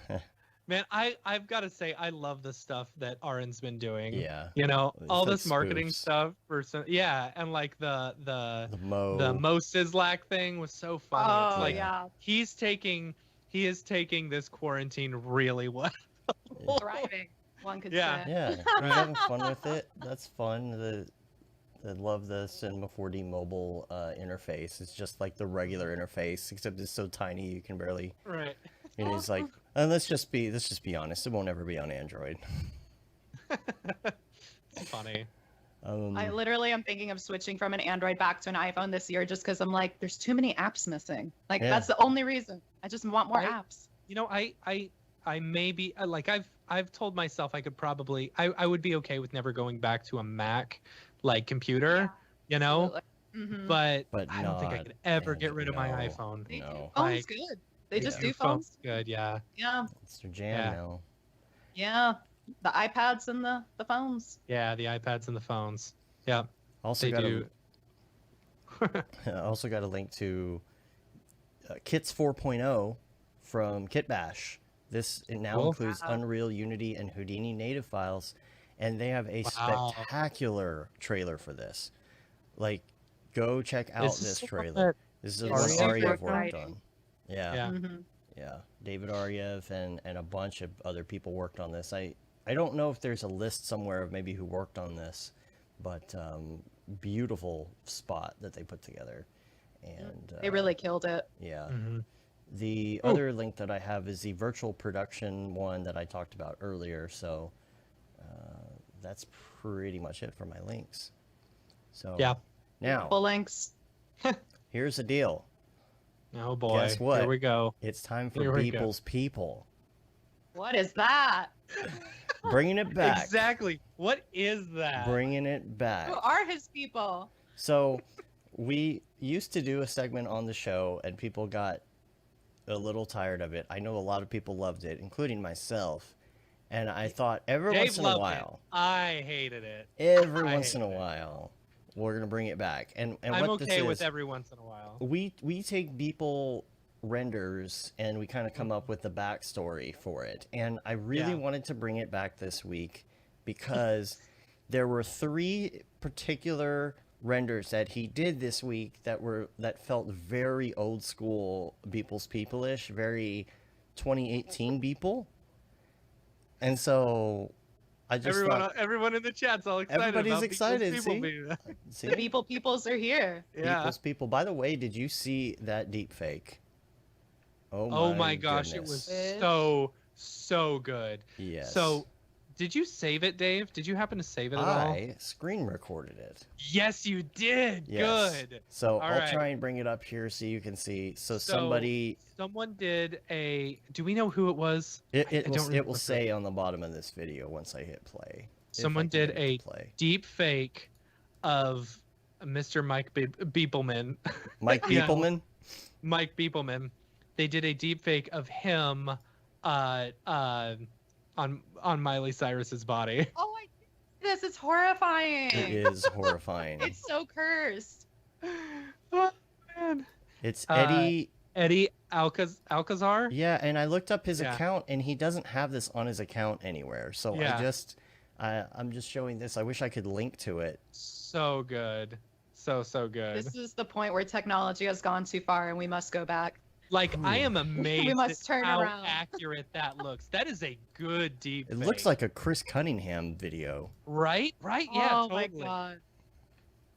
yeah. Man, I've got to say I love the stuff that Arin's been doing. Yeah. You know, It's all like this marketing spoofs. stuff for yeah, and like the The Mo. Mo Sislak thing was so funny. It's Oh like yeah. he is taking this quarantine really well. Thriving. One could Yeah. say. Yeah, he's having fun with it. That's fun. I love the Cinema 4D Mobile interface. It's just like the regular interface, except it's so tiny you can barely. Right. And he's like, and let's just be honest. It won't ever be on Android. It's funny. I literally am thinking of switching from an Android back to an iPhone this year just because I'm like, there's too many apps missing. Like Yeah. that's the only reason. I just want more I- apps. You know, I maybe like I've told myself I could probably I would be okay with never going back to a Mac like computer, you know, Mm-hmm. but But I don't think I not could ever get rid of my no. iPhone. No. Phones Like, good. They just Yeah, do phones. good, yeah. Yeah. It's their jam Yeah. now. Yeah. The iPads and the phones. Yeah, the iPads and the phones. Yeah, Also they got do. I also got a link to Kits 4.0 from Kitbash. It now Cool. includes Wow. Unreal, Unity, and Houdini native files, and they have a Wow. spectacular trailer for this. Like, go check out This is this stuff trailer. that This is It's what super Ariev worked exciting. on. Yeah, Yeah. Mm-hmm. yeah. David Ariev and a bunch of other people worked on this. I don't know if there's a list somewhere of maybe who worked on this, but beautiful spot that they put together. And They really killed it. yeah. Mhm. The other link that I have is the virtual production one that I talked about earlier. So that's pretty much it for my links. So Yeah. now Full links. here's the deal. Oh boy. Guess what? Here we go. It's time for Here we go. Beeple's People. What is that? Bringing it back. Exactly. What is that? Bringing it back. Who are his people? So we used to do a segment on the show and people got a little tired of it. I know a lot of people loved it, including myself. And I thought every Dave once in a loved while, it. I hated it. every I once in a hated it. while, we're going to bring it back. And I'm what okay this with is, every once in a while. we take Beeple renders and we kind of come up with the backstory for it. And I really Yeah. wanted to bring it back this week because there were 3 particular renders that he did this week that felt very old school Beeple's People-ish, very 2018 Beeple. And so I just thought, Everyone in the chat's all excited. Everybody's about excited, People's see? People being- see, The peoples are here. Yeah. Beeple's People. By the way, did you see that deep fake? Oh my gosh, goodness. it was so good. Yes. So, did you save it, Dave? Did you happen to save it at all? I screen recorded it. Yes, you did. Yes. Good. So All I'll right. try and bring it up here so you can see. So So, somebody, Someone did a. Do we know who it was? it I don't will remember. say on the bottom of this video once I hit play. if I Someone can did get it a to play. deep fake of Mr. Mike Beepleman. Mike Yeah. Beepleman. Mike Beepleman. They did a deep fake of him on Miley Cyrus's body. Oh, I this is horrifying. It is horrifying. It's so cursed. Oh man. It's uh, Eddie. Eddie Alcazar? Yeah, and I looked up his Yeah. account, and he doesn't have this on his account anywhere. So Yeah. I'm just showing this. I wish I could link to it. So good. So good. This is the point where technology has gone too far and we must go back. Like, I am amazed must at turn how around. accurate that looks. That is a good deep It fake. looks like a Chris Cunningham video. Right? Yeah, oh totally. my god.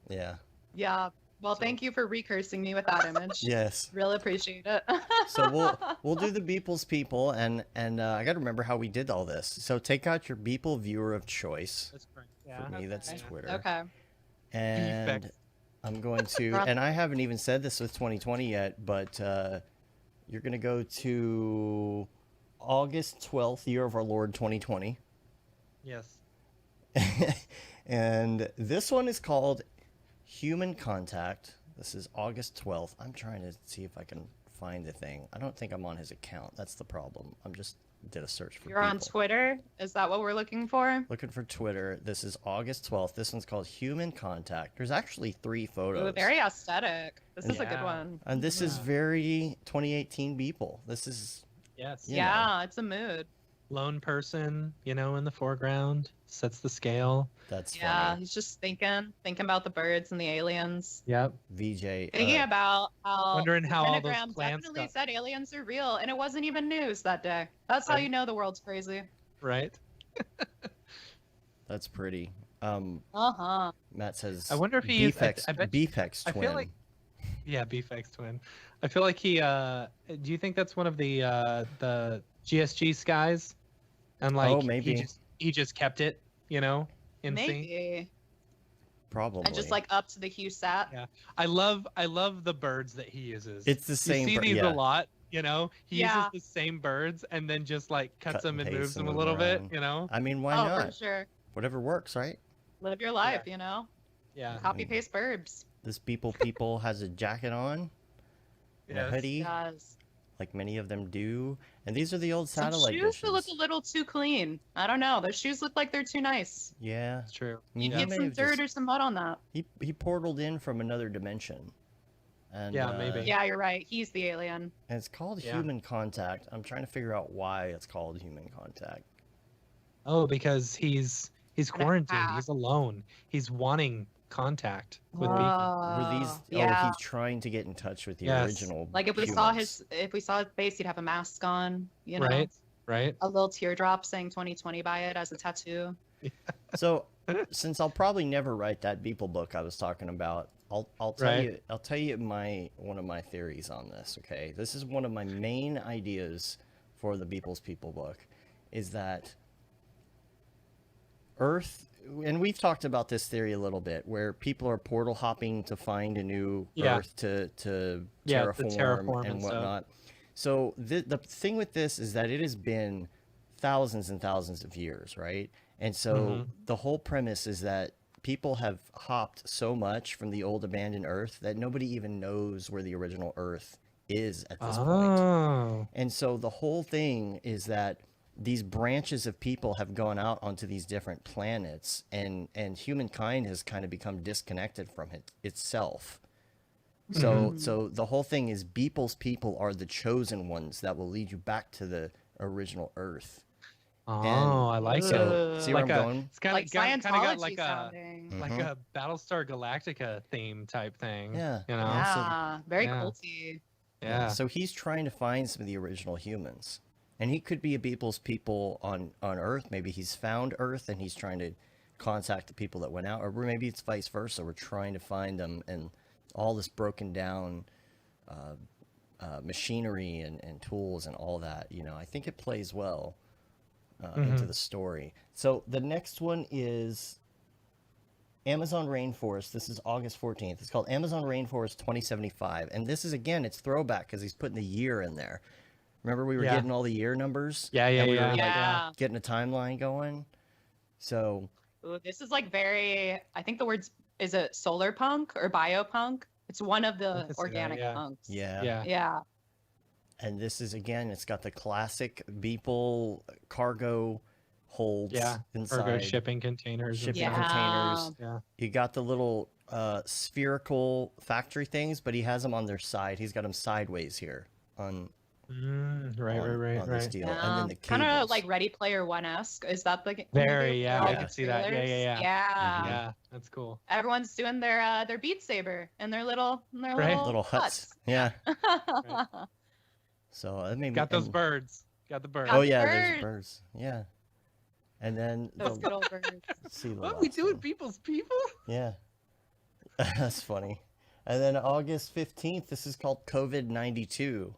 Yeah. Yeah. Well, So- thank you for recursing me with that image. Yes. Really appreciate it. So we'll do the Beeple's People, and I got to remember how we did all this. So take out your Beeple viewer of choice. That's correct. For Yeah. me, that's Okay. Twitter. Okay. And Defect. I'm going to, and I haven't even said this with 2020 yet, but you're going to go to August 12th, year of our Lord 2020. Yes. And this one is called Human Contact. This is August 12th. I'm trying to see if I can find the thing. I don't think I'm on his account. That's the problem. I'm just did a search for You're on people. Twitter? Is that what we're looking for? Looking for Twitter. This is August 12th. This one's called Human Contact. There's actually 3 photos. Ooh, very aesthetic. This is a good Yeah. one. And this is Yeah. very 2018 Beeple. This is, Yes. You Yeah, it's a mood. Lone person, in the foreground, sets the scale. that's Yeah, funny. he's just thinking about the birds and the aliens. Yep. VJ. Thinking about how Wondering how all those Pentagram plants definitely got- said aliens are real, and it wasn't even news that day. That's how Right. you know the world's crazy. Right. That's pretty. Uh-huh. Matt says. I wonder if he used- Beefex, I bet- Beefex I twin. feel like- Yeah, Beefex twin. I feel like he. Do you think that's one of the GSG skies? And like, Oh, maybe. he just kept it, in sync. Maybe. Probably. And just like up to the hue sat. Yeah. I love the birds that he uses. It's the You same. see these yeah. a lot, He Yeah. uses the same birds and then just like cuts Cut them and and paste moves them a and little move bit, around. I mean, why Oh, not? for sure. Whatever works, right? Live your life, Yeah. Copy paste verbs. This people has a jacket on, and a Yes. hoodie, Yes. like many of them do. And these are the old Some satellite shoes dishes. that look a little too clean. I don't know. Those shoes look like they're too nice. Yeah, It's true. I mean, You he get may some have dirt just- or some mud on that. he portaled in from another dimension. And, Yeah, maybe. Yeah, you're right. He's the alien. And it's called Yeah. Human Contact. I'm trying to figure out why it's called Human Contact. Oh, because he's quarantined. hack. He's alone. He's wanting contact with people. Were these? Yeah. Oh, he's trying to get in touch with the Yes. original. Like if we humans. saw his face, he'd have a mask on. Right. Right. A little teardrop saying 2020 by it as a tattoo. So since I'll probably never write that Beeple book I was talking about, I'll tell you one of my theories on this. Okay, this is one of my main ideas for the Beeple's People book, is that Earth, and we've talked about this theory a little bit, where people are portal hopping to find a new Earth to terraform and whatnot. So the thing with this is that it has been thousands and thousands of years, right? And so the whole premise is that people have hopped so much from the old abandoned Earth that nobody even knows where the original Earth is at this point. And so the whole thing is that these branches of people have gone out onto these different planets, and humankind has kind of become disconnected from itself. So the whole thing is Beeple's people are the chosen ones that will lead you back to the original Earth. I like it. See where I'm going? It's kind of got like sounding. like a Battlestar Galactica theme type thing. Yeah. You know? Yeah, very culty. Yeah. So he's trying to find some of the original humans. And he could be a Beeple's people on Earth. Maybe he's found Earth and he's trying to contact the people that went out. Or maybe it's vice versa. We're trying to find them, and all this broken down machinery and tools and all that. You know, I think it plays well into the story. So the next one is Amazon Rainforest. This is August 14th. It's called Amazon Rainforest 2075. And this is, again, it's throwback because he's putting the year in there. Remember we were getting all the year numbers? Yeah. Getting a timeline going. So Ooh, this is like very, I think the words, is it solar punk or biopunk? It's one of the organic punks. Yeah. And this is, again, it's got the classic Beeple cargo holds inside. Cargo shipping containers. Yeah. You got the little spherical factory things, but he has them on their side. He's got them sideways here on this deal. And then the cables. Kind of like Ready Player One-esque. Is that the very? Yeah, I can see that. Yeah. Yeah, that's cool. Everyone's doing their Beat Saber and their little huts. Yeah. So I mean, got those birds. Got the birds. Oh yeah, there's birds. Yeah. And then those good old birds. What we doing, People's People? Yeah. That's funny. And then August 15th, this is called COVID-92.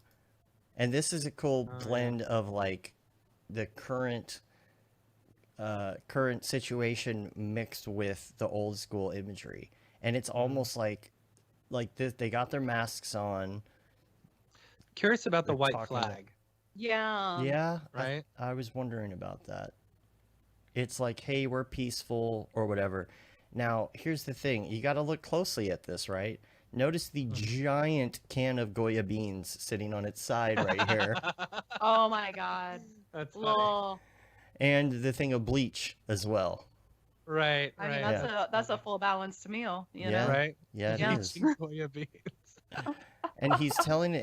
And this is a cool blend of like the current situation mixed with the old school imagery. And it's almost like this, they got their masks on. Curious about the white flag. Yeah. Right? I was wondering about that. It's like, hey, we're peaceful or whatever. Now, here's the thing. You got to look closely at this, right? Notice the giant can of Goya beans sitting on its side right here. Oh my god. That's funny. And the thing of bleach as well. Right. I mean, that's a full balanced meal, you know? Right. Yeah, Yeah. it is. Goya beans. And he's telling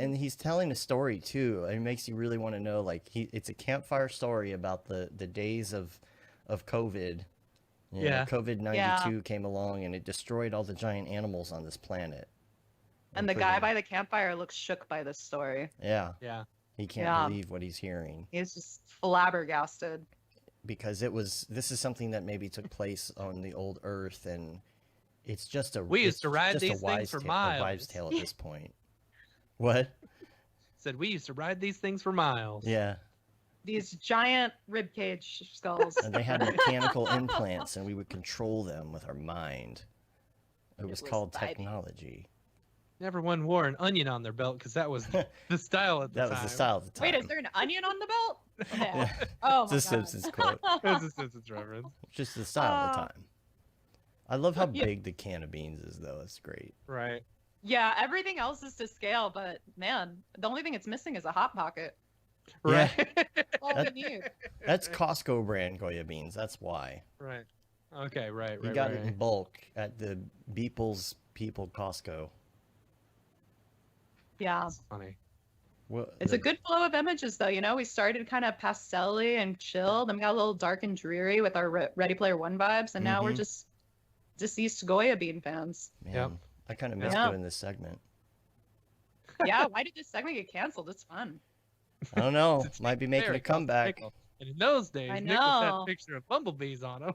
a story too. It makes you really want to know, like, it's a campfire story about the days of COVID. You know, COVID-92 came along and it destroyed all the giant animals on this planet. And the guy by the campfire looks shook by this story. Yeah. He can't believe what he's hearing. He's just flabbergasted. Because this is something that maybe took place on the old Earth, and it's just a we used to ride these things for miles. A wives' tale at this point. What? Said we used to ride these things for miles. Yeah. These giant ribcage skulls. And they had mechanical implants, and we would control them with our mind. It was called technology. Everyone wore an onion on their belt because that was the style at the time. That was the style at the time. Wait, is there an onion on the belt? Yeah. Oh, it's a Simpsons quote. It's a Simpsons reference. Just the style at the time. I love how big the can of beans is, though. It's great. Right. Yeah, everything else is to scale, but man, the only thing it's missing is a hot pocket. Right. That's all we need. That's Costco brand Goya beans. That's why. Right. Okay. Right. You got it in bulk at the Beeple's People Costco. Yeah. That's funny. Well, it's a good flow of images, though. You know, we started kind of pastel-y and chill, then we got a little dark and dreary with our Ready Player One vibes, and now we're just deceased Goya bean fans. Man, I kind of missed doing this segment. Yeah, why did this segment get canceled? It's fun. I don't know. Might be making a comeback. And in those days, Nick had a picture of bumblebees on him.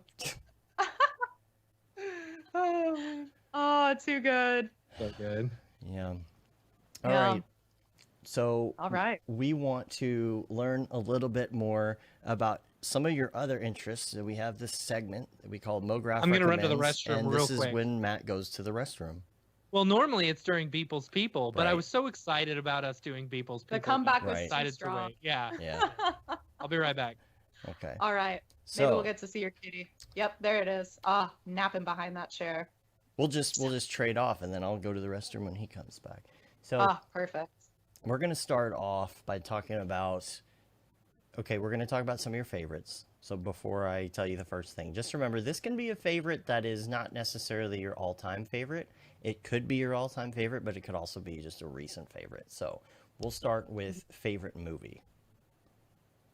Oh, too good. So good. Yeah. All Yeah. right. So All right. we want to learn a little bit more about some of your other interests. So we have this segment that we call Mograph I'm gonna run to the Recommends, restroom and real this is quick. when Matt goes to the restroom. Well, normally it's during Beeple's People, but I Right. was so excited about us doing Beeple's People. The comeback was was Right. too Decided to strong. wait. Yeah, Yeah. I'll be right back. Okay. All right. So Maybe we'll get to see your kitty. Yep, there it is. Ah, napping behind that chair. we'll just trade off, and then I'll go to the restroom when he comes back. So Ah, perfect. we're gonna start off by talking about. Okay, we're gonna talk about some of your favorites. So before I tell you the first thing, just remember this can be a favorite that is not necessarily your all-time favorite. It could be your all-time favorite, but it could also be just a recent favorite. So we'll start with favorite movie.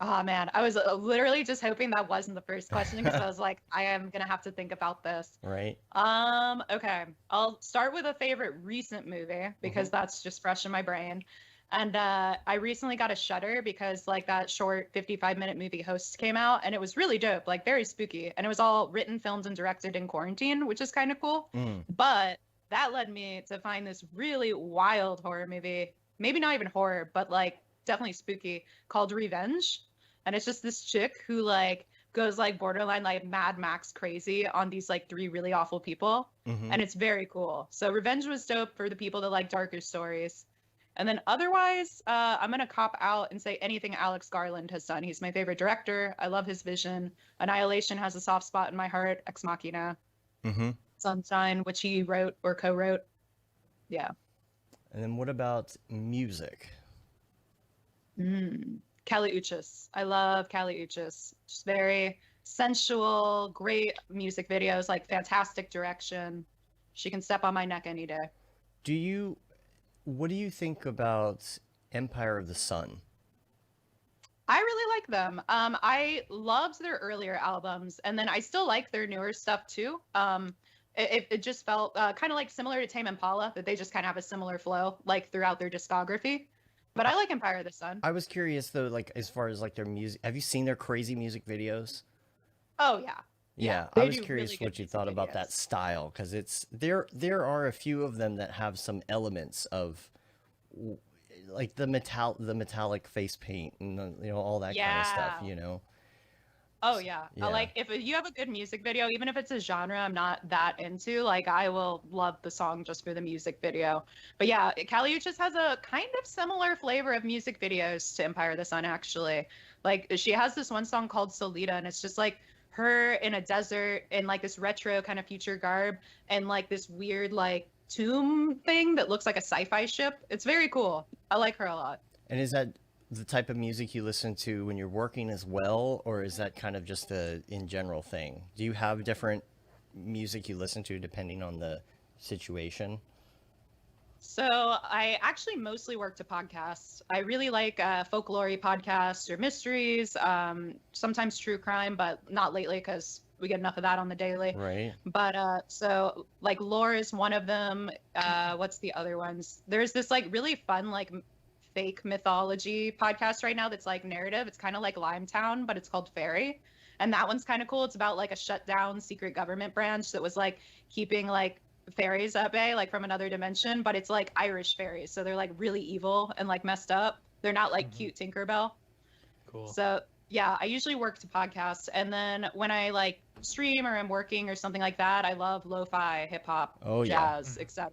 Oh man, I was literally just hoping that wasn't the first question because I was like, I am gonna have to think about this. Right? Okay. I'll start with a favorite recent movie because that's just fresh in my brain. And I recently got a Shudder because like that short 55-minute movie Host came out and it was really dope, like very spooky. And it was all written, filmed, and directed in quarantine, which is kind of cool. Mm. But that led me to find this really wild horror movie, maybe not even horror, but like definitely spooky, called Revenge. And it's just this chick who like goes like borderline like Mad Max crazy on these like 3 really awful people. Mhm. And it's very cool. So Revenge was dope for the people that like darker stories. And then otherwise, I'm going to cop out and say anything Alex Garland has done. He's my favorite director. I love his vision. Annihilation has a soft spot in my heart. Ex Machina. Mhm. Sunshine, which he wrote or co-wrote. Yeah. And then what about music? Kali Uchis. I love Kali Uchis. Just very sensual, great music videos, like fantastic direction. She can step on my neck any day. What do you think about Empire of the Sun? I really like them. I loved their earlier albums, and then I still like their newer stuff too. It just felt kind of like similar to Tame Impala, that they just kind of have a similar flow like throughout their discography. But I like Empire of the Sun. I was curious though, like as far as like their music. Have you seen their crazy music videos? Oh yeah. Yeah, they I was do curious really good what you music thought about that videos. style because it's there are a few of them that have some elements of like the metallic face paint and all that kind of stuff, Yeah. Oh yeah. Yeah. Like if you have a good music video, even if it's a genre I'm not that into, like I will love the song just for the music video. But yeah, Kali Uchis has a kind of similar flavor of music videos to Empire of the Sun actually. Like she has this one song called Solita and it's just like her in a desert in like this retro kind of future garb and like this weird like tomb thing that looks like a sci-fi ship. It's very cool. I like her a lot. And is that the type of music you listen to when you're working as well, or is that kind of just a in general thing? Do you have different music you listen to depending on the situation? So I actually mostly work to podcasts. I really like folklore podcasts or mysteries, sometimes true crime, but not lately because we get enough of that on the daily. Right. But so like lore is one of them. What's the other ones? There's this like really fun like fake mythology podcast right now that's like narrative. It's kind of like Limetown, but it's called Fairy. And that one's kind of cool. It's about like a shut down secret government branch that was like keeping like fairies at bay, like from another dimension, but it's like Irish fairies. So they're like really evil and like messed up. They're not like cute Tinkerbell. Cool. So yeah, I usually work to podcasts. And then when I like stream or I'm working or something like that, I love lo-fi, hip hop, Oh, yeah. jazz, etc.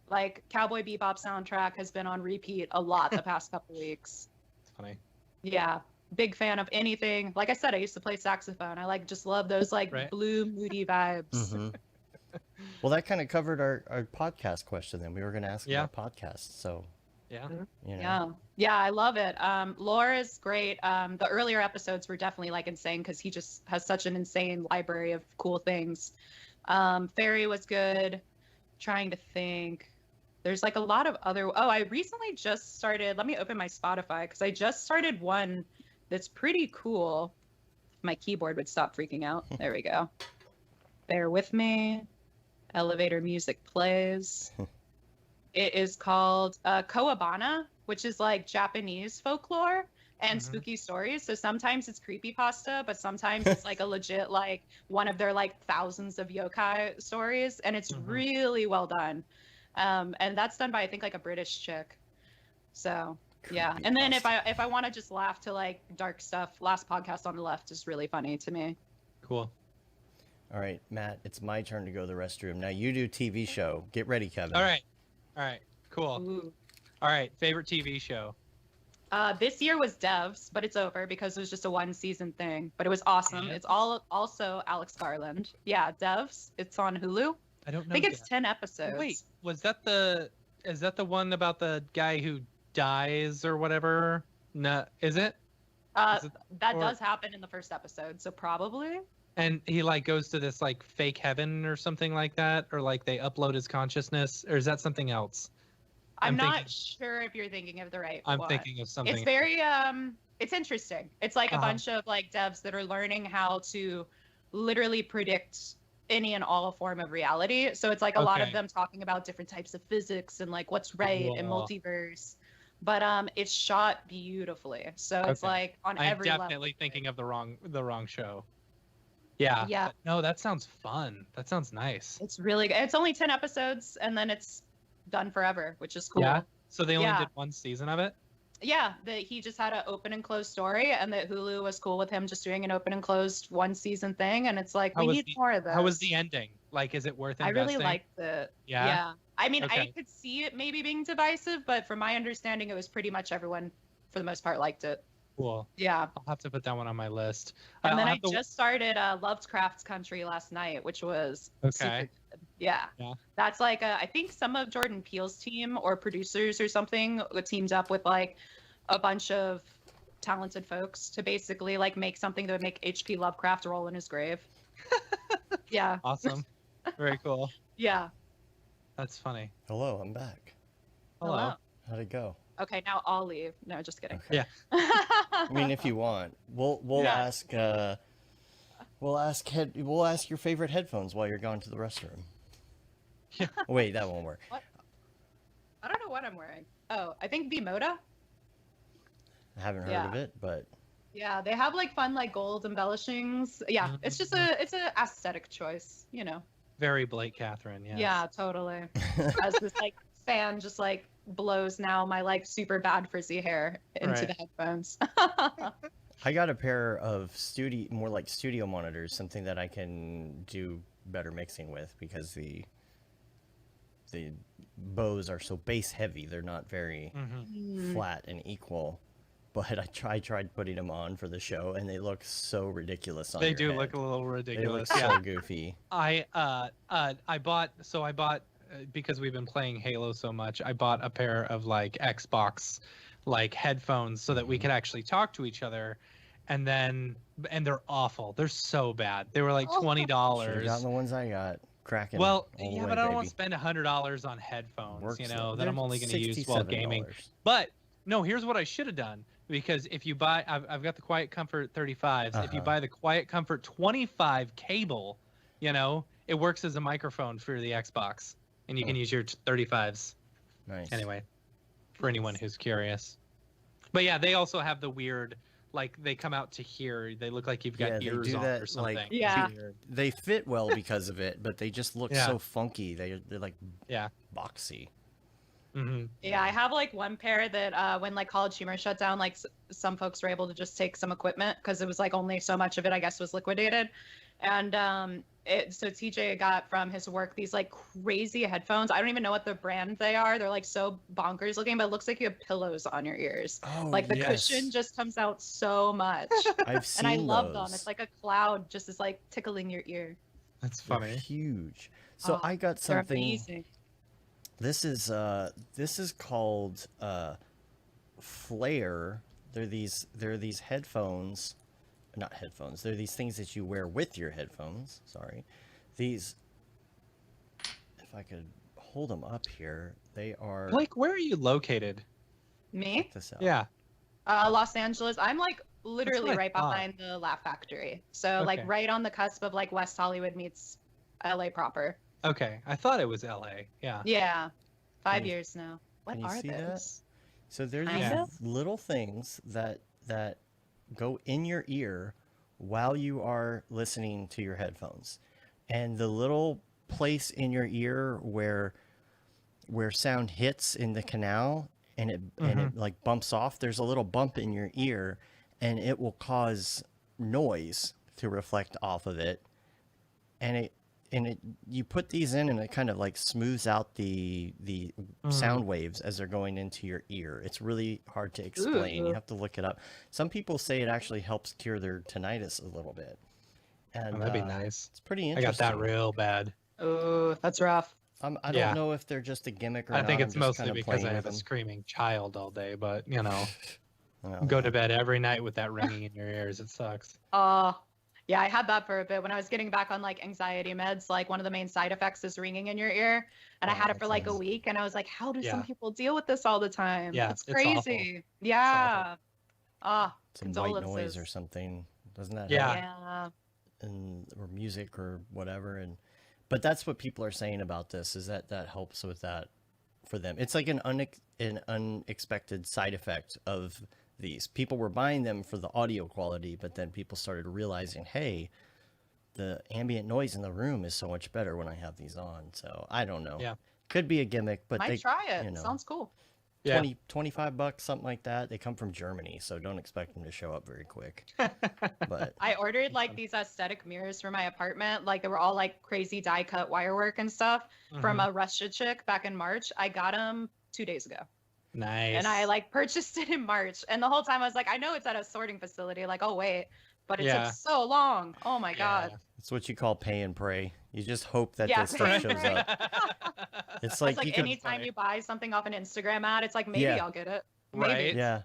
Like Cowboy Bebop soundtrack has been on repeat a lot the past couple weeks. It's funny. Yeah, big fan of anything. Like I said, I used to play saxophone. I like just love those like Right. blue, moody vibes. Mhm. Well, that kind of covered our podcast question. Then we were going to ask Yeah. about podcasts. So Yeah. Yeah, I love it. Lore is great. The earlier episodes were definitely like insane because he just has such an insane library of cool things. Fairy was good. Trying to think. There's like a lot of other. Oh, I recently just started. Let me open my Spotify because I just started one that's pretty cool. My keyboard would stop freaking out. There we go. Bear with me. Elevator music plays. It is called Koabana, which is like Japanese folklore. and spooky stories. So sometimes it's creepypasta, but sometimes it's like a legit, like one of their like thousands of yokai stories, and it's really well done. And that's done by I think like a British chick. So yeah. And then if I want to just laugh to like dark stuff, Last Podcast on the Left is really funny to me. Cool. All right, Matt, it's my turn to go to the restroom. Now you do TV show. Get ready, Kevin. All right. Cool. Ooh. All right. Favorite TV show? This year was Devs, but it's over because it was just a 1-season thing. But it was awesome. Yeah. It's also Alex Garland. Yeah, Devs. It's on Hulu. I don't know. I think it's 10 episodes. Wait, is that the one about the guy who dies or whatever? No, is it? That does happen in the first episode, so probably. And he like goes to this like fake heaven or something like that, or like they upload his consciousness, or is that something else? I'm not sure if you're thinking of the right one. I'm thinking of something. It's very it's interesting. It's like a bunch of like devs that are learning how to literally predict any and all form of reality. So it's like a lot of them talking about different types of physics and like what's right and multiverse. But it's shot beautifully. So it's like on every level. I'm definitely thinking of the wrong show. Yeah. Yeah. No, that sounds fun. That sounds nice. It's really good. It's only 10 episodes and then it's done forever, which is cool. Yeah. So they only did one season of it? Yeah, that he just had an open and closed story, and that Hulu was cool with him just doing an open and closed 1-season thing. And it's like, we need more of those. How was the ending? Like, is it worth investing? I really liked it. Yeah. I mean, I could see it maybe being divisive, but from my understanding, it was pretty much everyone, for the most part, liked it. Cool. Yeah. I'll have to put that one on my list. And then I just started Lovecraft Country last night, which was super good. Yeah. That's like I think some of Jordan Peele's team or producers or something teamed up with like a bunch of talented folks to basically like make something that would make H.P. Lovecraft roll in his grave. Yeah. Awesome. Very cool. Yeah. That's funny. Hello, I'm back. Hello. How'd it go? Okay, now I'll leave. No, just kidding. Okay. Yeah. I mean, if you want, we'll ask your favorite headphones while you're gone to the restroom. Yeah. Wait, that won't work. What? I don't know what I'm wearing. Oh, I think Bimoda. I haven't heard of it, but yeah, they have like fun like gold embellishings. Yeah, it's just it's a aesthetic choice, you know. Very Blake Kathryn, yeah. Yeah, totally. As this like fan just like blows now my like super bad frizzy hair into the headphones. I got a pair of more like studio monitors, something that I can do better mixing with because the bows are so bass heavy. They're not very flat and equal. But I tried putting them on for the show, and they look so ridiculous on They your do head. look a little ridiculous. They look so goofy. I bought because we've been playing Halo so much. I bought a pair of like Xbox like headphones so that we could actually talk to each other. And they're awful. They're so bad. They were like $20. Should have gotten the ones I got. Cracking. Well, yeah, but I don't want to spend $100 on headphones. That I'm only going to use while gaming. But no, here's what I should have done. Because if you buy, I've got the Quiet Comfort 35s. If you buy the Quiet Comfort 25 cable, it works as a microphone for the Xbox, and you can use your 35s. Nice. Anyway, for anyone who's curious. But yeah, they also have the weird, like they come out to here. They look like you've got ears on or something. Like, yeah. They fit well because of it, but they just look so funky. They're like boxy. Mm-hmm. Yeah, I have like one pair that when like College Humor shut down, like some folks were able to just take some equipment because it was like only so much of it I guess was liquidated, and so TJ got from his work these like crazy headphones. I don't even know what the brand they are. They're like so bonkers looking, but it looks like you have pillows on your ears. Oh, like the cushion just comes out so much. I've seen and I love those. them. It's like a cloud just is like tickling your ear. That's funny. They're huge. So I got something. They're amazing. This is called Flare. They're these headphones, not headphones. They're these things that you wear with your headphones. Sorry, these. If I could hold them up here, they are. Blake, where are you located? Me? Check this out. Yeah. Los Angeles. I'm like literally right behind the Laugh Factory. So like right on the cusp of like West Hollywood meets LA proper. Okay, I thought it was LA. Yeah. Yeah, 5 years now. What Can you are see those? that? So they're these little things that that go in your ear while you are listening to your headphones. And the little place in your ear where sound hits in the canal and it like bumps off, there's a little bump in your ear, and it will cause noise to reflect off of it. And you put these in and it kind of like smooths out the sound waves as they're going into your ear. It's really hard to explain. You have to look it up. Some people say it actually helps cure their tinnitus a little bit. And that'd be nice. It's pretty I interesting. got that real bad. Oh, that's rough. I don't know if they're just a gimmick or I not. think it's I'm just mostly kind of because I playing have a with them. screaming child all day, but you know, Oh, go to bed every night with that ringing in your ears. It sucks. Yeah, I had that for a bit when I was getting back on like anxiety meds. Like one of the main side effects is ringing in your ear, and I had it for like a week. And I was like, how do some people deal with this all the time? Yeah, it's it's crazy. awful. Yeah. some white noise condolences. or something. Doesn't that Yeah. help? Or music or whatever. But that's what people are saying about this, is that helps with that for them. It's like an unexpected side effect of these. People were buying them for the audio quality, but then people started realizing, hey, the ambient noise in the room is so much better when I have these on. So I don't know. Yeah. Could be a gimmick, but Might they try it. You know, Sounds cool. Yeah. $25, something like that. They come from Germany, so don't expect them to show up very quick. But I ordered like these aesthetic mirrors for my apartment. Like they were all like crazy die cut wire work and stuff from a Russia chick back in March. I got them 2 days ago. Nice. And I like purchased it in March. And the whole time I was like, I know it's at a sorting facility. Like, oh wait, but it took so long. Oh my God. it's what you call pay and pray. You just hope that Yeah, this stuff shows up. It's like, It's like you could, anytime you buy something off an Instagram ad, it's like maybe I'll get it. Right. yeah,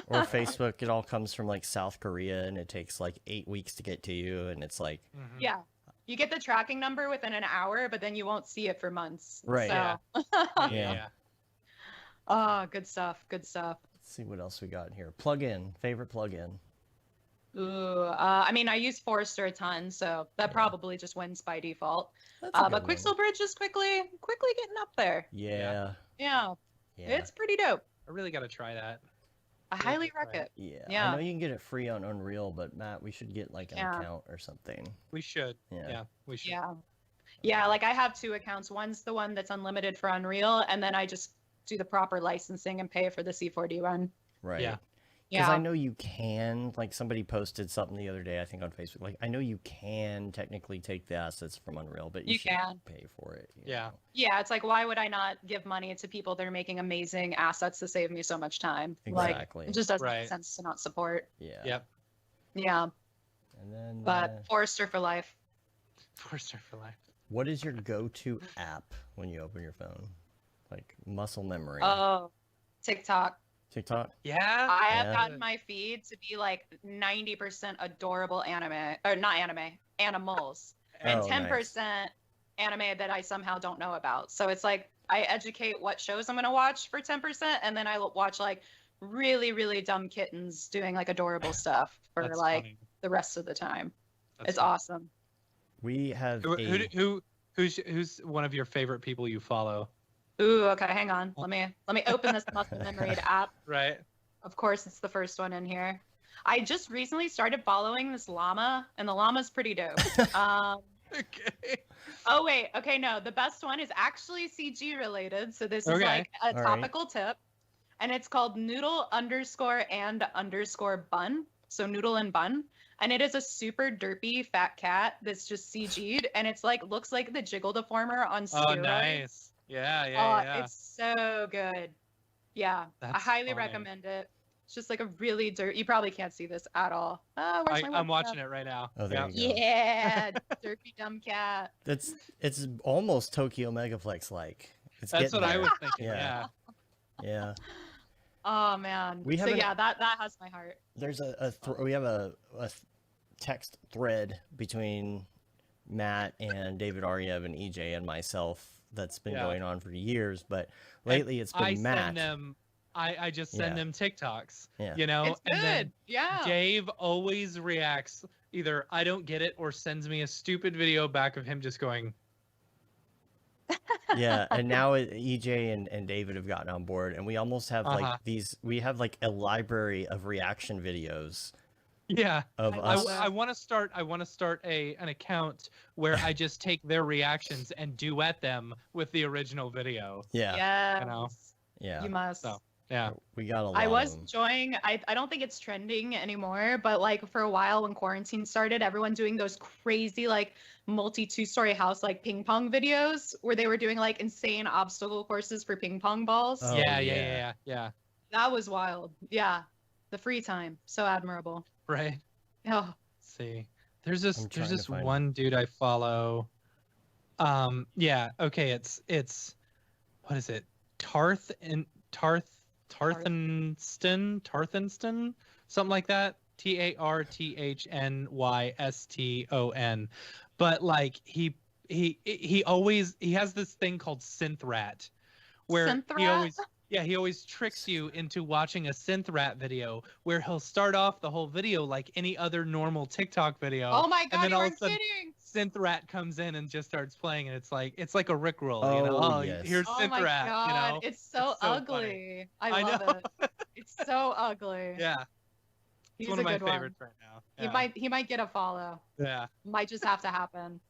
or Facebook. It all comes from like South Korea, and it takes like 8 weeks to get to you, and it's like, Yeah. You get the tracking number within an hour, but then you won't see it for months. Right. So. Yeah. Oh, good stuff. Good stuff. let's see what else we got here. Plug-in, favorite plug-in. Ooh, I mean, I use Forester a ton, so that probably just wins by default. That's a But good Qixel one. Bridge is quickly getting up there. Yeah, Yeah, yeah, it's pretty dope. I really got to try that. I highly rec it. yeah. Yeah. I know you can get it free on Unreal, but Matt, we should get like an account or something. We should. Yeah. Yeah, we should. Yeah. Yeah, like I have 2 accounts. One's the one that's unlimited for Unreal, and then I just do the proper licensing and pay for the C4D run. Right. Yeah. Because Yeah. I know you can, like somebody posted something the other day, I think on Facebook, like I know you can technically take the assets from Unreal, but you should can. pay for it. you Yeah. know? Yeah, it's like, why would I not give money to people that are making amazing assets to save me so much time? Exactly. Like, it just doesn't Right. make sense to not support. Yeah. Yep. Yeah, And then, but Forester for life. Forster for life. what is your go-to app when you open your phone? Like muscle memory. Oh, TikTok. TikTok? Yeah. I have Yeah. gotten my feed to be like 90% adorable anime, or not anime, animals, and Oh, 10% anime that I somehow don't know about. So it's like I educate what shows I'm gonna watch for 10%, and then I watch like really, really dumb kittens doing like adorable stuff for That's like funny. the rest of the time. That's It's funny. awesome. We have Who's one of your favorite people you follow? Ooh, okay, hang on. Let me open this muscle memory app. Right. Of course, it's the first one in here. I just recently started following this llama, and the llama's pretty dope. Okay. Oh wait, okay, no, the best one is actually CG related. So this is Okay. like a All right. topical tip, and it's called noodle_and_bun. So noodle and bun, and it is a super derpy fat cat that's just CG'd, and it's like looks like the Jiggle Deformer on steroids. Oh, nice. Yeah. It's so good. Yeah, I That's highly funny. recommend it. It's just like a really dirt. You probably can't see this at all. I'm watching it right now. Oh, there Yep. you go. Yeah, derpy dumb cat. It's almost Tokyo Megaplex like. That's what I was thinking. Yeah. Yeah. Yeah. Oh man. We So have yeah, that has my heart. There's we have a text thread between Matt and David Ariev and EJ and myself that's been Yeah. going on for years, but lately it's been I Matt. send them. I just send Yeah. them TikToks. Yeah. You know, It's good. and then Yeah. Dave always reacts either I don't get it or sends me a stupid video back of him just going. Yeah, and now EJ and David have gotten on board, and we almost have like we have like a library of reaction videos. Yeah, of I us. love I want to start. I want to start an account where I just take their reactions and duet them with the original video. Yeah, Yes. You know? yeah. You must. So yeah, We got a lot I of was them. enjoying. I don't think it's trending anymore, but like for a while when quarantine started, everyone doing those crazy like multi two-story house like ping pong videos where they were doing like insane obstacle courses for ping pong balls. Oh, yeah. That was wild. Yeah, the free time, so admirable. Right. Oh, Let's see, there's this trying to find one dude I follow. Yeah. Okay. It's what is it? Tarthenston, something like that. TarThnyston. But like he has this thing called synth rat, where Synth he rat? always tricks you into watching a synth rat video where he'll start off the whole video like any other normal TikTok video. oh my and God, then you all were of a sudden, kidding. synth rat comes in and just starts playing, and it's like a Rickroll, Oh, you know? Oh, yes. here's Oh synth my rat, God, you know? it's so It's so ugly. funny. I love know. it. It's so ugly. Yeah, He's it's one a of my good one. favorites right now. He might get a follow. Yeah. Might just have to happen.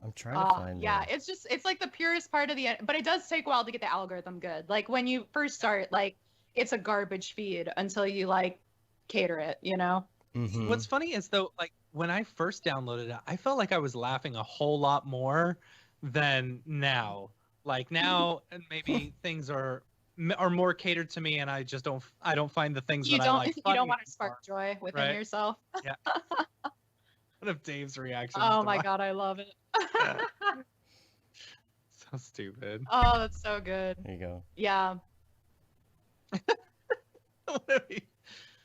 I'm trying to find. Yeah, them. it's like the purest part of the, but it does take a while to get the algorithm good. Like when you first start, like it's a garbage feed until you like cater it, you know? Mhm. What's funny is though, like when I first downloaded it, I felt like I was laughing a whole lot more than now. Like now, and maybe things are more catered to me, and I just don't find the things You that don't I like. you funny don't want to anymore. spark joy within Right. yourself. One of Dave's reactions. Oh to my God, I love it. So stupid. Oh, that's so good. There you go. Yeah.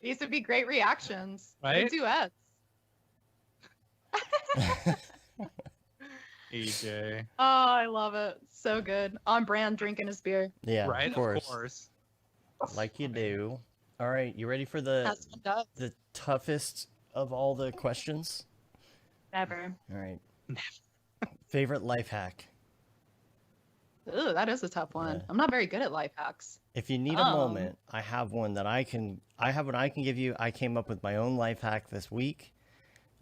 These would be great reactions. Right? Good duets. EJ. Oh, I love it. So good. On brand, drinking his beer. Yeah, Right, of course. Like you do. All right, you ready for That's what does. the toughest of all the questions? Never. All right. Favorite life hack. Ooh, that is a tough one. Yeah. I'm not very good at life hacks. If you need a moment, I have one that I can give you. I came up with my own life hack this week,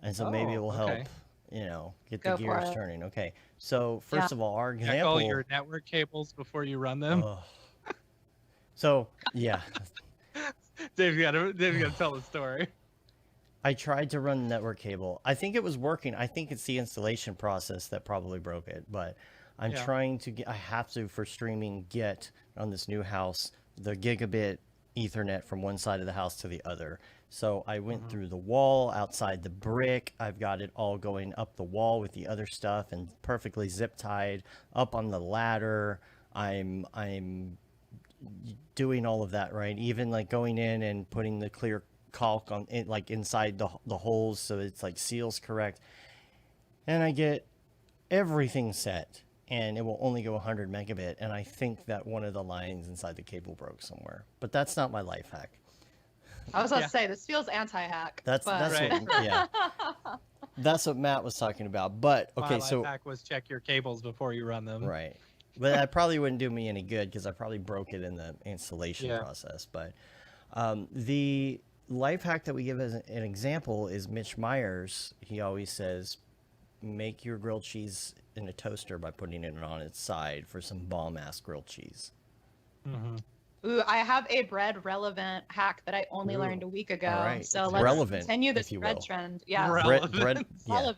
and so maybe it will help, okay. get the Go for gears it. turning. Okay, so first of all, our Check example. all your network cables before you run them. So yeah, Dave's got to tell the story. I tried to run the network cable. I think it was working. I think it's the installation process that probably broke it, but I'm trying to get, I have to, for streaming, get on this new house, the gigabit Ethernet from one side of the house to the other. So I went through the wall, outside the brick. I've got it all going up the wall with the other stuff and perfectly zip tied up on the ladder. I'm doing all of that, right? Even like going in and putting the clear caulk on it, like inside the holes, so it's like seals correct. And I get everything set, and it will only go 100 megabit. And I think that one of the lines inside the cable broke somewhere, but that's not my life hack. I was about to say, this feels anti-hack. That's Right. what, yeah. That's what Matt was talking about. But okay, My so life hack was check your cables before you run them. right, but that probably wouldn't do me any good because I probably broke it in the installation process. But the life hack that we give as an example is Mitch Myers. He always says, make your grilled cheese in a toaster by putting it on its side for some bomb-ass grilled cheese. Ooh, I have a bread relevant hack that I only learned a week ago. All right. So It's let's relevant, continue this if you bread will. trend. Yeah. Bread, yeah. Relevant.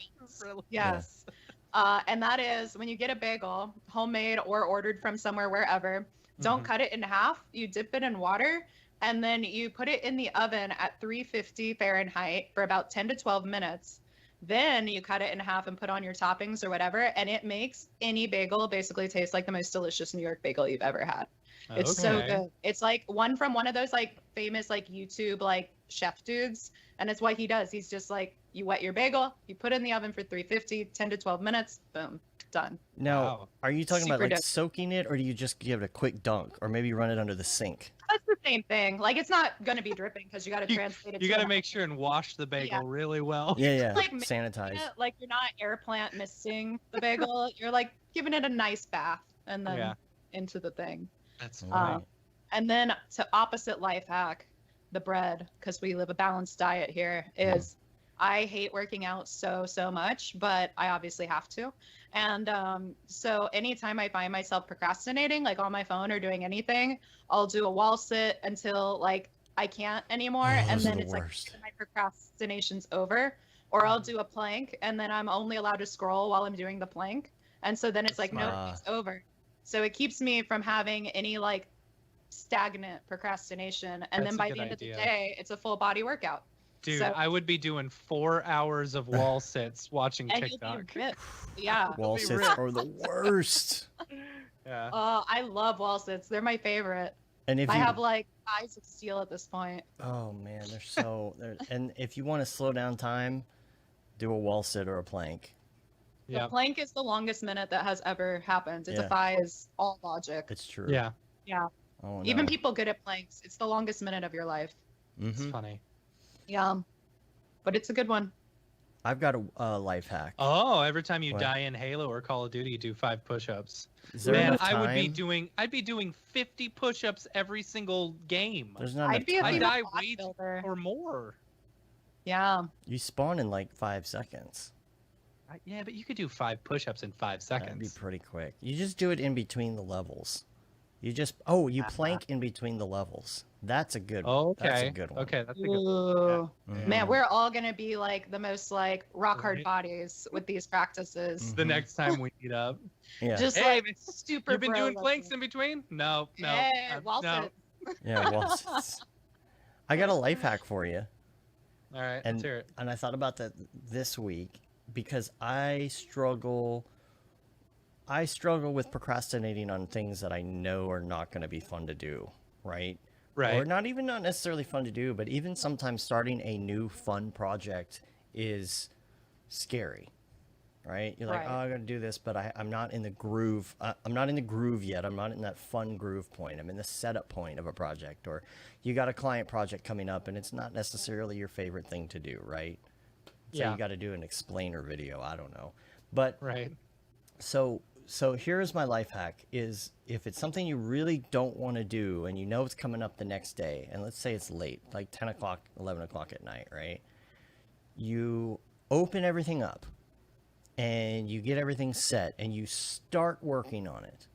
Yes. And that is when you get a bagel, homemade or ordered from somewhere, wherever, don't cut it in half. You dip it in water, and then you put it in the oven at 350 Fahrenheit for about 10 to 12 minutes. Then you cut it in half and put on your toppings or whatever, and it makes any bagel basically taste like the most delicious New York bagel you've ever had. It's so good. It's like one from one of those like famous like YouTube like chef dudes, and it's what he does. He's just like, you wet your bagel, you put it in the oven for 350, 10 to 12 minutes, boom, done. Now, are you talking about Super like dope. soaking it, or do you just give it a quick dunk, or maybe run it under the sink? That's the same thing. Like it's not gonna be dripping because you got to translate it. You to got to an- make sure and wash the bagel really well. Yeah, yeah. Like, mixing Sanitize. it, like you're not air plant misting the bagel. You're like giving it a nice bath, and then Yeah. into the thing. That's Right. funny. And then to opposite life hack, the bread, because we live a balanced diet here, is I hate working out so much, but I obviously have to. And so anytime I find myself procrastinating, like on my phone or doing anything, I'll do a wall sit until like I can't anymore, Oh, and those are then the it's worst. like my procrastination's over. Or I'll do a plank, and then I'm only allowed to scroll while I'm doing the plank, and so then it's like no, Smart. it's over. So it keeps me from having any like stagnant procrastination, and That's then a by good the end idea. of the day, it's a full body workout. Dude, So- I would be doing 4 hours of wall sits watching And you'll TikTok. be ripped. Yeah. Wall be sits ripped. are the worst. Yeah. I love wall sits. They're my favorite. And if I you, have like eyes of steel at this point. oh man, and if you want to slow down time, do a wall sit or a plank. Yeah. The plank is the longest minute that has ever happened. It Yeah. defies all logic. It's true. Yeah. Yeah. Oh, Even no. people good at planks, it's the longest minute of your life. It's Mhm. funny. Yeah. But it's a good one. I've got a life hack. Oh, every time you What? die in Halo or Call of Duty, you do 5 push-ups. Is there Man, enough I would be time? I'd be doing 50 push-ups every single game There's not I'd enough be a I time. female die way bodybuilder. or more. Yeah. You spawn in like 5 seconds. Yeah, but you could do 5 push-ups in 5 That'd be seconds. pretty quick. You just do it in between the levels. You plank in between the levels. That's a good one. Oh, okay. That's a good one. Okay, that's a good. Ooh. Mhm. Man, we're all gonna be like the most like rock hard Right. bodies with these practices. The Mhm. next time we meet up. Yeah. Just Hey, like man, super. You've been bro doing planks looking. in between? No, no. Yeah, wall no. sits. Yeah, wall sits. I got a life hack for you. All right, And let's hear it. and I thought about that this week because I struggle with procrastinating on things that I know are not going to be fun to do, right? Or Right. not necessarily fun to do, but even sometimes starting a new fun project is scary, right? You're like, Right. oh, I got to do this, but I'm not in the groove. I'm not in the groove yet. I'm not in that fun groove point. I'm in the setup point of a project. Or you got a client project coming up, and it's not necessarily your favorite thing to do, right? So Yeah. you got to do an explainer video. I don't know, but Right. so here's my life hack: is if it's something you really don't want to do, and you know it's coming up the next day, and let's say it's late, like 10 o'clock, 11 o'clock at night, right? You open everything up, and you get everything set, and you start working on it.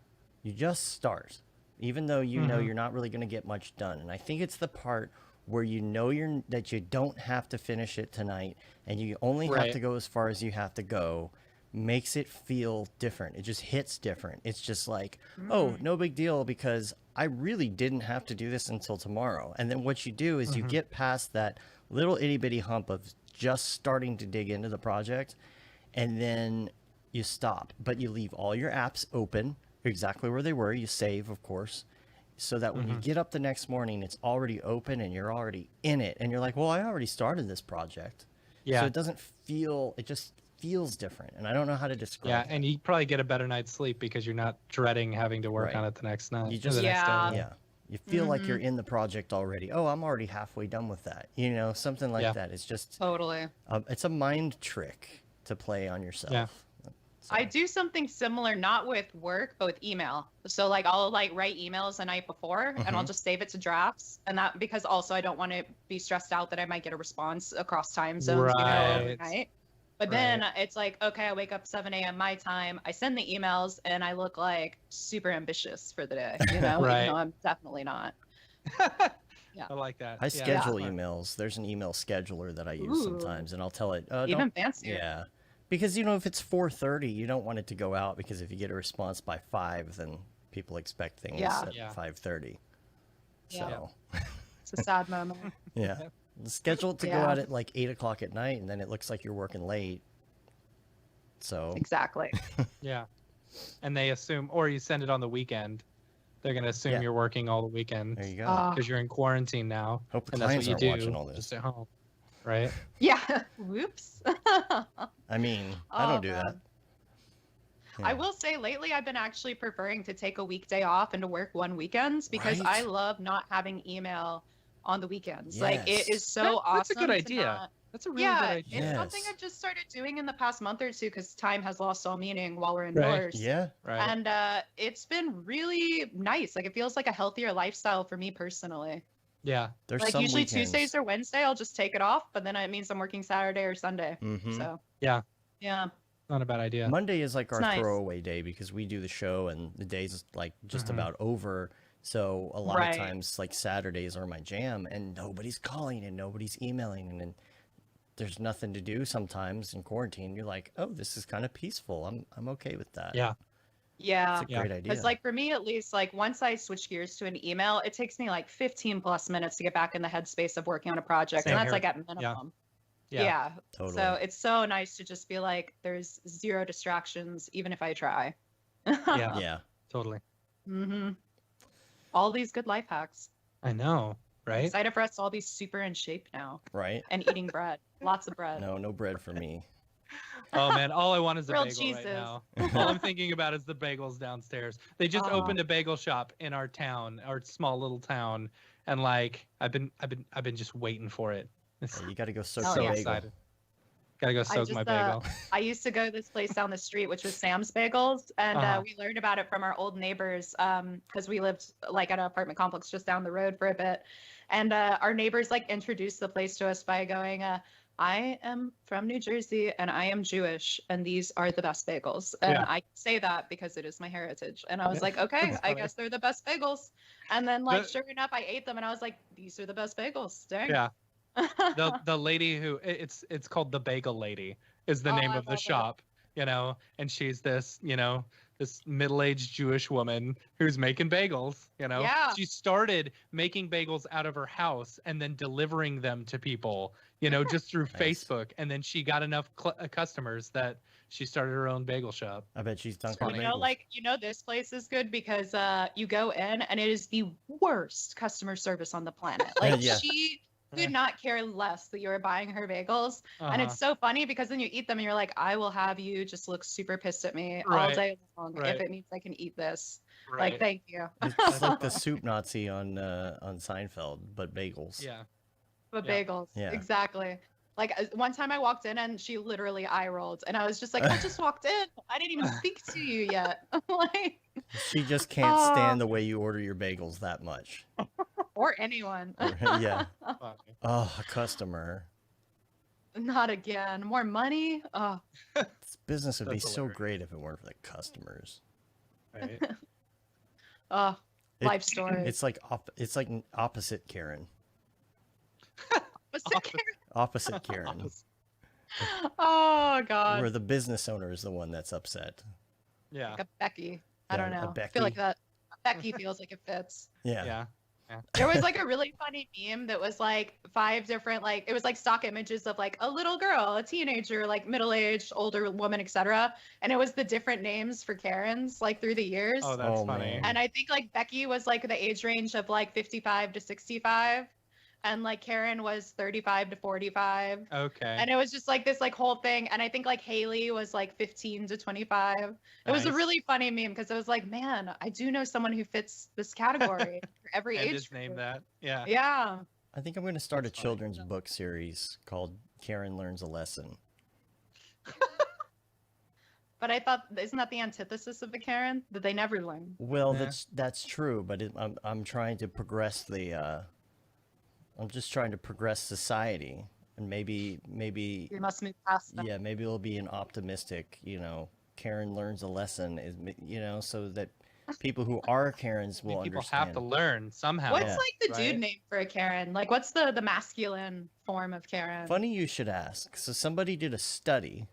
You just start, even though you know Mhm. you're not really going to get much done. And I think it's the part where you know that you don't have to finish it tonight, and you only have Right. to go as far as you have to go, makes it feel different. It just hits different. It's just like, oh, no big deal, because I really didn't have to do this until tomorrow. And then what you do is you get past that little itty bitty hump of just starting to dig into the project, and then you stop, but you leave all your apps open exactly where they were. You save, of course, so that when you get up the next morning, it's already open and you're already in it. And you're like, well, I already started this project. Yeah. So it doesn't feel, it just feels different. And I don't know how to describe Yeah, it. and you probably get a better night's sleep because you're not dreading having to work Right. on it the next night. You or just- the next Yeah. day. Yeah. You feel like you're in the project already. Oh, I'm already halfway done with that. You know, something like Yeah. that. It's just, Totally. it's a mind trick to play on yourself. Yeah. I do something similar, not with work, but with email. So like I'll like write emails the night before and I'll just save it to drafts. And that because also I don't want to be stressed out that I might get a response across time zones, you know, Right. overnight. But then it's like, okay, I wake up 7 a.m. my time. I send the emails and I look like super ambitious for the day, you know, Right. even though I'm definitely not. I like that. I Yeah, schedule that's smart. emails. There's an email scheduler that I use Ooh. sometimes, and I'll tell it, Even don't, fancier. yeah. Because, you know, if it's 4:30, you don't want it to go out, because if you get a response by 5, then people expect things Yeah. at Yeah. 5:30. Yeah. So, It's a sad moment. yeah. Schedule it to go Yeah. out at like 8 o'clock at night, and then it looks like you're working late. So, Exactly. Yeah. And they assume, or you send it on the weekend. They're going to assume Yeah. you're working all the weekends there you go. because you're in quarantine now. Hope the And that's what clients you aren't do watching all this. just at home. Right? Yeah. Whoops. I mean, I don't do man. that. I Yeah. will say lately I've been actually preferring to take a weekday off and to work one weekends because I Right. love not having email on the weekends. Like it Yes. is so awesome. That's a good to idea. not- That's a really Yeah, good idea. it's something Yes. I've just started doing in the past month or two because time has lost all meaning while we're Right. indoors. Yeah. Right. And it's been really nice. Like it feels like a healthier lifestyle for me personally. Yeah. There's Like some usually weekends. Tuesdays or Wednesday, I'll just take it off, but then it means I'm working Saturday or Sunday. Mhm. So Yeah. yeah, Not a bad idea. Monday is like It's our nice. throwaway day because we do the show and the day's like just Mhm. about over. So a lot Right. of times like Saturdays are my jam and nobody's calling and nobody's emailing and then there's nothing to do sometimes in quarantine. You're like, oh, this is kind of peaceful. I'm okay with that. Yeah. yeah. It's a Yeah. great idea. Because like for me at least, like once I switch gears to an email, it takes me like 15 plus minutes to get back in the headspace of working on a project, Same and that's here. like at minimum. Yeah. Yeah. Totally. So it's so nice to just be like, there's zero distractions, even if I try. Yeah. Yeah. Totally. hmm All these good life hacks. I know. Right. Excited for us to all be super in shape now Right? and eating bread. Lots of bread. No bread for me. Oh man, all I want is a Grilled bagel right cheeses. now. All I'm thinking about is the bagels downstairs. They just Oh. opened a bagel shop in our town, our small little town, and like I've been just waiting for it. It's You got to go soak Oh, the so yeah. bagel. excited. Gotta go soak my bagel. I used to go to this place down the street, which was Sam's Bagels, and Uh-huh. we learned about it from our old neighbors because we lived like at an apartment complex just down the road for a bit. And our neighbors like introduced the place to us by going, I am from New Jersey and I am Jewish, and these are the best bagels. And Yeah. I say that because it is my heritage. And I was Yeah. like, okay, That's I funny. guess they're the best bagels. And then, like, The- sure enough, I ate them and I was like, these are the best bagels. Dang. Yeah. The lady who it's called the Bagel Lady is the Oh, name I of the love it. shop, and she's this, this middle-aged Jewish woman who's making bagels, Yeah. She started making bagels out of her house and then delivering them to people, just through Nice. Facebook, and then she got enough customers that she started her own bagel shop. I bet she's dunking funny. bagels. This place is good because you go in and it is the worst customer service on the planet. Like Yeah. she could not care less that you were buying her bagels. And Uh-huh. it's so funny because then you eat them and you're like, I will have you just look super pissed at me all Right. day long Right. if it means I can eat this. Right. Like, thank you. It's like the soup Nazi on Seinfeld, but bagels. Yeah. But Yeah. bagels, Yeah. exactly. Like one time I walked in and she literally eye rolled and I was just like, I just walked in. I didn't even speak to you yet. Like, She just can't stand the way you order your bagels that much. or anyone. Yeah. Funny. Oh, a customer. Not again. More money. Oh, This business would be That's so hilarious. great if it weren't for the customers. Right. oh, It- life story. It's like an opposite Karen. What's the Opposite. Opposite Karen. Oh God. Where the business owner is the one that's upset. Yeah. Like a Becky. I Yeah, don't a know. I Becky. feel like that. Becky feels like it fits. Yeah. Yeah. There was like a really funny meme that was like 5 different it was like stock images of like a little girl, a teenager, like middle-aged, older woman, etc. And it was the different names for Karens like through the years. Oh, that's Oh, funny. man. And I think like Becky was like the age range of like 55 to 65. And like Karen was 35 to 45. Okay. And it was just like this like whole thing. And I think like Haley was like 15 to 25. It was a Nice. really funny meme because it was like, man, I do know someone who fits this category for every And age just name group. that. Yeah. Yeah. I think I'm going to start That's a funny. children's book series called Karen Learns a Lesson. But I thought, isn't that the antithesis of a Karen? That they never learn. Well, Yeah. that's true, but I'm trying to progress I'm just trying to progress society, and maybe You must move past them. yeah, maybe it'll be an optimistic, Karen learns a lesson so that people who are Karens I mean, will people understand. have to learn somehow. What's Yeah. like the dude Right? name for a Karen? Like, what's the masculine form of Karen? Funny you should ask. So somebody did a study.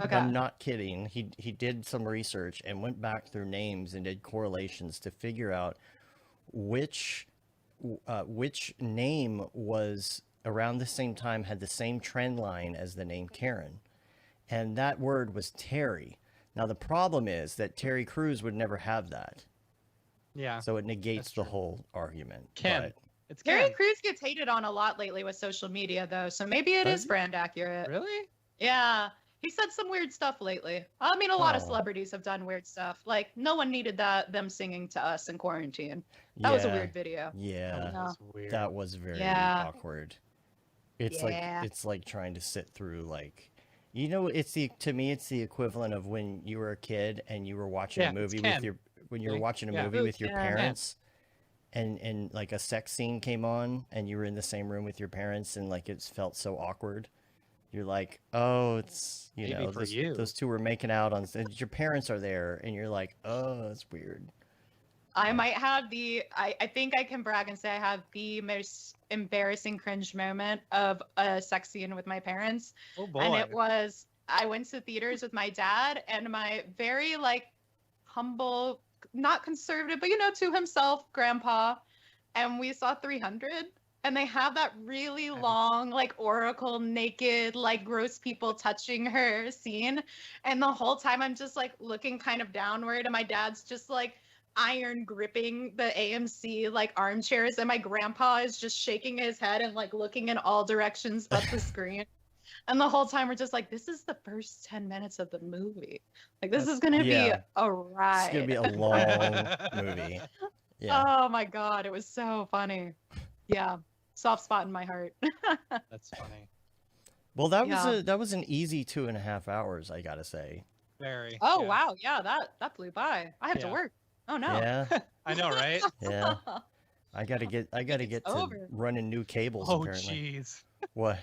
Okay. I'm not kidding. He did some research and went back through names and did correlations to figure out which name was around the same time had the same trend line as the name Karen, and that word was Terry. Now the problem is that Terry Crews would never have that, Yeah. so it negates That's the true. whole argument. Ken. But It's Terry Ken. Crews gets hated on a lot lately with social media, though, so maybe it Does is he? brand accurate. Really? Yeah, he said some weird stuff lately. I mean, a lot of Oh. celebrities have done weird stuff. Like, no one needed them singing to us in quarantine. That was a yeah, weird video. Yeah, Yeah. That's weird. that was very Yeah. awkward. It's like trying to sit through like, you know, to me it's the equivalent of when you were a kid and you were watching a movie with your movie with your parents, and like a sex scene came on and you were in the same room with your parents and like it felt so awkward. You're like, oh, it's those two were making out on, and your parents are there and you're like, oh, that's weird. I might have I think I can brag and say I have the most embarrassing cringe moment of a sex scene with my parents. Oh boy. And it was, I went to theaters with my dad and my very like humble, not conservative, but to himself grandpa. And we saw 300. And they have that really long, like Oracle naked, like gross people touching her scene. And the whole time I'm just like looking kind of downward and my dad's just like iron gripping the AMC like armchairs and my grandpa is just shaking his head and like looking in all directions but the screen. And the whole time we're just like, this is the first 10 minutes of the movie. Like this is going to be a ride. It's going to be a long movie. Yeah. Oh my God. It was so funny. Yeah. Soft spot in my heart. That's funny. Well, that was an easy 2.5 hours, I gotta say. Very. Oh wow, yeah, that flew by. I have to work. Oh no. Yeah. I know, right? Yeah. I gotta get to running new cables. Oh apparently. jeez. What?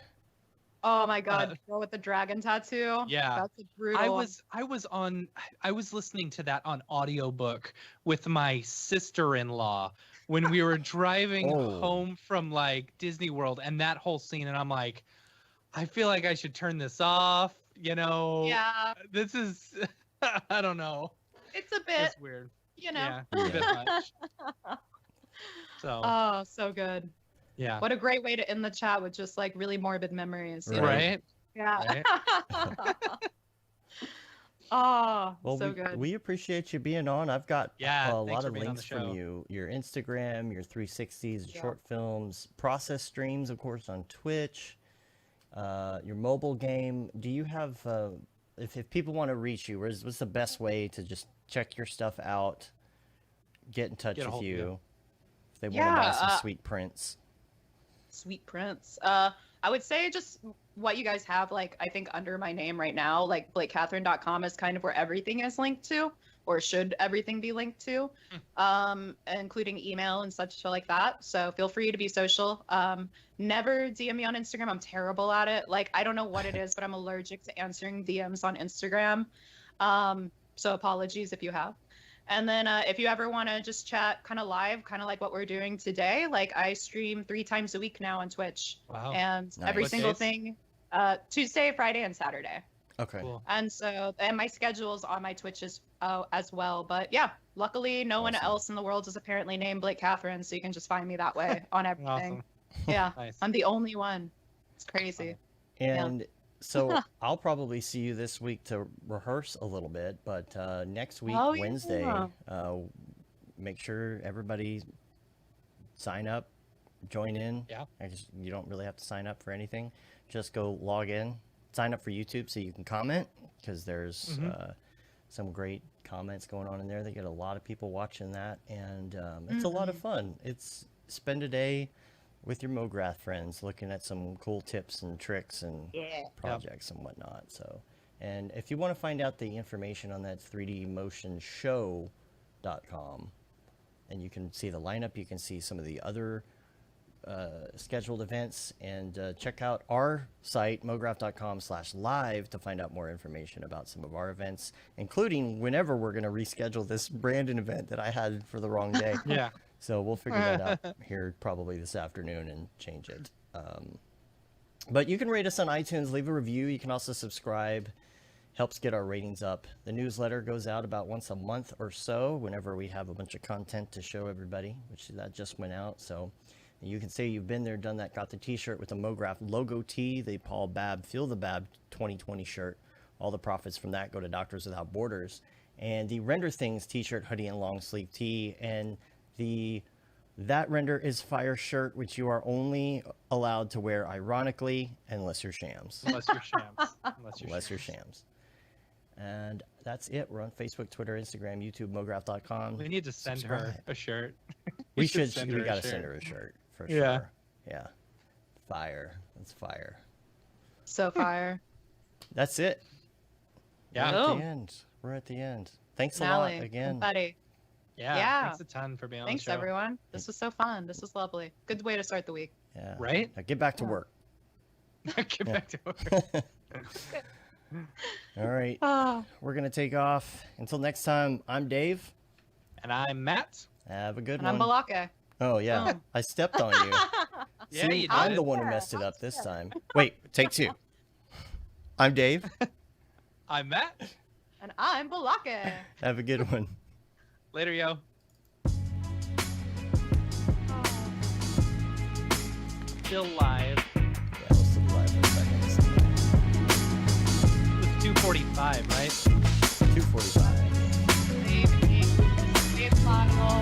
Oh my God, girl with the dragon tattoo. Yeah. That's brutal. I was listening to that on audiobook with my sister-in-law when we were driving home from like Disney World and that whole scene, and I'm like, I feel like I should turn this off, Yeah. This is I don't know. It's a bit weird. Yeah. It's a bit much. So Oh, so good. yeah. What a great way to end the chat with just like really morbid memories. Right? Yeah. Right? Oh, well, so good. We appreciate you being on. I've got a lot of links from you. Your Instagram, your 360s, short films, process streams, of course, on Twitch, your mobile game. Do you have, if people want to reach you, what's the best way to just check your stuff out, get in touch with you, if they want to buy some sweet prints? Sweet prints. I would say just what you guys have, like, I think under my name right now, like BlakeKathryn.com is kind of where everything is linked to, or should everything be linked to, including email and such like that. So feel free to be social. Never DM me on Instagram. I'm terrible at it. Like, I don't know what it is, but I'm allergic to answering DMs on Instagram. So apologies if you have. And then if you ever want to just chat kind of live, kind of like what we're doing today, like I stream 3 times a week now on Twitch. Wow. And Nice. every What single days? thing, Tuesday, Friday, and Saturday. Okay. Cool. And so, and my schedule's on my Twitch as well. But yeah, luckily no one else in the world is apparently named Blake Kathryn, so you can just find me that way on everything. Awesome. Yeah, Nice. I'm the only one. It's crazy. And so I'll probably see you this week to rehearse a little bit, but next week, Wednesday, make sure everybody sign up, join in. Yeah. You don't really have to sign up for anything. Just go log in, sign up for YouTube so you can comment, because there's some great comments going on in there. They get a lot of people watching that, and it's a lot of fun. It's spend a day with your Mograph friends, looking at some cool tips and tricks and projects and whatnot. So, and if you want to find out the information on that, 3dmotionshow.com, and you can see the lineup, you can see some of the other scheduled events, and check out our site, mograph.com/live, to find out more information about some of our events, including whenever we're going to reschedule this Brandon event that I had for the wrong day. Yeah. So we'll figure that out here probably this afternoon and change it. But you can rate us on iTunes, leave a review. You can also subscribe. Helps get our ratings up. The newsletter goes out about once a month or so whenever we have a bunch of content to show everybody, which that just went out. So you can say you've been there, done that, got the t-shirt with the Mograph logo tee, the Paul Babb Feel the Babb 2020 shirt. All the profits from that go to Doctors Without Borders. And the Render Things t-shirt, hoodie, and long sleeve tee. And that Render is Fire shirt, which you are only allowed to wear ironically unless you're shams. Unless you're shams. Unless you're shams. And that's it. We're on Facebook, Twitter, Instagram, YouTube, mograph.com. We need to send her a shirt. We gotta send her a shirt for sure. Yeah. fire. That's fire. So fire. That's it. Yeah. We're at Boom. the end. We're at the end. Thanks a Finale. lot again. Confetti. Yeah. Yeah. Thanks a ton for being on Thanks, the show. everyone. This was so fun. This was lovely. Good way to start the week. Yeah. Right? Now get back to Yeah. work. Get back to work. All right. Ah. We're going to take off. Until next time, I'm Dave. And I'm Matt. Have a good And I'm one. Balake. Oh, yeah. Oh. I stepped on you. Yeah, See, you I'm did. the one who messed it up this time. Wait, take two. I'm Dave. I'm Matt. And I'm Balake. Have a good one. Later, yo. Still live. Yeah, we'll still be live for a second. It was 2:45, right?